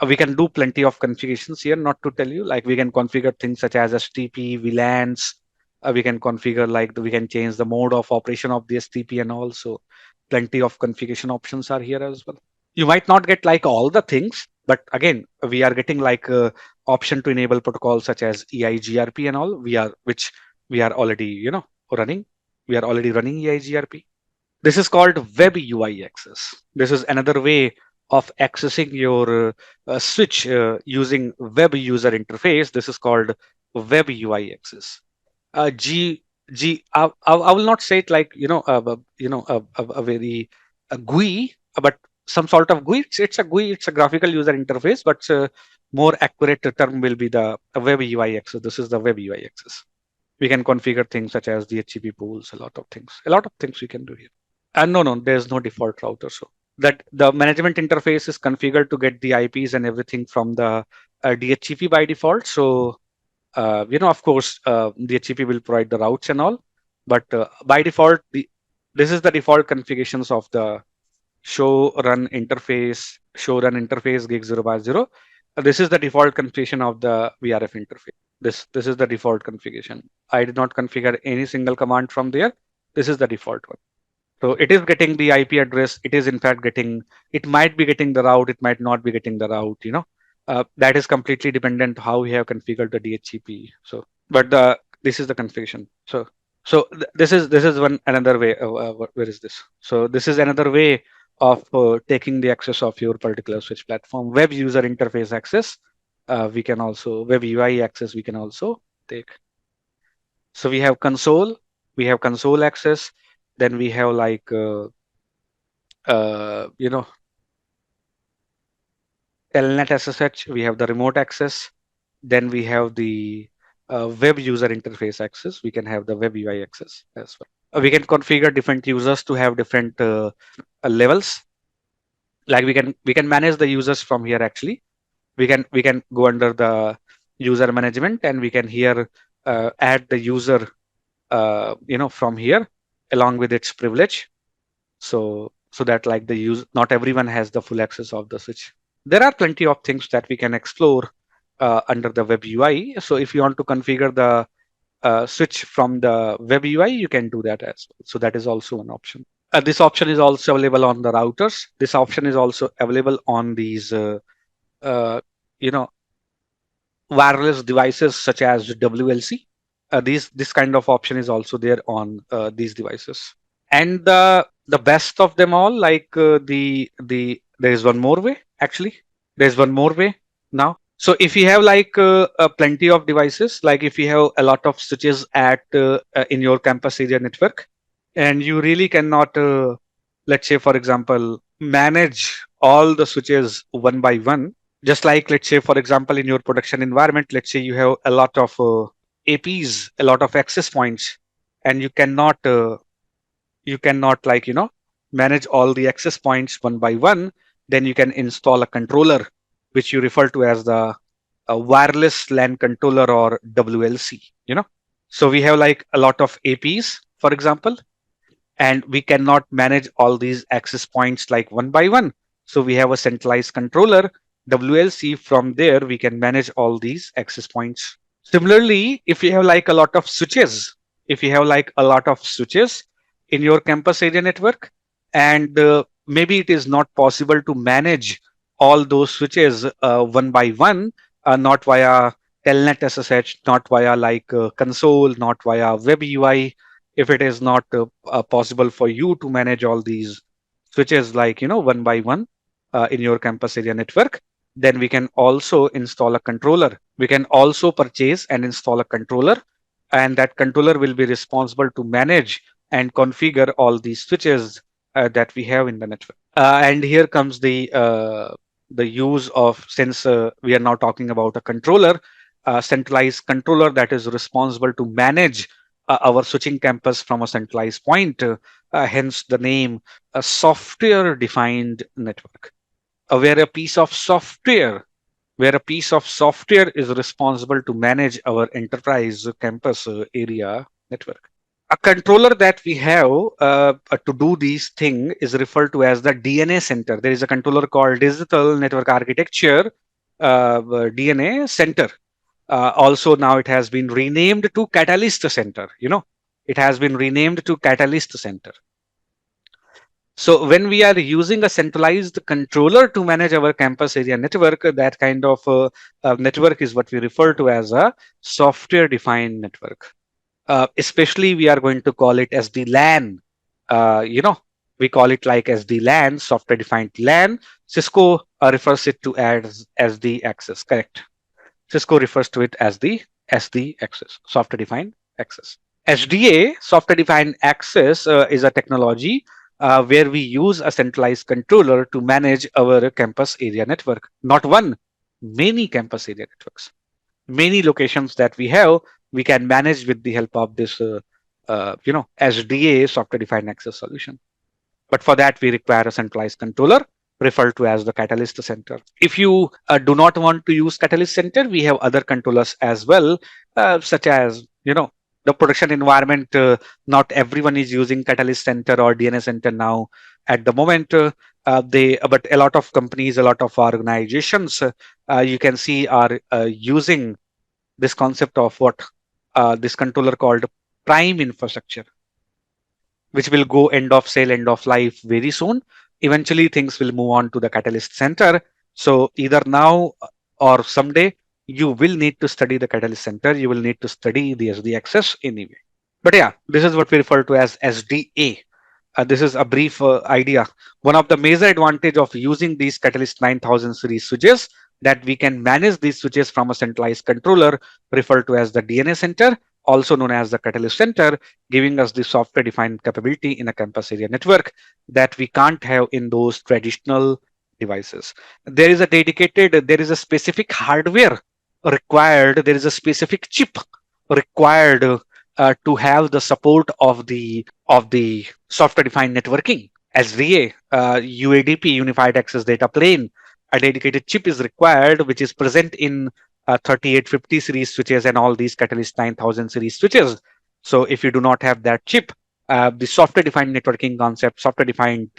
We can do plenty of configurations here, not to tell you, like we can configure things such as STP, VLANs. We can configure we can change the mode of operation of the STP and also plenty of configuration options are here as well. You might not get like all the things, but again, we are getting like option to enable protocols such as EIGRP and all. Which we are already running. We are already running EIGRP. This is called web UI access. This is another way of accessing your switch using web user interface. This is called web UI access. G G. I will not say it like a very GUI, but some sort of GUI. It's a GUI. It's a graphical user interface, but more accurate term will be the web UI access. This is the web UI access. We can configure things such as DHCP pools, a lot of things we can do here. And no, there's no default router. So that the management interface is configured to get the IPs and everything from the DHCP by default. So of course, DHCP will provide the routes and all, but by default, this is the default configurations of the show run interface gig 0 by 0. This is the default configuration of the VRF interface. This is the default configuration. I did not configure any single command from there. This is the default one. So it is getting the IP address. It is in fact it might be getting the route. It might not be getting the route, that is completely dependent how we have configured the DHCP. So, but this is the configuration. This is one another way. Where is this? So this is another way of taking the access of your particular switch platform. Web user interface access. We can also web UI access. We can also take. So we have console. We have console access. Then we have like telnet SSH. We have the remote access. Then we have the web user interface access. We can have the web UI access as well. We can configure different users to have different levels. Like we can manage the users from here. Actually, we can go under the user management and we can here add the user from here along with its privilege. So that like not everyone has the full access of the switch. There are plenty of things that we can explore under the web UI. So if you want to configure the switch from the web UI, you can do that as well. So that is also an option. This option is also available on the routers. This option is also available on these, wireless devices such as WLC. This kind of option is also there on these devices. And the best of them all, like there is one more way. Actually, there's one more way now. So if you have like plenty of devices, like if you have a lot of switches at in your campus area network, and you really cannot, let's say, for example, manage all the switches one by one. Just like, let's say, for example, in your production environment, let's say you have a lot of APs, a lot of access points, and you cannot manage all the access points one by one. Then you can install a controller, which you refer to as the wireless LAN controller or WLC. So we have like a lot of APs, for example, and we cannot manage all these access points like one by one. So we have a centralized controller, WLC. From there, we can manage all these access points. Similarly, if you have like a lot of switches, in your campus area network, and maybe it is not possible to manage all those switches one by one, not via telnet SSH, not via like console, not via web UI. If it is not possible for you to manage all these switches like one by one in your campus area network, then we can also install a controller. We can also purchase and install a controller and that controller will be responsible to manage and configure all these switches that we have in the network. And here comes the use of, since we are now talking about a controller, centralized controller that is responsible to manage our switching campus from a centralized point. Hence the name, a software-defined network, where a piece of software is responsible to manage our enterprise campus area network. A controller that we have to do these things is referred to as the DNA center. There is a controller called Digital Network Architecture DNA center. Also, now it has been renamed to Catalyst Center. It has been renamed to Catalyst Center. So when we are using a centralized controller to manage our campus area network, that kind of network is what we refer to as a software-defined network. Especially, we are going to call it SD-LAN. We call it like SD-LAN, software-defined LAN. Cisco refers it to as SD access. Correct. Cisco refers to it as the SD access, software-defined access. SDA, software-defined access, is a technology where we use a centralized controller to manage our campus area network. Not one, many campus area networks. Many locations that we have, we can manage with the help of this, SDA, software-defined access solution. But for that, we require a centralized controller referred to as the Catalyst Center. If you do not want to use Catalyst Center, we have other controllers as well, such as, the production environment. Not everyone is using Catalyst Center or DNS Center now at the moment. But a lot of companies, a lot of organizations, you can see are using this concept of what this controller called prime infrastructure, which will go end of sale, end of life very soon. Eventually, things will move on to the Catalyst Center. So either now or someday, you will need to study the Catalyst Center. You will need to study the SD access anyway. But yeah, this is what we refer to as SDA. This is a brief idea. One of the major advantage of using these Catalyst 9000 series switches, that we can manage these switches from a centralized controller referred to as the DNA center, also known as the Catalyst Center, giving us the software-defined capability in a campus area network that we can't have in those traditional devices. There is a specific hardware required, there is a specific chip required to have the support of the software-defined networking. SDA, UADP, Unified Access Data Plane, a dedicated chip is required, which is present in 3850 series switches and all these Catalyst 9000 series switches. So if you do not have that chip, the software-defined networking concept, software-defined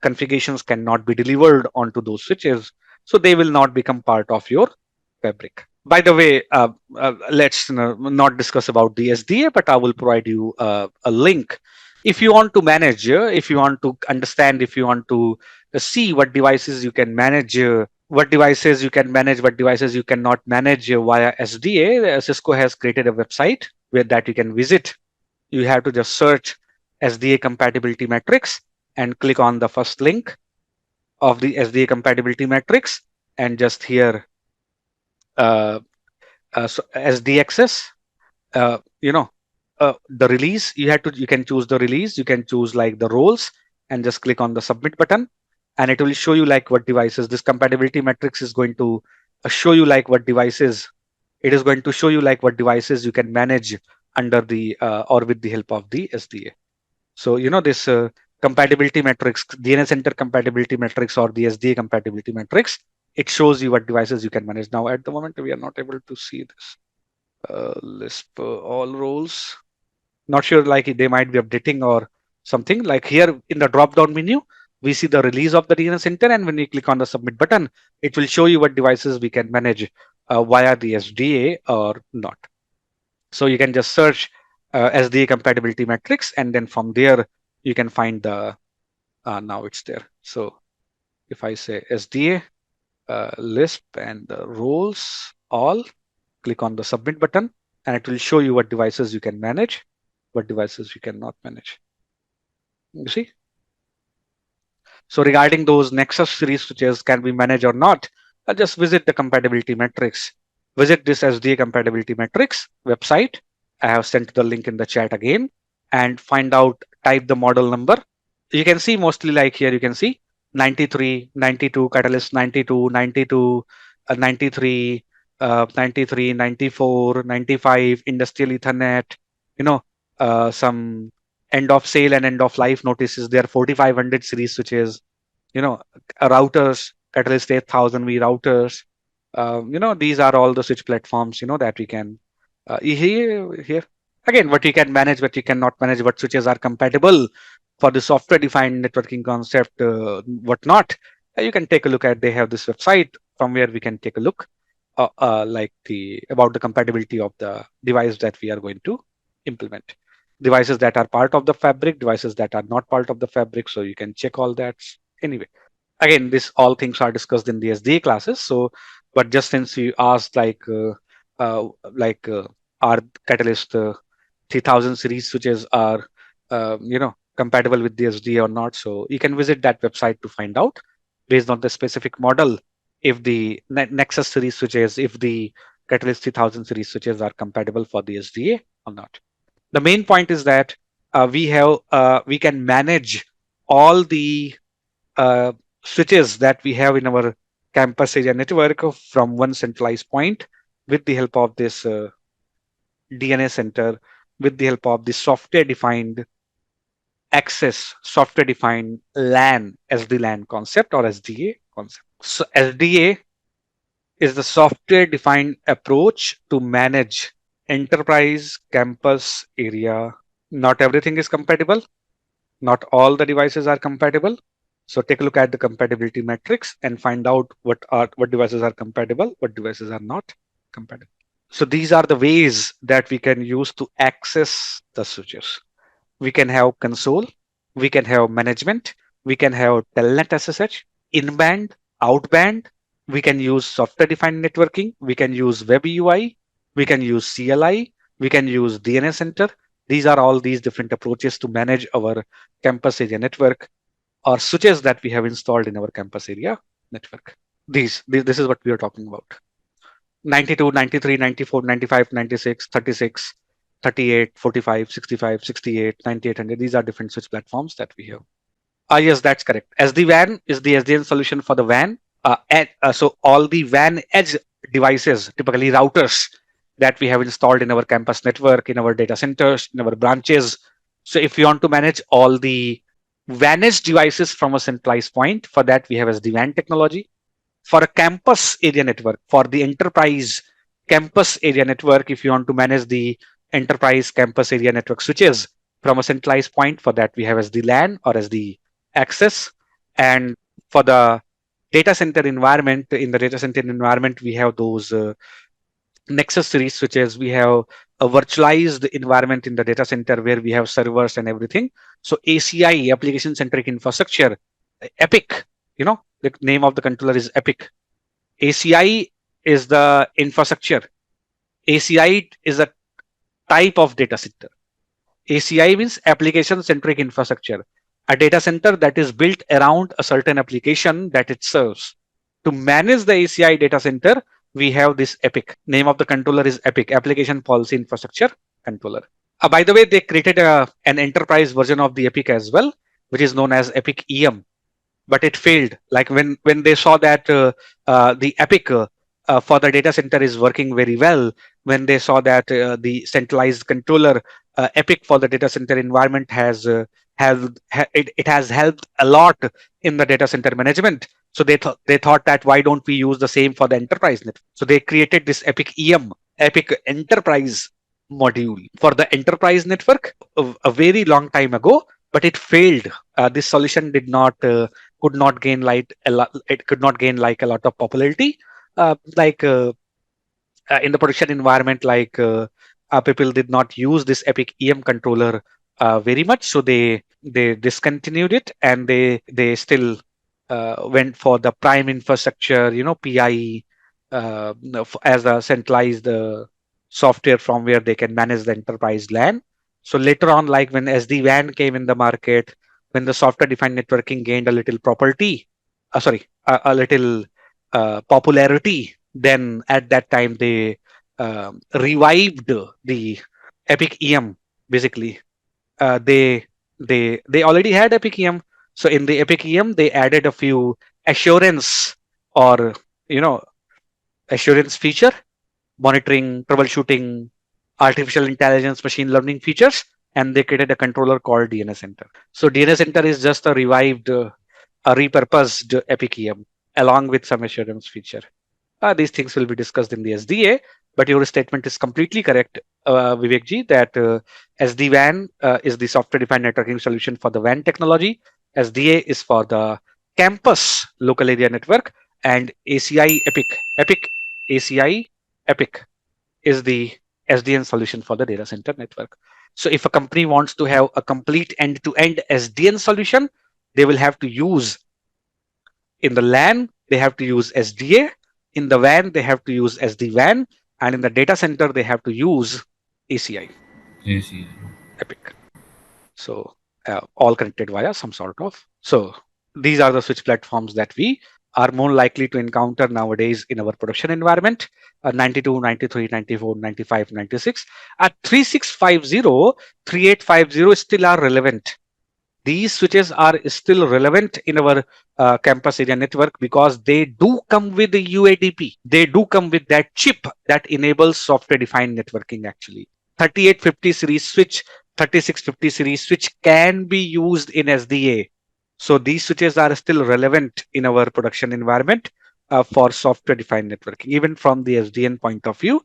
configurations cannot be delivered onto those switches. So they will not become part of your fabric. By the way, let's not discuss about the SDA, but I will provide you a link. If you want to manage, if you want to understand, if you want to see what devices you can manage, what devices you can manage, what devices you cannot manage via SDA, Cisco has created a website where that you can visit. You have to just search SDA compatibility matrix and click on the first link of the SDA compatibility matrix, and just here so SD access, the release, you can choose the release, you can choose like the roles, and just click on the submit button, and it will show you like what devices. This compatibility matrix is going to show you like what devices. It is going to show you like what devices you can manage under the or with the help of the SDA. So this compatibility matrix, DNS Center compatibility matrix or the SDA compatibility matrix, it shows you what devices you can manage. Now at the moment we are not able to see this. Lisp all roles. Not sure, like they might be updating or something. Like here in the drop down menu, we see the release of the DNS Center, and when you click on the submit button, it will show you what devices we can manage via the SDA or not. So you can just search SDA compatibility matrix, and then from there you can find the now it's there. So if I say SDA Lisp and the roles all, click on the submit button, and it will show you what devices you can manage, what devices you cannot manage. You see? So regarding those Nexus series switches can be managed or not, just visit the compatibility matrix visit this SDA compatibility metrics website. I have sent the link in the chat again, and find out, type the model number. You can see mostly like here, you can see 93, 92, Catalyst 92, 92, 93, 93, 94, 95, Industrial Ethernet, you know, some end of sale and end of life notices. There are 4500 series switches, routers, Catalyst 8000V routers. These are all the switch platforms, that we can here again, what you can manage, what you cannot manage, what switches are compatible for the software defined networking concept, what not. You can take a look at, they have this website from where we can take a look like the about the compatibility of the device that we are going to implement. Devices that are part of the fabric, devices that are not part of the fabric, so you can check all that. Anyway, again, this all things are discussed in the SDA classes. So, but just since you asked uh, like are Catalyst 3000 series switches are compatible with the SDA or not, so you can visit that website to find out based on the specific model if the Nexus series switches, if the Catalyst 3000 series switches are compatible for the SDA or not. The main point is that we can manage all the uh, switches that we have in our campus area network from one centralized point with the help of this DNA center, with the help of the software defined access, software defined LAN, SD-LAN concept or SDA concept. So SDA is the software defined approach to manage enterprise campus area. Not everything is compatible. Not all the devices are compatible. So take a look at the compatibility metrics and find out what devices are compatible, what devices are not compatible. So these are the ways that we can use to access the switches. We can have console, we can have management, we can have telnet SSH, in-band, out-band, we can use software-defined networking, we can use web UI, we can use CLI, we can use DNS center. These are all these different approaches to manage our campus area network or switches that we have installed in our campus area network. This is what we are talking about. 92, 93, 94, 95, 96, 36, 38, 45, 65, 68, 9800. These are different switch platforms that we have. Yes, that's correct. SD-WAN is the SDN solution for the WAN. So all the WAN edge devices, typically routers that we have installed in our campus network, in our data centers, in our branches. So if you want to manage all the WAN edge devices from a centralized point, for that we have SD-WAN technology. For a campus area network, for the enterprise campus area network, if you want to manage the enterprise campus area network switches from a centralized point, for that we have as the LAN or as the access. And for the data center environment, in the data center environment, we have those Nexus series switches. We have a virtualized environment in the data center where we have servers and everything. So ACI, application centric infrastructure, Epic, the name of the controller is Epic. ACI is the infrastructure. ACI is a type of data center. ACI means application centric infrastructure, a data center that is built around a certain application that it serves. To manage the ACI data center, we have this Epic. Name of the controller is Epic, Application Policy Infrastructure Controller. By the way, they created an enterprise version of the Epic as well, which is known as Epic EM, but it failed. Like when they saw that the Epic for the data center is working very well, when they saw that the centralized controller Epic for the data center environment it has helped a lot in the data center management. So they thought that why don't we use the same for the enterprise network? So they created this Epic EM, Epic Enterprise module for the enterprise network a very long time ago, but it failed. This solution could not gain it could not gain like a lot of popularity. In the production environment, people did not use this Epic EM controller very much, so they discontinued it, and they still went for the prime infrastructure, PIE, as a centralized software from where they can manage the enterprise LAN. So later on, like when SD-WAN came in the market, when the software-defined networking gained a little property, a little popularity, Then at that time they revived the Epic EM. Basically, they already had Epic EM. So in the Epic EM, they added a few assurance or you know assurance feature, monitoring, troubleshooting, artificial intelligence, machine learning features, and they created a controller called DNS Center. So DNS Center is just a revived, a repurposed Epic EM along with some assurance feature. These things will be discussed in the SDA, but your statement is completely correct, Vivekji, that SD-WAN is the software-defined networking solution for the WAN technology. SDA is for the campus local area network, and ACI Epic ACI Epic is the SDN solution for the data center network. So if a company wants to have a complete end-to-end SDN solution, they will have to use in the LAN, they have to use SDA. In the WAN, they have to use SD-WAN. And in the data center, they have to use ACI, Yes, yes. Epic. So all connected via some sort of. So these are the switch platforms that we are more likely to encounter nowadays in our production environment. 92, 93, 94, 95, 96. At 3650, 3850 still are relevant. These switches are still relevant in our campus area network because they do come with the UADP. They do come with that chip that enables software defined networking actually. 3850 series switch, 3650 series switch can be used in SDA. So these switches are still relevant in our production environment for software defined networking. Even from the SDN point of view,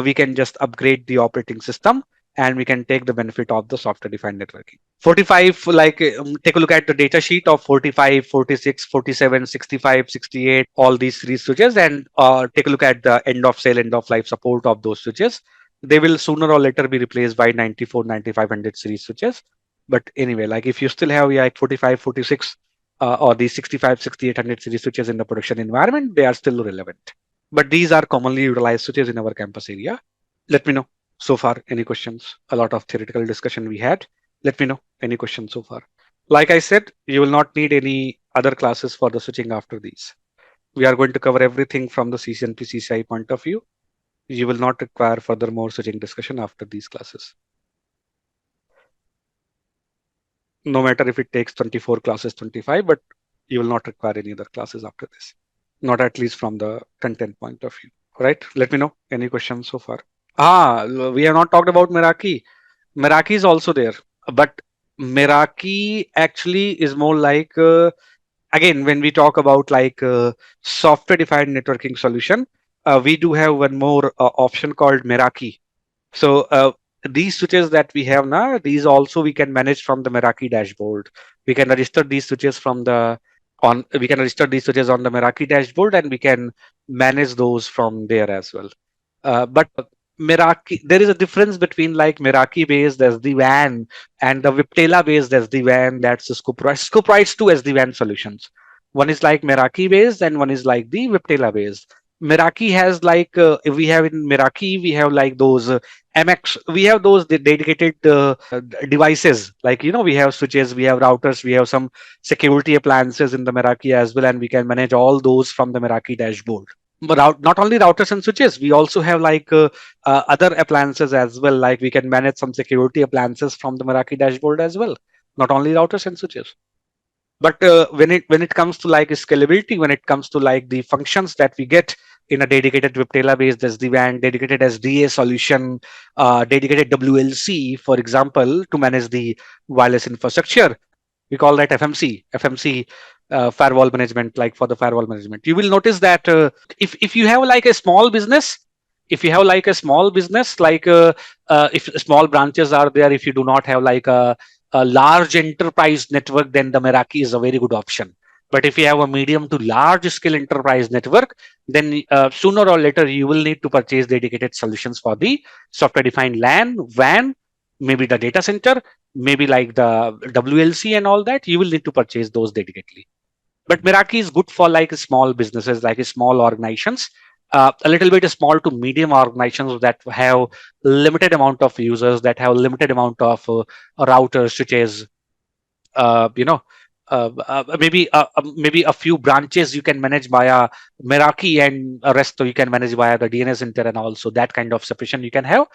we can just upgrade the operating system and we can take the benefit of the software defined networking. 45, like take a look at the data sheet of 45, 46, 47, 65, 68, all these series switches, and take a look at the end of sale, end of life support of those switches. They will sooner or later be replaced by 94, 9500 series switches. But anyway, like if you still have like 45, 46 or the 65, 6800 series switches in the production environment, they are still relevant. But these are commonly utilized switches in our campus area. Let me know so far any questions. A lot of theoretical discussion we had. Let me know any questions so far. Like I said, you will not need any other classes for the switching after these. We are going to cover everything from the CCNP-CCIE point of view. You will not require further more switching discussion after these classes. No matter if it takes 24 classes, 25, but you will not require any other classes after this. Not at least from the content point of view. Right? Let me know any questions so far. We have not talked about Meraki. Meraki is also there, but Meraki actually is more like again when we talk about like software defined networking solution, we do have one more option called Meraki. So these switches that we have now, these also we can manage from the Meraki dashboard. We can register these switches from the we can register these switches on the Meraki dashboard and we can manage those from there as well. But Meraki, there is a difference between like Meraki based SD-WAN and the Viptela based SD-WAN that Cisco provides. Cisco provides two SD-WAN solutions. One is like Meraki based and one is like the Viptela based. Meraki has like we have in Meraki we have like those MX, we have those dedicated devices, like we have switches, we have routers, we have some security appliances in the Meraki as well, and we can manage all those from the Meraki dashboard. But not only routers and switches, we also have like other appliances as well, like we can manage some security appliances from the Meraki dashboard as well, not only routers and switches. But when it comes to like scalability, when it comes to like the functions that we get in a dedicated Viptela based SD-WAN, dedicated SDA solution, dedicated WLC, for example, to manage the wireless infrastructure, we call that FMC, firewall management, like for the firewall management. You will notice that if you have like a small business, if you have like a small business, like if small branches are there, if you do not have like a large enterprise network, then the Meraki is a very good option. But if you have a medium to large scale enterprise network, then sooner or later you will need to purchase dedicated solutions for the software defined LAN, WAN, maybe the data center, maybe like the WLC and all that. You will need to purchase those dedicatedly. But Meraki is good for like small businesses, like small organizations, a little bit small to medium organizations that have limited amount of users, that have limited amount of routers, switches, uh, you know, maybe a few branches you can manage via Meraki, and a rest you can manage via the DNS Inter, and also that kind of separation you can have.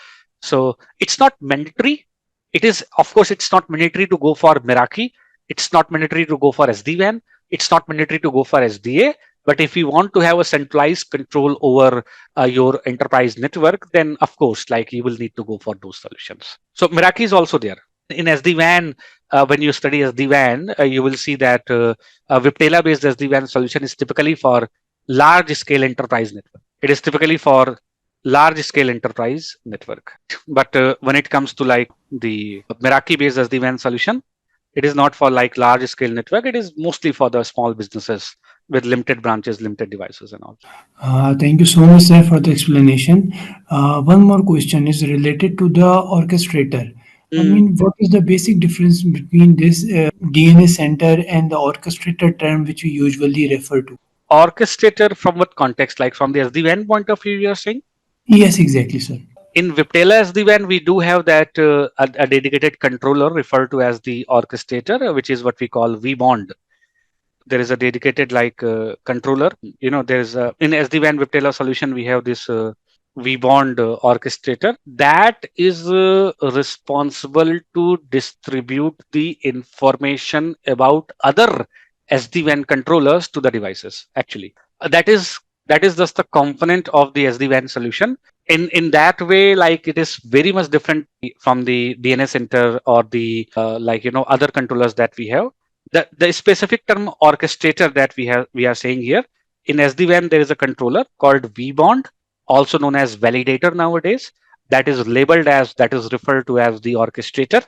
So it's not mandatory. It is, of course, it's not mandatory to go for Meraki. It's not mandatory to go for SD-WAN. It's not mandatory to go for SDA. But if you want to have a centralized control over your enterprise network, then of course, like you will need to go for those solutions. So Meraki is also there. In SD-WAN, when you study SD-WAN, you will see that a Viptela-based SD-WAN solution is typically for large-scale enterprise network. It is typically for large-scale enterprise network. But when it comes to like the Meraki-based SD-WAN solution, it is not for like large-scale network. It is mostly for the small businesses with limited branches, limited devices, and all. Thank you so much, sir, for the explanation. One more question is related to the orchestrator. I mean, what is the basic difference between this DNS center and the orchestrator term which we usually refer to? Orchestrator from what context? Like from the SD-WAN point of view, you're saying? Yes, exactly, sir. In Viptela SD-WAN, we do have that a dedicated controller referred to as the orchestrator, which is what we call vBond. There is a dedicated like controller. You know, there's in SD-WAN Viptela solution, we have this vBond orchestrator that is responsible to distribute the information about other SD-WAN controllers to the devices. Actually, that is just a component of the SD-WAN solution. In that way, like it is very much different from the DNS center or the like other controllers that we have. The specific term orchestrator that we are saying here, in SD-WAN there is a controller called vBond, also known as validator nowadays, that is labeled as, that is referred to as the orchestrator.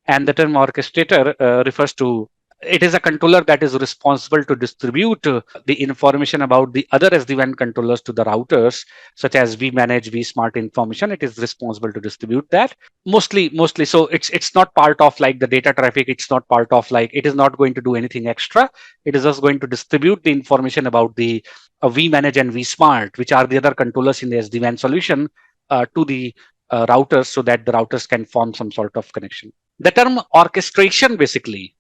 And the term orchestrator refers to, it is a controller that is responsible to distribute the information about the other SD-WAN controllers to the routers, such as vManage, vSmart information. It is responsible to distribute that mostly. So it's not part of like the data traffic. It's not part of like, it is not going to do anything extra. It is just going to distribute the information about the vManage and vSmart, which are the other controllers in the SD-WAN solution, to the routers, so that the routers can form some sort of connection. The term orchestration basically,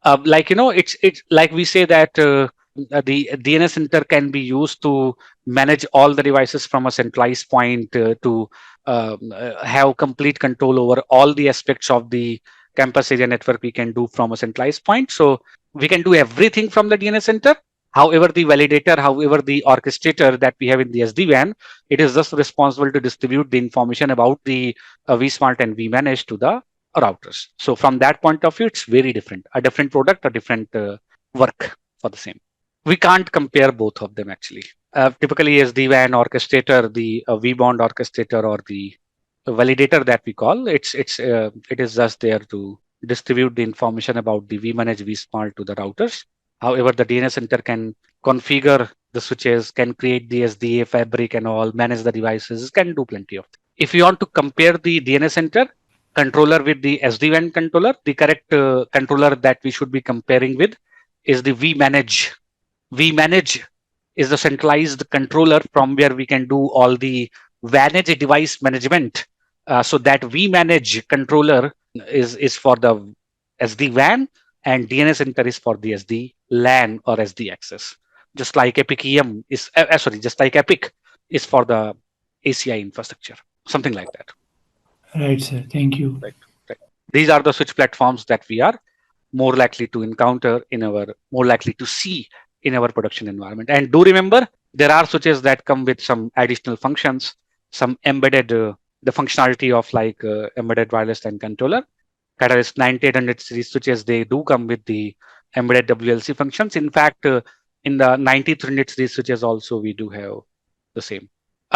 it's like we say that the DNS center can be used to manage all the devices from a centralized point, to have complete control over all the aspects of the campus area network. We can do from a centralized point, so we can do everything from the DNS center. However, the validator, however, the orchestrator that we have in the SD-WAN, it is just responsible to distribute the information about the vSmart and vManage to the routers. So from that point of view, it's very different. A different product, a different work for the same. We can't compare both of them actually. Typically, SD-WAN orchestrator, the vBond orchestrator, or the validator that we call, it is just there to distribute the information about the vManage, vSmart to the routers. However, the DNS center can configure the switches, can create the SDA fabric and all, manage the devices, can do plenty of things. If you want to compare the DNS center controller with the SD-WAN controller, the correct controller that we should be comparing with is the vManage. vManage is the centralized controller from where we can do all the manage device management. So that vManage controller is for the SD-WAN, and DNS center is for the SD-LAN or SD access. Just like Epic EM is, just like Epic is for the ACI infrastructure, something like that. Right, sir. Thank you. Right. These are the switch platforms that we are more likely to encounter more likely to see in our production environment. And do remember, there are switches that come with some additional functions, some embedded, the functionality of like embedded wireless LAN controller. Catalyst 9800 series switches, they do come with the embedded WLC functions. In fact, in the 9300 series switches also, we do have the same.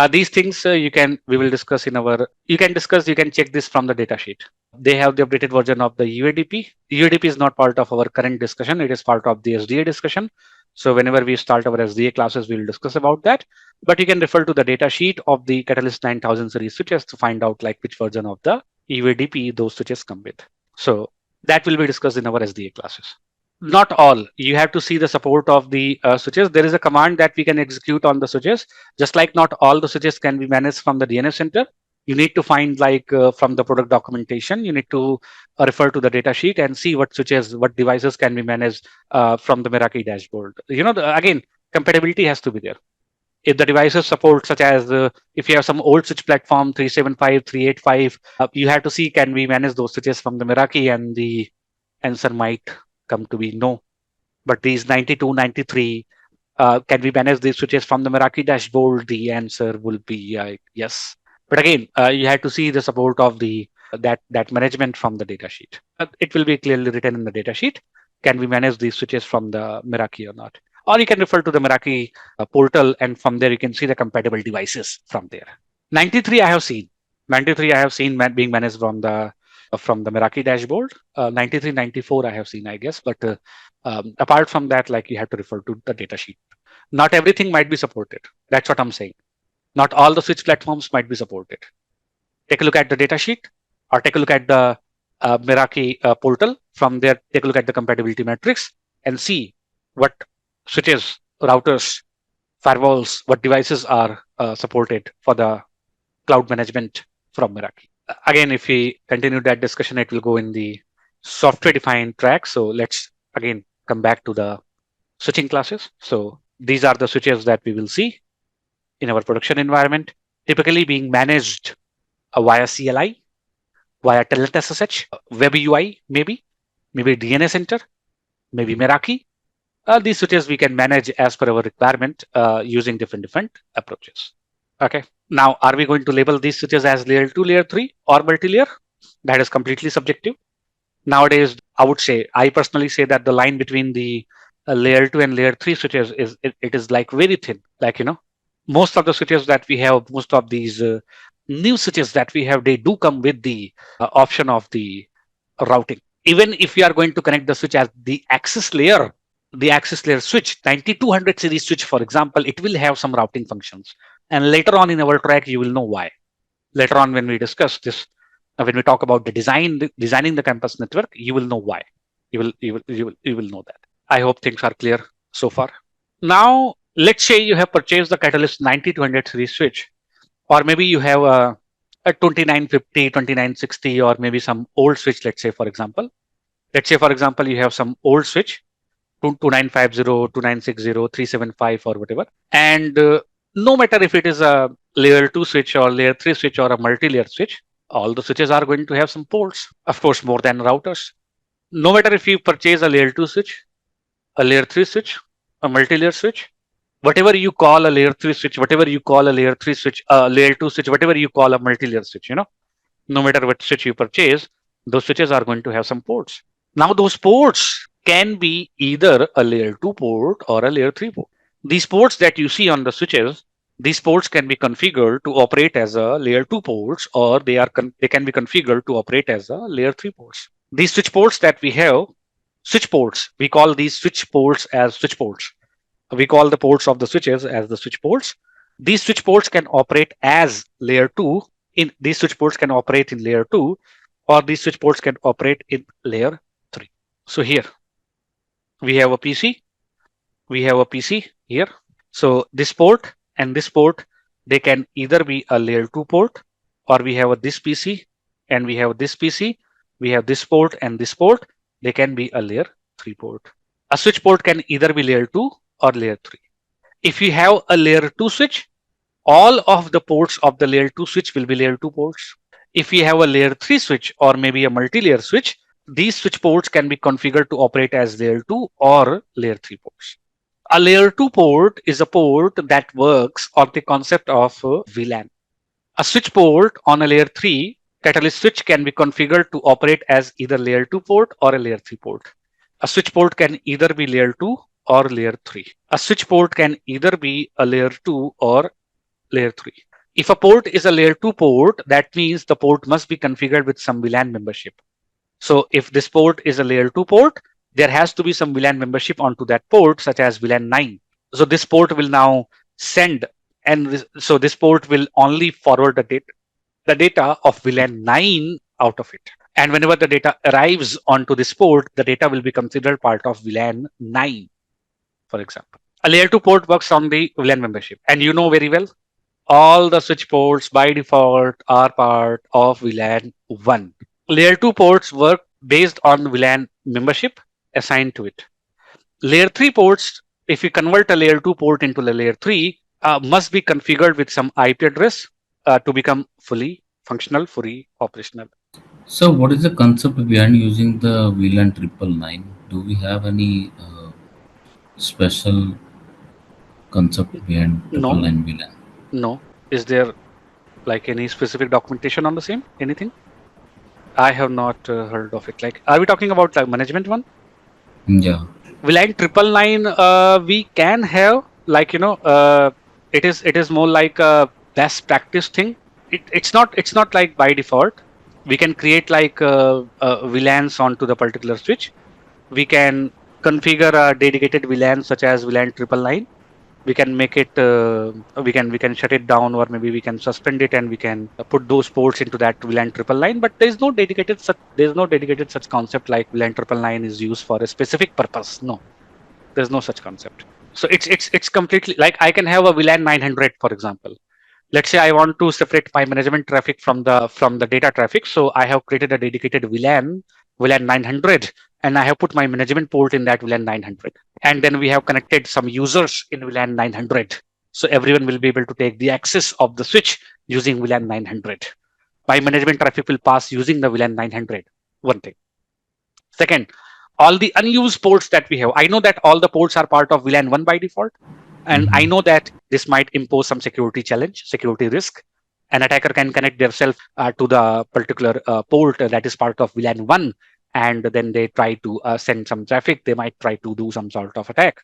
These things we will discuss in our, you can check this from the data sheet. They have the updated version of the UADP. UADP is not part of our current discussion. It is part of the SDA discussion. So whenever we start our SDA classes, we'll discuss about that. But you can refer to the data sheet of the Catalyst 9000 series switches to find out like which version of the UADP those switches come with. So that will be discussed in our SDA classes. Not all. You have to see the support of the switches. There is a command that we can execute on the switches. Just like not all the switches can be managed from the DNS center, You need to find from the product documentation, you need to refer to the data sheet and see what switches, what devices can be managed from the Meraki dashboard. Again, compatibility has to be there. If the devices support, such as if you have some old switch platform 375, 385, you have to see, can we manage those switches from the Meraki, and the answer might come to be no. But these 92, 93, can we manage these switches from the Meraki dashboard? The answer will be yes. But again, you have to see the support of the that management from the data sheet. It will be clearly written in the data sheet. Can we manage these switches from the Meraki or not? Or you can refer to the Meraki portal, and from there you can see the compatible devices from there. 93 I have seen. 93 I have seen being managed from the Meraki dashboard. 93, 94 I have seen, I guess. But apart from that, you have to refer to the data sheet. Not everything might be supported. That's what I'm saying. Not all the switch platforms might be supported. Take a look at the data sheet, or take a look at the Meraki portal. From there, take a look at the compatibility matrix and see what switches, routers, firewalls, what devices are supported for the cloud management from Meraki. Again, if we continue that discussion, it will go in the software-defined track. So let's again come back to the switching classes. So these are the switches that we will see in our production environment, typically being managed via CLI, via Telnet SSH, Web UI, maybe DNS Center, maybe Meraki. These switches we can manage as per our requirement using different approaches. Okay. Now, are we going to label these switches as layer 2, layer 3, or multi-layer? That is completely subjective. Nowadays, I personally say that the line between the layer 2 and layer 3 switches is like very thin. Most of the switches that we have, most of these new switches that we have, they do come with the option of the routing. Even if you are going to connect the switch as the access layer switch, 9200 series switch, for example, it will have some routing functions. And later on in our track, you will know why. Later on, when we discuss this, when we talk about the designing the campus network, you will know why. You will know that. I hope things are clear so far. Now, let's say you have purchased the Catalyst 9200 series switch, or maybe you have a 2950, 2960, or maybe some old switch. Let's say, for example, you have some old switch, 2950, 2960, 375, or whatever. And no matter if it is a layer 2 switch or layer 3 switch or a multi-layer switch, all the switches are going to have some ports, of course, more than routers. No matter if you purchase a layer 2 switch, a layer 3 switch, a multi-layer switch, whatever you call a layer 3 switch, whatever you call a layer 3 switch, layer 2 switch, whatever you call a multi-layer switch, no matter what switch you purchase, those switches are going to have some ports. Now, those ports can be either a layer 2 port or a layer 3 port. These ports that you see on the switches, these ports can be configured to operate as a layer 2 ports, or they can be configured to operate as a layer 3 ports. These switch ports that we have, switch ports, we call these switch ports as switch ports. We call the ports of the switches as the switch ports. These switch ports can operate as layer 2. These switch ports can operate in layer 2, or these switch ports can operate in layer 3. So here we have a PC. We have a PC here. So this port and this port, they can either be a layer 2 port, or we have this PC and we have this PC. We have this port and this port. They can be a layer 3 port. A switch port can either be layer 2 or layer 3. If you have a layer 2 switch, all of the ports of the layer 2 switch will be layer 2 ports. If you have a layer 3 switch or maybe a multi-layer switch, these switch ports can be configured to operate as layer 2 or layer 3 ports. A layer 2 port is a port that works on the concept of VLAN. A switch port on a layer 3 Catalyst switch can be configured to operate as either layer 2 port or a layer 3 port. A switch port can either be layer 2 or layer 3. A switch port can either be a layer 2 or layer 3. If a port is a layer 2 port, that means the port must be configured with some VLAN membership. So if this port is a layer 2 port, there has to be some VLAN membership onto that port, such as VLAN 9. So this port will now send, and so this port will only forward the data of VLAN 9 out of it. And whenever the data arrives onto this port, the data will be considered part of VLAN 9, for example. A layer 2 port works on the VLAN membership. And you know very well, all the switch ports by default are part of VLAN 1. Layer 2 ports work based on VLAN membership assigned to it. Layer 3 ports, if you convert a layer 2 port into the layer 3, must be configured with some IP address to become fully functional, fully operational. So, what is the concept behind using the VLAN 999? Do we have any special concept behind No, 999 VLAN? no. Is there like any specific documentation on the same? Anything? I have not heard of it. Like, are we talking about like management one? Yeah. VLAN 999, we can have like it is more like a best practice thing. It's not like by default. We can create like VLANs onto the particular switch. We can configure a dedicated VLAN such as VLAN 999. We can make it we can shut it down, or maybe we can suspend it, and we can put those ports into that VLAN 999. But there's no dedicated such concept like VLAN 999 is used for a specific purpose. No, there's no such concept. So it's completely like I can have a VLAN 900, for example. Let's say I want to separate my management traffic from the data traffic. So I have created a dedicated VLAN 900, and I have put my management port in that VLAN 900. And then we have connected some users in VLAN 900. So everyone will be able to take the access of the switch using VLAN 900. My management traffic will pass using the VLAN 900. One thing. Second, all the unused ports that we have. I know that all the ports are part of VLAN 1 by default. And I know that this might impose some security challenge, security risk. An attacker can connect themselves to the particular port that is part of VLAN 1, and then they try to send some traffic. They might try to do some sort of attack.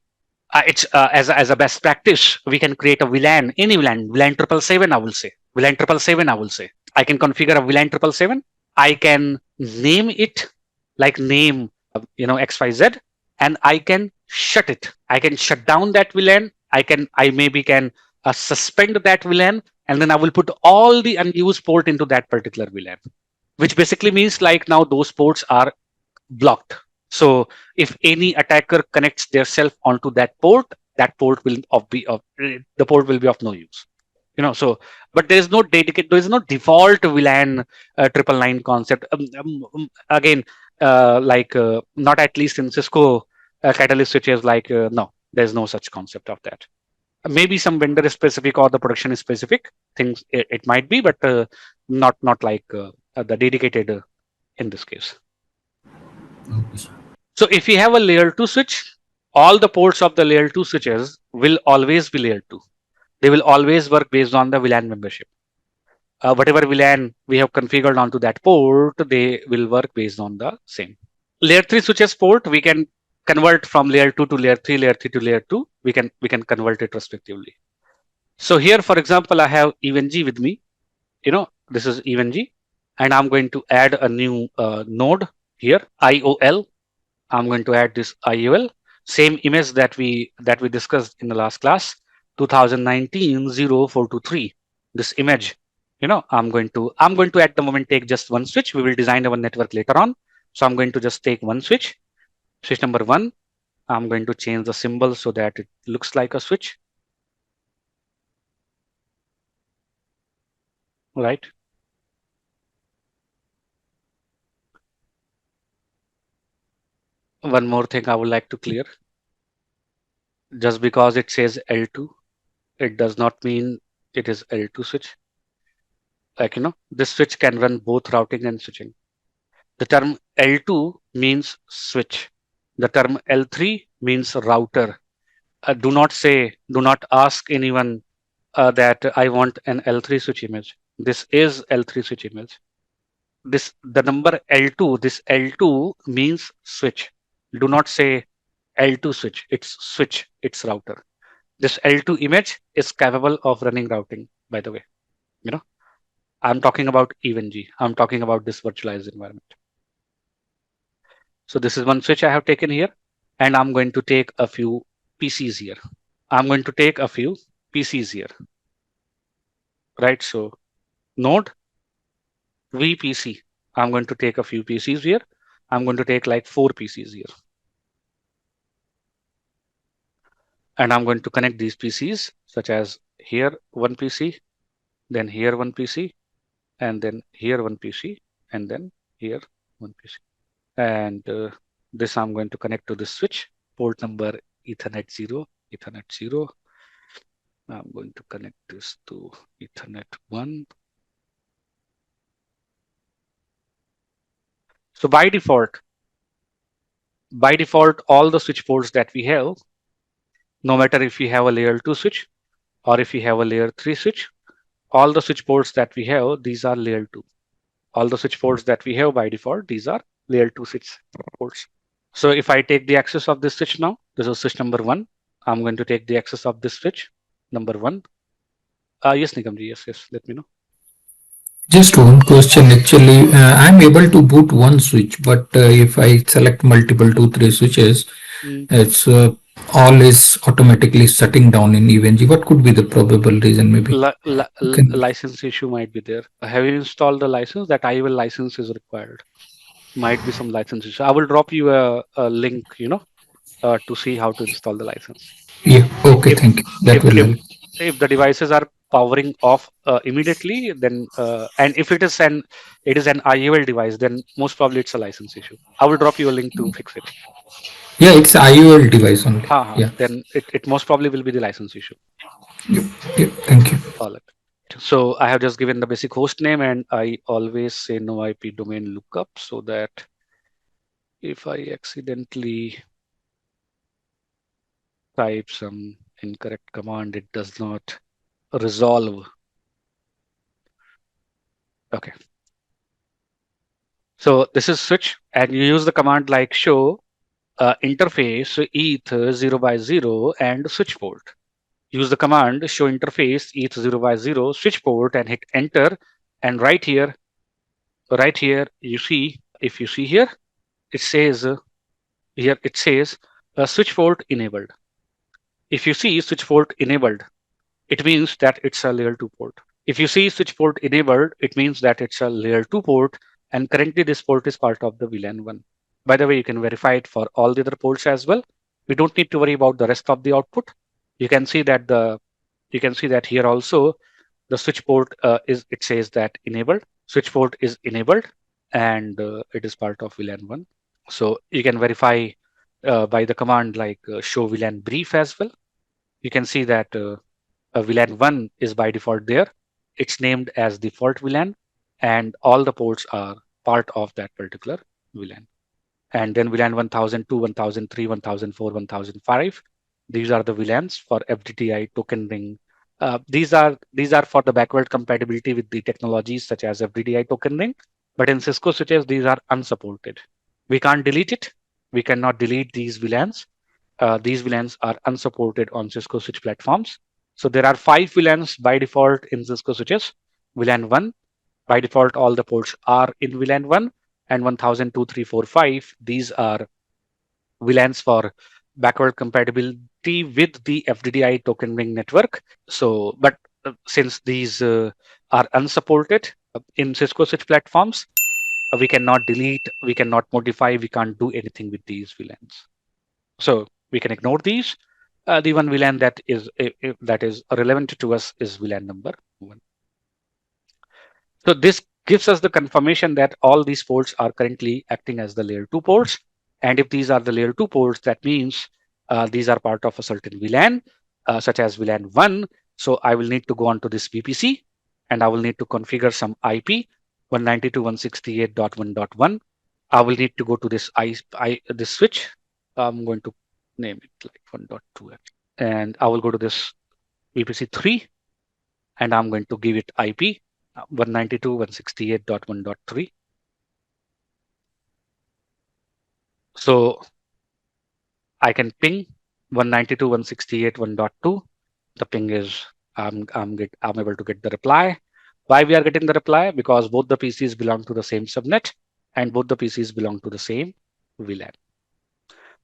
It's as a best practice, we can create a VLAN, any VLAN 777, I will say. VLAN 777, I will say. I can configure a VLAN 777. I can name it like name, XYZ, and I can shut it. I can shut down that VLAN. I maybe can suspend that VLAN, and then I will put all the unused port into that particular VLAN, which basically means like now those ports are blocked. So if any attacker connects themselves onto that port will the port will be of no use. So but there is no default VLAN 999 concept. Again, like not at least in Cisco Catalyst switches. Like no, there's no such concept of that. Maybe some vendor specific or the production specific things it might be, but not like the dedicated in this case. Okay, sir. So if you have a layer 2 switch, all the ports of the layer 2 switches will always be layer 2. They will always work based on the VLAN membership. Whatever VLAN we have configured onto that port, they will work based on the same. Layer 3 switches port, we can convert from layer 2 to layer 3, layer 3 to layer 2. We can convert it respectively. So here, for example, I have EvenG with me. This is EvenG, and I'm going to add a new node here, IOL. I'm going to add this IOL, same image that we discussed in the last class, 2019-0423. This image, I'm going to at the moment take just one switch. We will design our network later on. So I'm going to just take one switch number 1. I'm going to change the symbol so that it looks like a switch. Right. One more thing I would like to clear. Just because it says L2, it does not mean it is L2 switch. Like, this switch can run both routing and switching. The term L2 means switch. The term L3 means router. Do not ask anyone that I want an L3 switch image. This is L3 switch image. The number L2, this L2 means switch. Do not say L2 switch. It's switch. It's router. This L2 image is capable of running routing, by the way. I'm talking about EvenG. I'm talking about this virtualized environment. So this is one switch I have taken here, and I'm going to take a few PCs here. I'm going to take a few PCs here. Right, so node VPC. I'm going to take a few PCs here. I'm going to take like 4 PCs here. And I'm going to connect these PCs, such as here, one PC, then here one PC, and then here one PC, and then here one PC. And this I'm going to connect to the switch, port number Ethernet 0, Ethernet 0. I'm going to connect this to Ethernet 1. So by default, all the switch ports that we have, no matter if we have a layer 2 switch or if we have a layer 3 switch, all the switch ports that we have, these are layer 2. All the switch ports that we have by default, these are layer 2 switch ports. So if I take the access of this switch now, this is switch number 1. I'm going to take the access of this switch, number 1. Yes, Nigamji, yes, let me know. Just one question. Actually, I'm able to boot one switch, but if I select multiple 2, 3 switches, it's all is automatically shutting down in EVNG. What could be the probable reason? Maybe license issue might be there. Have you installed the license? That IOL license is required. Might be some license issue. I will drop you a link, to see how to install the license. Yeah. Okay. If Thank you. That if will if help. if the devices are powering off immediately, then and if it is an IOL device, then most probably it's a license issue. I will drop you a link to fix it. Yeah, it's IOL device only. Yeah. Then it most probably will be the license issue. Yep. Yep. Thank you. All right. So I have just given the basic host name, and I always say no IP domain lookup, so that if I accidentally type some incorrect command, it does not resolve. Okay. So this is switch, and you use the command like show interface ETH 0 by 0 and switch port. Use the command show interface ETH 0 by 0 switch port and hit enter. And right here, you see, if you see here, it says switch port enabled. If you see switch port enabled, it means that it's a layer 2 port. If you see switch port enabled, it means that it's a layer 2 port, and currently this port is part of the VLAN 1. By the way, you can verify it for all the other ports as well. We don't need to worry about the rest of the output. You can see that here also the switch port it says that enabled. Switch port is enabled, and it is part of VLAN 1. So you can verify by the command like show VLAN brief as well. You can see that VLAN 1 is by default there. It's named as default VLAN, and all the ports are part of that particular VLAN. And then VLAN 1002, 1003, 1004, 1005. These are the VLANs for FDDI token ring. These are for the backward compatibility with the technologies such as FDDI token ring. But in Cisco switches, these are unsupported. We can't delete it. We cannot delete these VLANs. These VLANs are unsupported on Cisco switch platforms. So there are 5 VLANs by default in Cisco switches. VLAN 1, by default, all the ports are in VLAN 1, and 1002, 3, 4, 5. These are VLANs for backward compatibility with the FDDI token ring network. So, but since these are unsupported in Cisco switch platforms, we cannot delete, we cannot modify, we can't do anything with these VLANs. So we can ignore these. The one VLAN that is relevant to us is VLAN number 1. So this gives us the confirmation that all these ports are currently acting as the layer 2 ports. And if these are the layer 2 ports, that means these are part of a certain VLAN, such as VLAN 1. So I will need to go onto this VPC, and I will need to configure some IP 192.168.1.1. I will need to go to this this switch. I'm going to name it like 1.2, and I will go to this VPC 3, and I'm going to give it IP 192.168.1.3. So I can ping 192.168.1.2. The ping is I'm able to get the reply. Why we are getting the reply? Because both the PCs belong to the same subnet, and both the PCs belong to the same VLAN.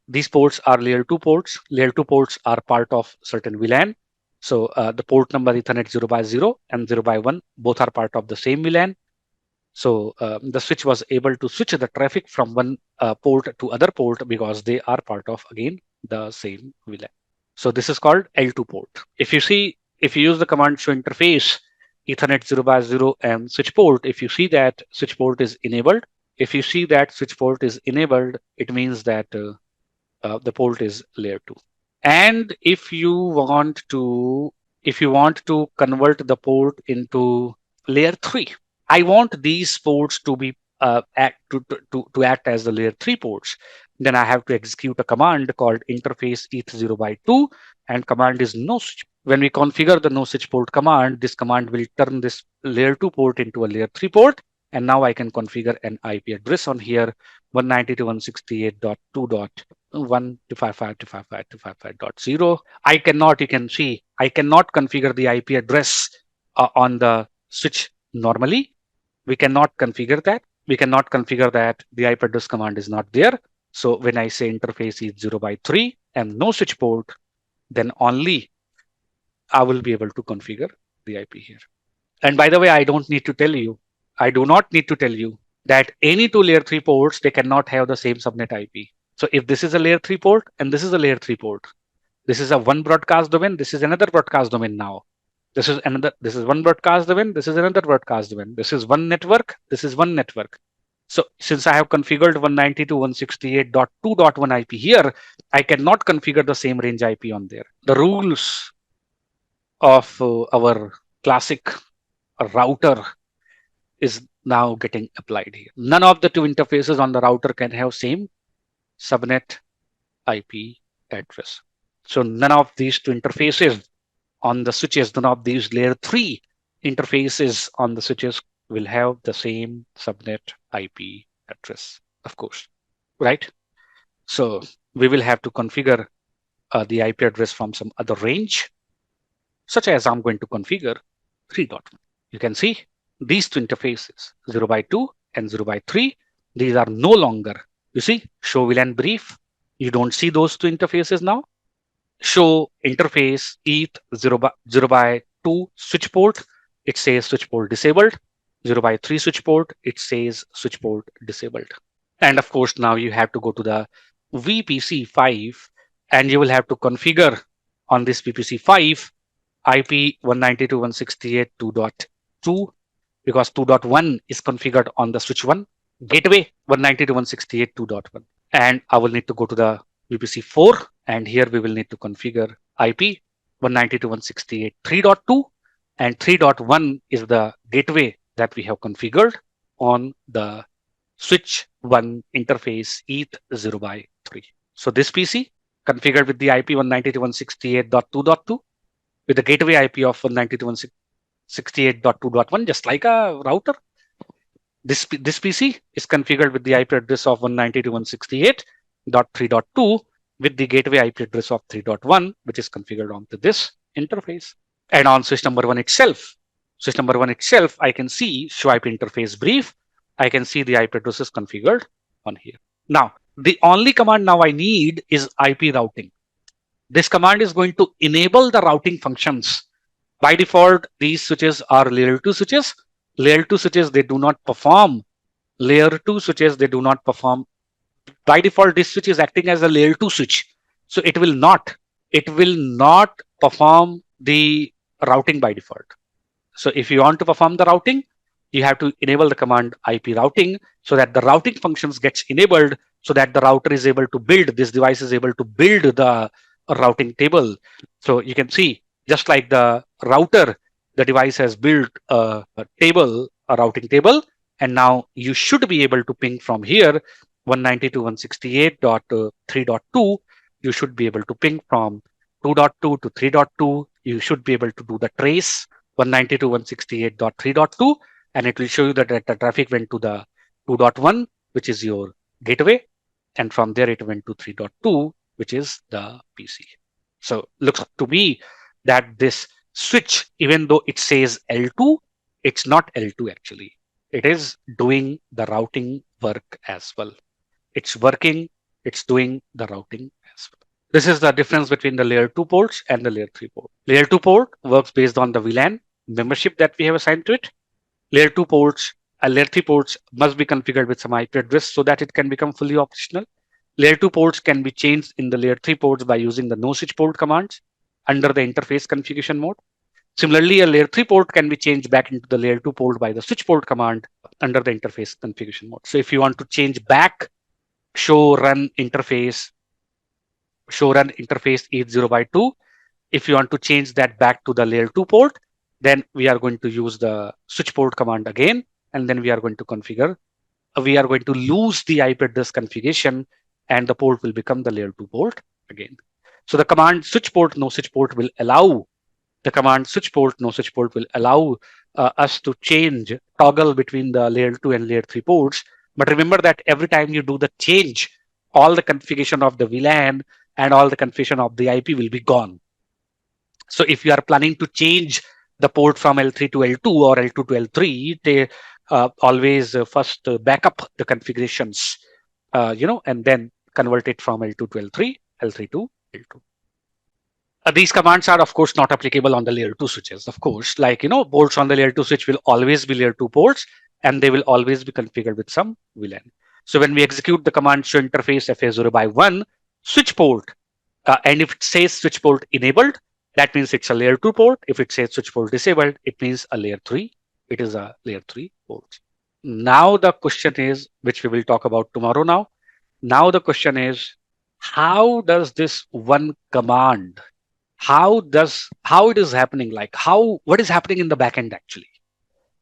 These ports are layer 2 ports. Layer 2 ports are part of certain VLAN. So the port number Ethernet 0 by 0 and 0 by 1, both are part of the same VLAN. So the switch was able to switch the traffic from one port to other port because they are part of, again, the same VLAN. So this is called L2 port. If you use the command show interface Ethernet 0 by 0 and switch port. If you see that switch port is enabled, if you see that switch port is enabled, it means that the port is layer 2. And if you want to convert the port into layer 3, I want these ports to be to act as the layer 3 ports. Then I have to execute a command called interface eth 0 by 2, and command is no switch. When we configure the no switch port command, this command will turn this layer 2 port into a layer 3 port. And now I can configure an IP address on here, 192.168.2.1.255.255.255.0. I cannot, you can see, I cannot configure the IP address on the switch normally. We cannot configure that. We cannot configure that. The IP address command is not there. So when I say interface is 0 by 3 and no switch port, then only I will be able to configure the IP here. And by the way, I don't need to tell you, I do not need to tell you that any two layer 3 ports, they cannot have the same subnet IP. So if this is a layer 3 port and this is a layer 3 port, this is a one broadcast domain, this is another broadcast domain now. This is one broadcast domain, this is another broadcast domain. This is one network, this is one network. So since I have configured 192.168.2.1 IP here, I cannot configure the same range IP on there. The rules of our classic router is now getting applied here. None of the two interfaces on the router can have same subnet IP address. So none of these two interfaces on the switches, none of these layer 3 interfaces on the switches will have the same subnet IP address, of course, right? So we will have to configure the IP address from some other range, such as I'm going to configure 3.1. You can see these two interfaces, 0 by 2 and 0 by 3, these are no longer, you see, show VLAN brief. You don't see those two interfaces now. Show interface eth 0 by 2 switch port, it says switch port disabled. 0 by 3 switch port, it says switch port disabled. And of course, now you have to go to the VPC5 and you will have to configure on this VPC5 IP 192.168.2.2 because 2.1 is configured on the switch 1, gateway 192.168.2.1. And I will need to go to the VPC4 and here we will need to configure IP 192.168.3.2 and 3.1 is the gateway that we have configured on the switch 1 interface eth 0 by 3. So this PC configured with the IP 192.168.2.2 with the gateway IP of 192.168.2.1, just like a router. This PC is configured with the IP address of 192.168.3.2 with the gateway IP address of 3.1, which is configured onto this interface. And on switch number 1 itself, I can see show IP interface brief. I can see the IP address is configured on here. Now, the only command now I need is IP routing. This command is going to enable the routing functions. By default, these switches are layer 2 switches. Layer 2 switches, they do not perform. Layer 2 switches, they do not perform. By default, this switch is acting as a layer 2 switch. So it will not perform the routing by default. So if you want to perform the routing, you have to enable the command IP routing so that the routing functions gets enabled so that the router is able to build, this device is able to build the routing table. So you can see, just like the router, the device has built a routing table, and now you should be able to ping from here 192.168.3.2. You should be able to ping from 2.2 to 3.2. You should be able to do the trace 192.168.3.2, and it will show you that the traffic went to the 2.1, which is your gateway, and from there it went to 3.2, which is the PC. So looks to me that this switch, even though it says L2, it's not L2 actually. It is doing the routing work as well. It's working, it's doing the routing as well. This is the difference between the layer 2 ports and the layer 3 port. Layer 2 port works based on the VLAN membership that we have assigned to it. Layer 2 ports, layer 3 ports must be configured with some IP address so that it can become fully operational. Layer 2 ports can be changed in the layer 3 ports by using the no switch port commands under the interface configuration mode. Similarly, a layer 3 port can be changed back into the layer 2 port by the switch port command under the interface configuration mode. So if you want to change back show run interface 80 by 2, if you want to change that back to the layer 2 port, then we are going to use the switch port command again, and then we are going to configure. We are going to lose the IP address configuration, and the port will become the layer 2 port again. So the command switch port no switch port will allow the command switch port no switch port will allow us to change toggle between the layer 2 and layer 3 ports. But remember that every time you do the change, all the configuration of the VLAN and all the configuration of the IP will be gone. So if you are planning to change the port from L3 to L2 or L2 to L3, they always first back up the configurations, and then convert it from L2 to L3, L3 to L2. These commands are, of course, not applicable on the layer 2 switches. Of course, like, ports on the layer 2 switch will always be layer 2 ports, and they will always be configured with some VLAN. So when we execute the command show interface FA0 by 1 switch port, and if it says switch port enabled, that means it's a layer 2 port. If it says switch port disabled, it means a layer 3. It is a layer 3 port. Now the question is, which we will talk about tomorrow now. Now the question is, how does this one command, how it is happening, like what is happening in the backend actually?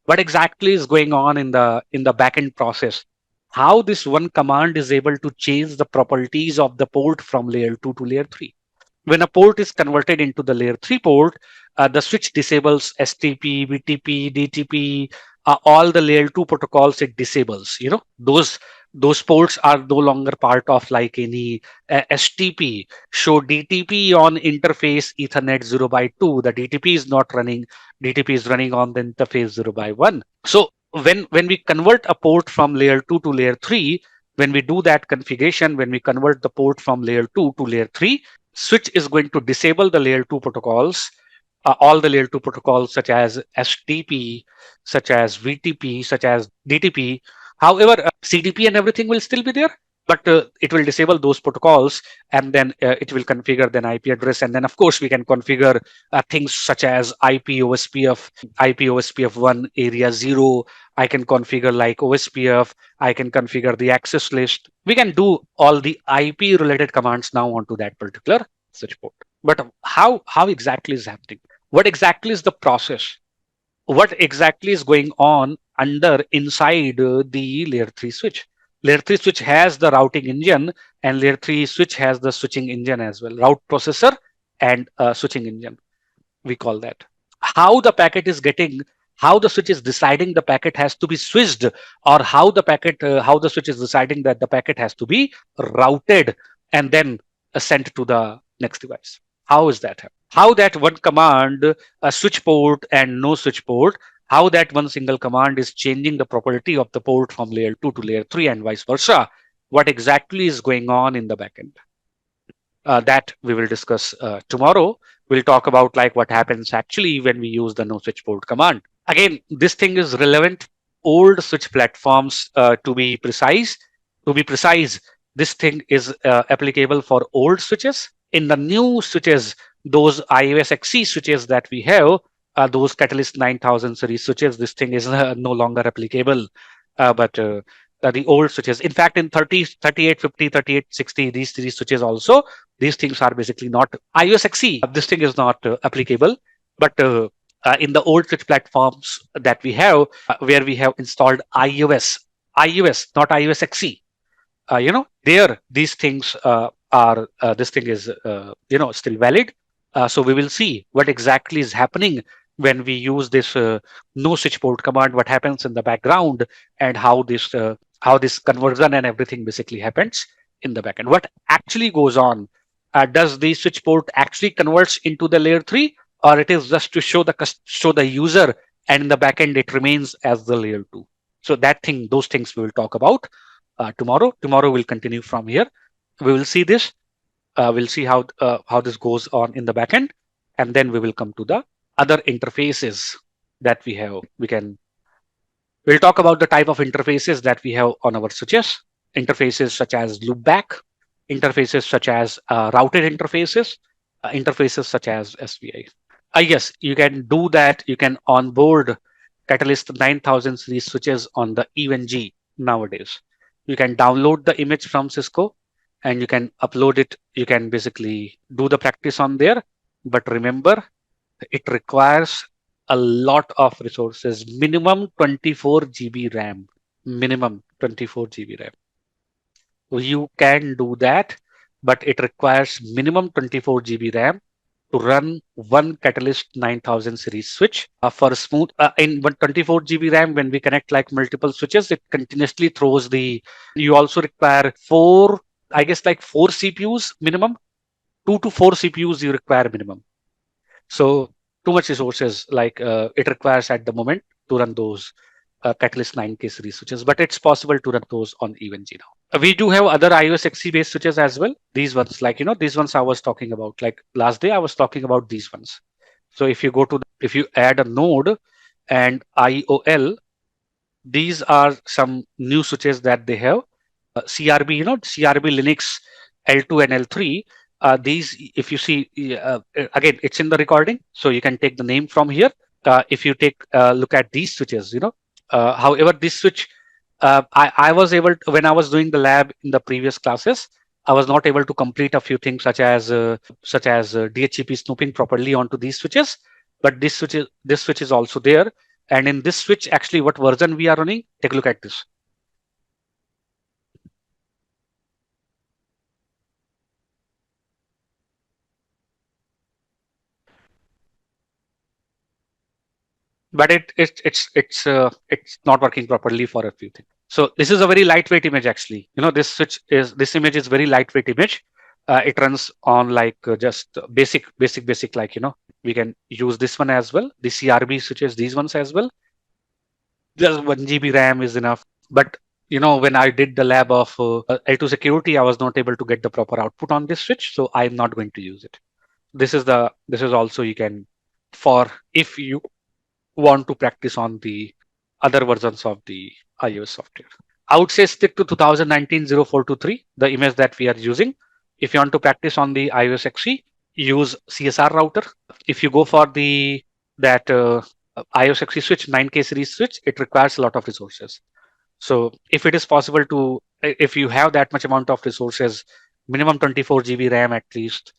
What exactly is going on in the backend process? How this one command is able to change the properties of the port from layer 2 to layer 3? When a port is converted into the layer 3 port, the switch disables STP, BTP, DTP, all the layer 2 protocols it disables. Those ports are no longer part of like any STP. Show DTP on interface Ethernet 0 by 2. The DTP is not running. DTP is running on the interface 0 by 1. So when we convert a port from layer 2 to layer 3, when we do that configuration, when we convert the port from layer 2 to layer 3, switch is going to disable the layer 2 protocols, all the layer 2 protocols such as STP, such as VTP, such as DTP. However, CDP and everything will still be there, but it will disable those protocols, and then it will configure then IP address. And then, of course, we can configure things such as IP OSPF 1 area 0. I can configure like OSPF. I can configure the access list. We can do all the IP related commands now onto that particular switch port. But how exactly is happening? What exactly is the process? What exactly is going on inside the layer 3 switch? Layer 3 switch has the routing engine, and layer 3 switch has the switching engine as well. Route processor and switching engine, we call that. How the packet is getting, how the switch is deciding the packet has to be switched, or how the switch is deciding that the packet has to be routed and then sent to the next device. How is that? How that one command, a switch port and no switch port, how that one single command is changing the property of the port from layer 2 to layer 3 and vice versa. What exactly is going on in the backend? That we will discuss tomorrow. We'll talk about like what happens actually when we use the no switch port command. Again, this thing is relevant old switch platforms to be precise. This thing is applicable for old switches. In the new switches, those iOS XE switches that we have, those Catalyst 9000 series switches, this thing is no longer applicable. But the old switches, in fact, in 3850, 3860, these series switches also, these things are basically not iOS XE. This thing is not applicable. But in the old switch platforms that we have, where we have installed iOS, not iOS XE, there these things are this thing is still valid. So we will see what exactly is happening when we use this no switch port command, what happens in the background, and how this conversion and everything basically happens in the backend. What actually goes on? Does the switch port actually converts into the layer 3, or it is just to show the user, and in the backend it remains as the layer 2? So those things we will talk about tomorrow. Tomorrow we'll continue from here. We will see this. We'll see how this goes on in the backend, and then we will come to the other interfaces that we have. We'll talk about the type of interfaces that we have on our switches. Interfaces such as loopback, interfaces such as routed interfaces, interfaces such as SVI. Yes, you can do that. You can onboard Catalyst 9000 series switches on the EVNG nowadays. You can download the image from Cisco and you can upload it. You can basically do the practice on there. But remember, it requires a lot of resources, minimum 24 GB RAM, minimum 24 GB RAM. You can do that, but it requires minimum 24 GB RAM to run one Catalyst 9000 series switch for smooth in 24 GB RAM. When we connect like multiple switches, it continuously throws the. You also require four, I guess like four CPUs minimum, 2 to 4 CPUs you require minimum. So too much resources like it requires at the moment to run those Catalyst 9K series switches, but it's possible to run those on EVNG now. We do have other iOS XE based switches as well. These ones, like, these ones I was talking about. Like last day, I was talking about these ones. So if you go to, if you add a node and IOL, these are some new switches that they have. CRB, CRB Linux L2 and L3. These, if you see, again, it's in the recording, so you can take the name from here. If you take a look at these switches, however, this switch, I was able to, when I was doing the lab in the previous classes, I was not able to complete a few things such as DHCP snooping properly onto these switches. But this switch is also there. And in this switch, actually, what version we are running? Take a look at this. But it's not working properly for a few things. So this is a very lightweight image actually. This image is very lightweight image. It runs on like just basic like we can use this one as well. The CRB switches, these ones as well. Just 1 GB RAM is enough. But when I did the lab of L2 security, I was not able to get the proper output on this switch, so I'm not going to use it. This is also you can, for if you want to practice on the other versions of the iOS software. I would say stick to 2019-0423, the image that we are using. If you want to practice on the iOS XE, use CSR router. If you go for that iOS XE switch, 9K series switch, it requires a lot of resources. So if it is possible to, if you have that much amount of resources, minimum 24 GB RAM at least,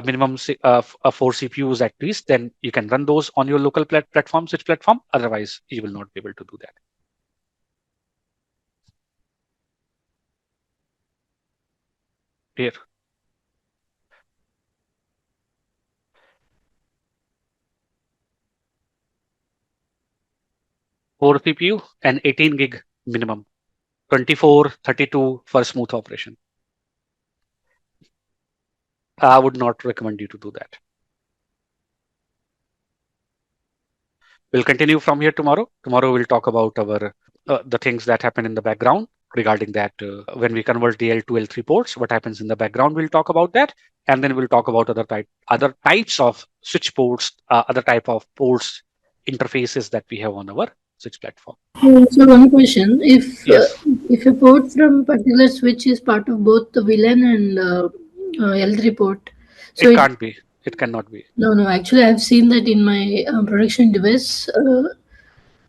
minimum 4 CPUs at least, then you can run those on your local platform, switch platform. Otherwise, you will not be able to do that. Here. 4 CPU and 18 gig minimum. 24, 32 for smooth operation. I would not recommend you to do that. We'll continue from here tomorrow. Tomorrow we'll talk about our the things that happen in the background regarding that when we convert the L2, L3 ports, what happens in the background. We'll talk about that, and then we'll talk about other types of switch ports, other type of ports interfaces that we have on our switch platform. So one question: Yes. if a port from particular switch is part of both the VLAN and L3 port, so It can't be. It cannot be. no. Actually, I've seen that in my production device.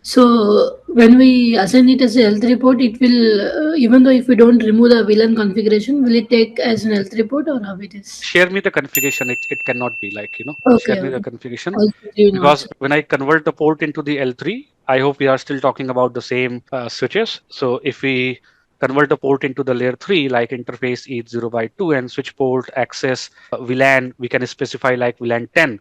So when we assign it as a L3 port, it will even though if we don't remove the VLAN configuration, will it take as an L3 port or how it is? Share me the configuration. It cannot be like Okay, share me the okay. configuration. I'll send you in Because WhatsApp. when I convert the port into the L3, I hope we are still talking about the same switches. So if we convert the port into the layer 3, like interface 80 by 2 and switch port access VLAN, we can specify like VLAN 10.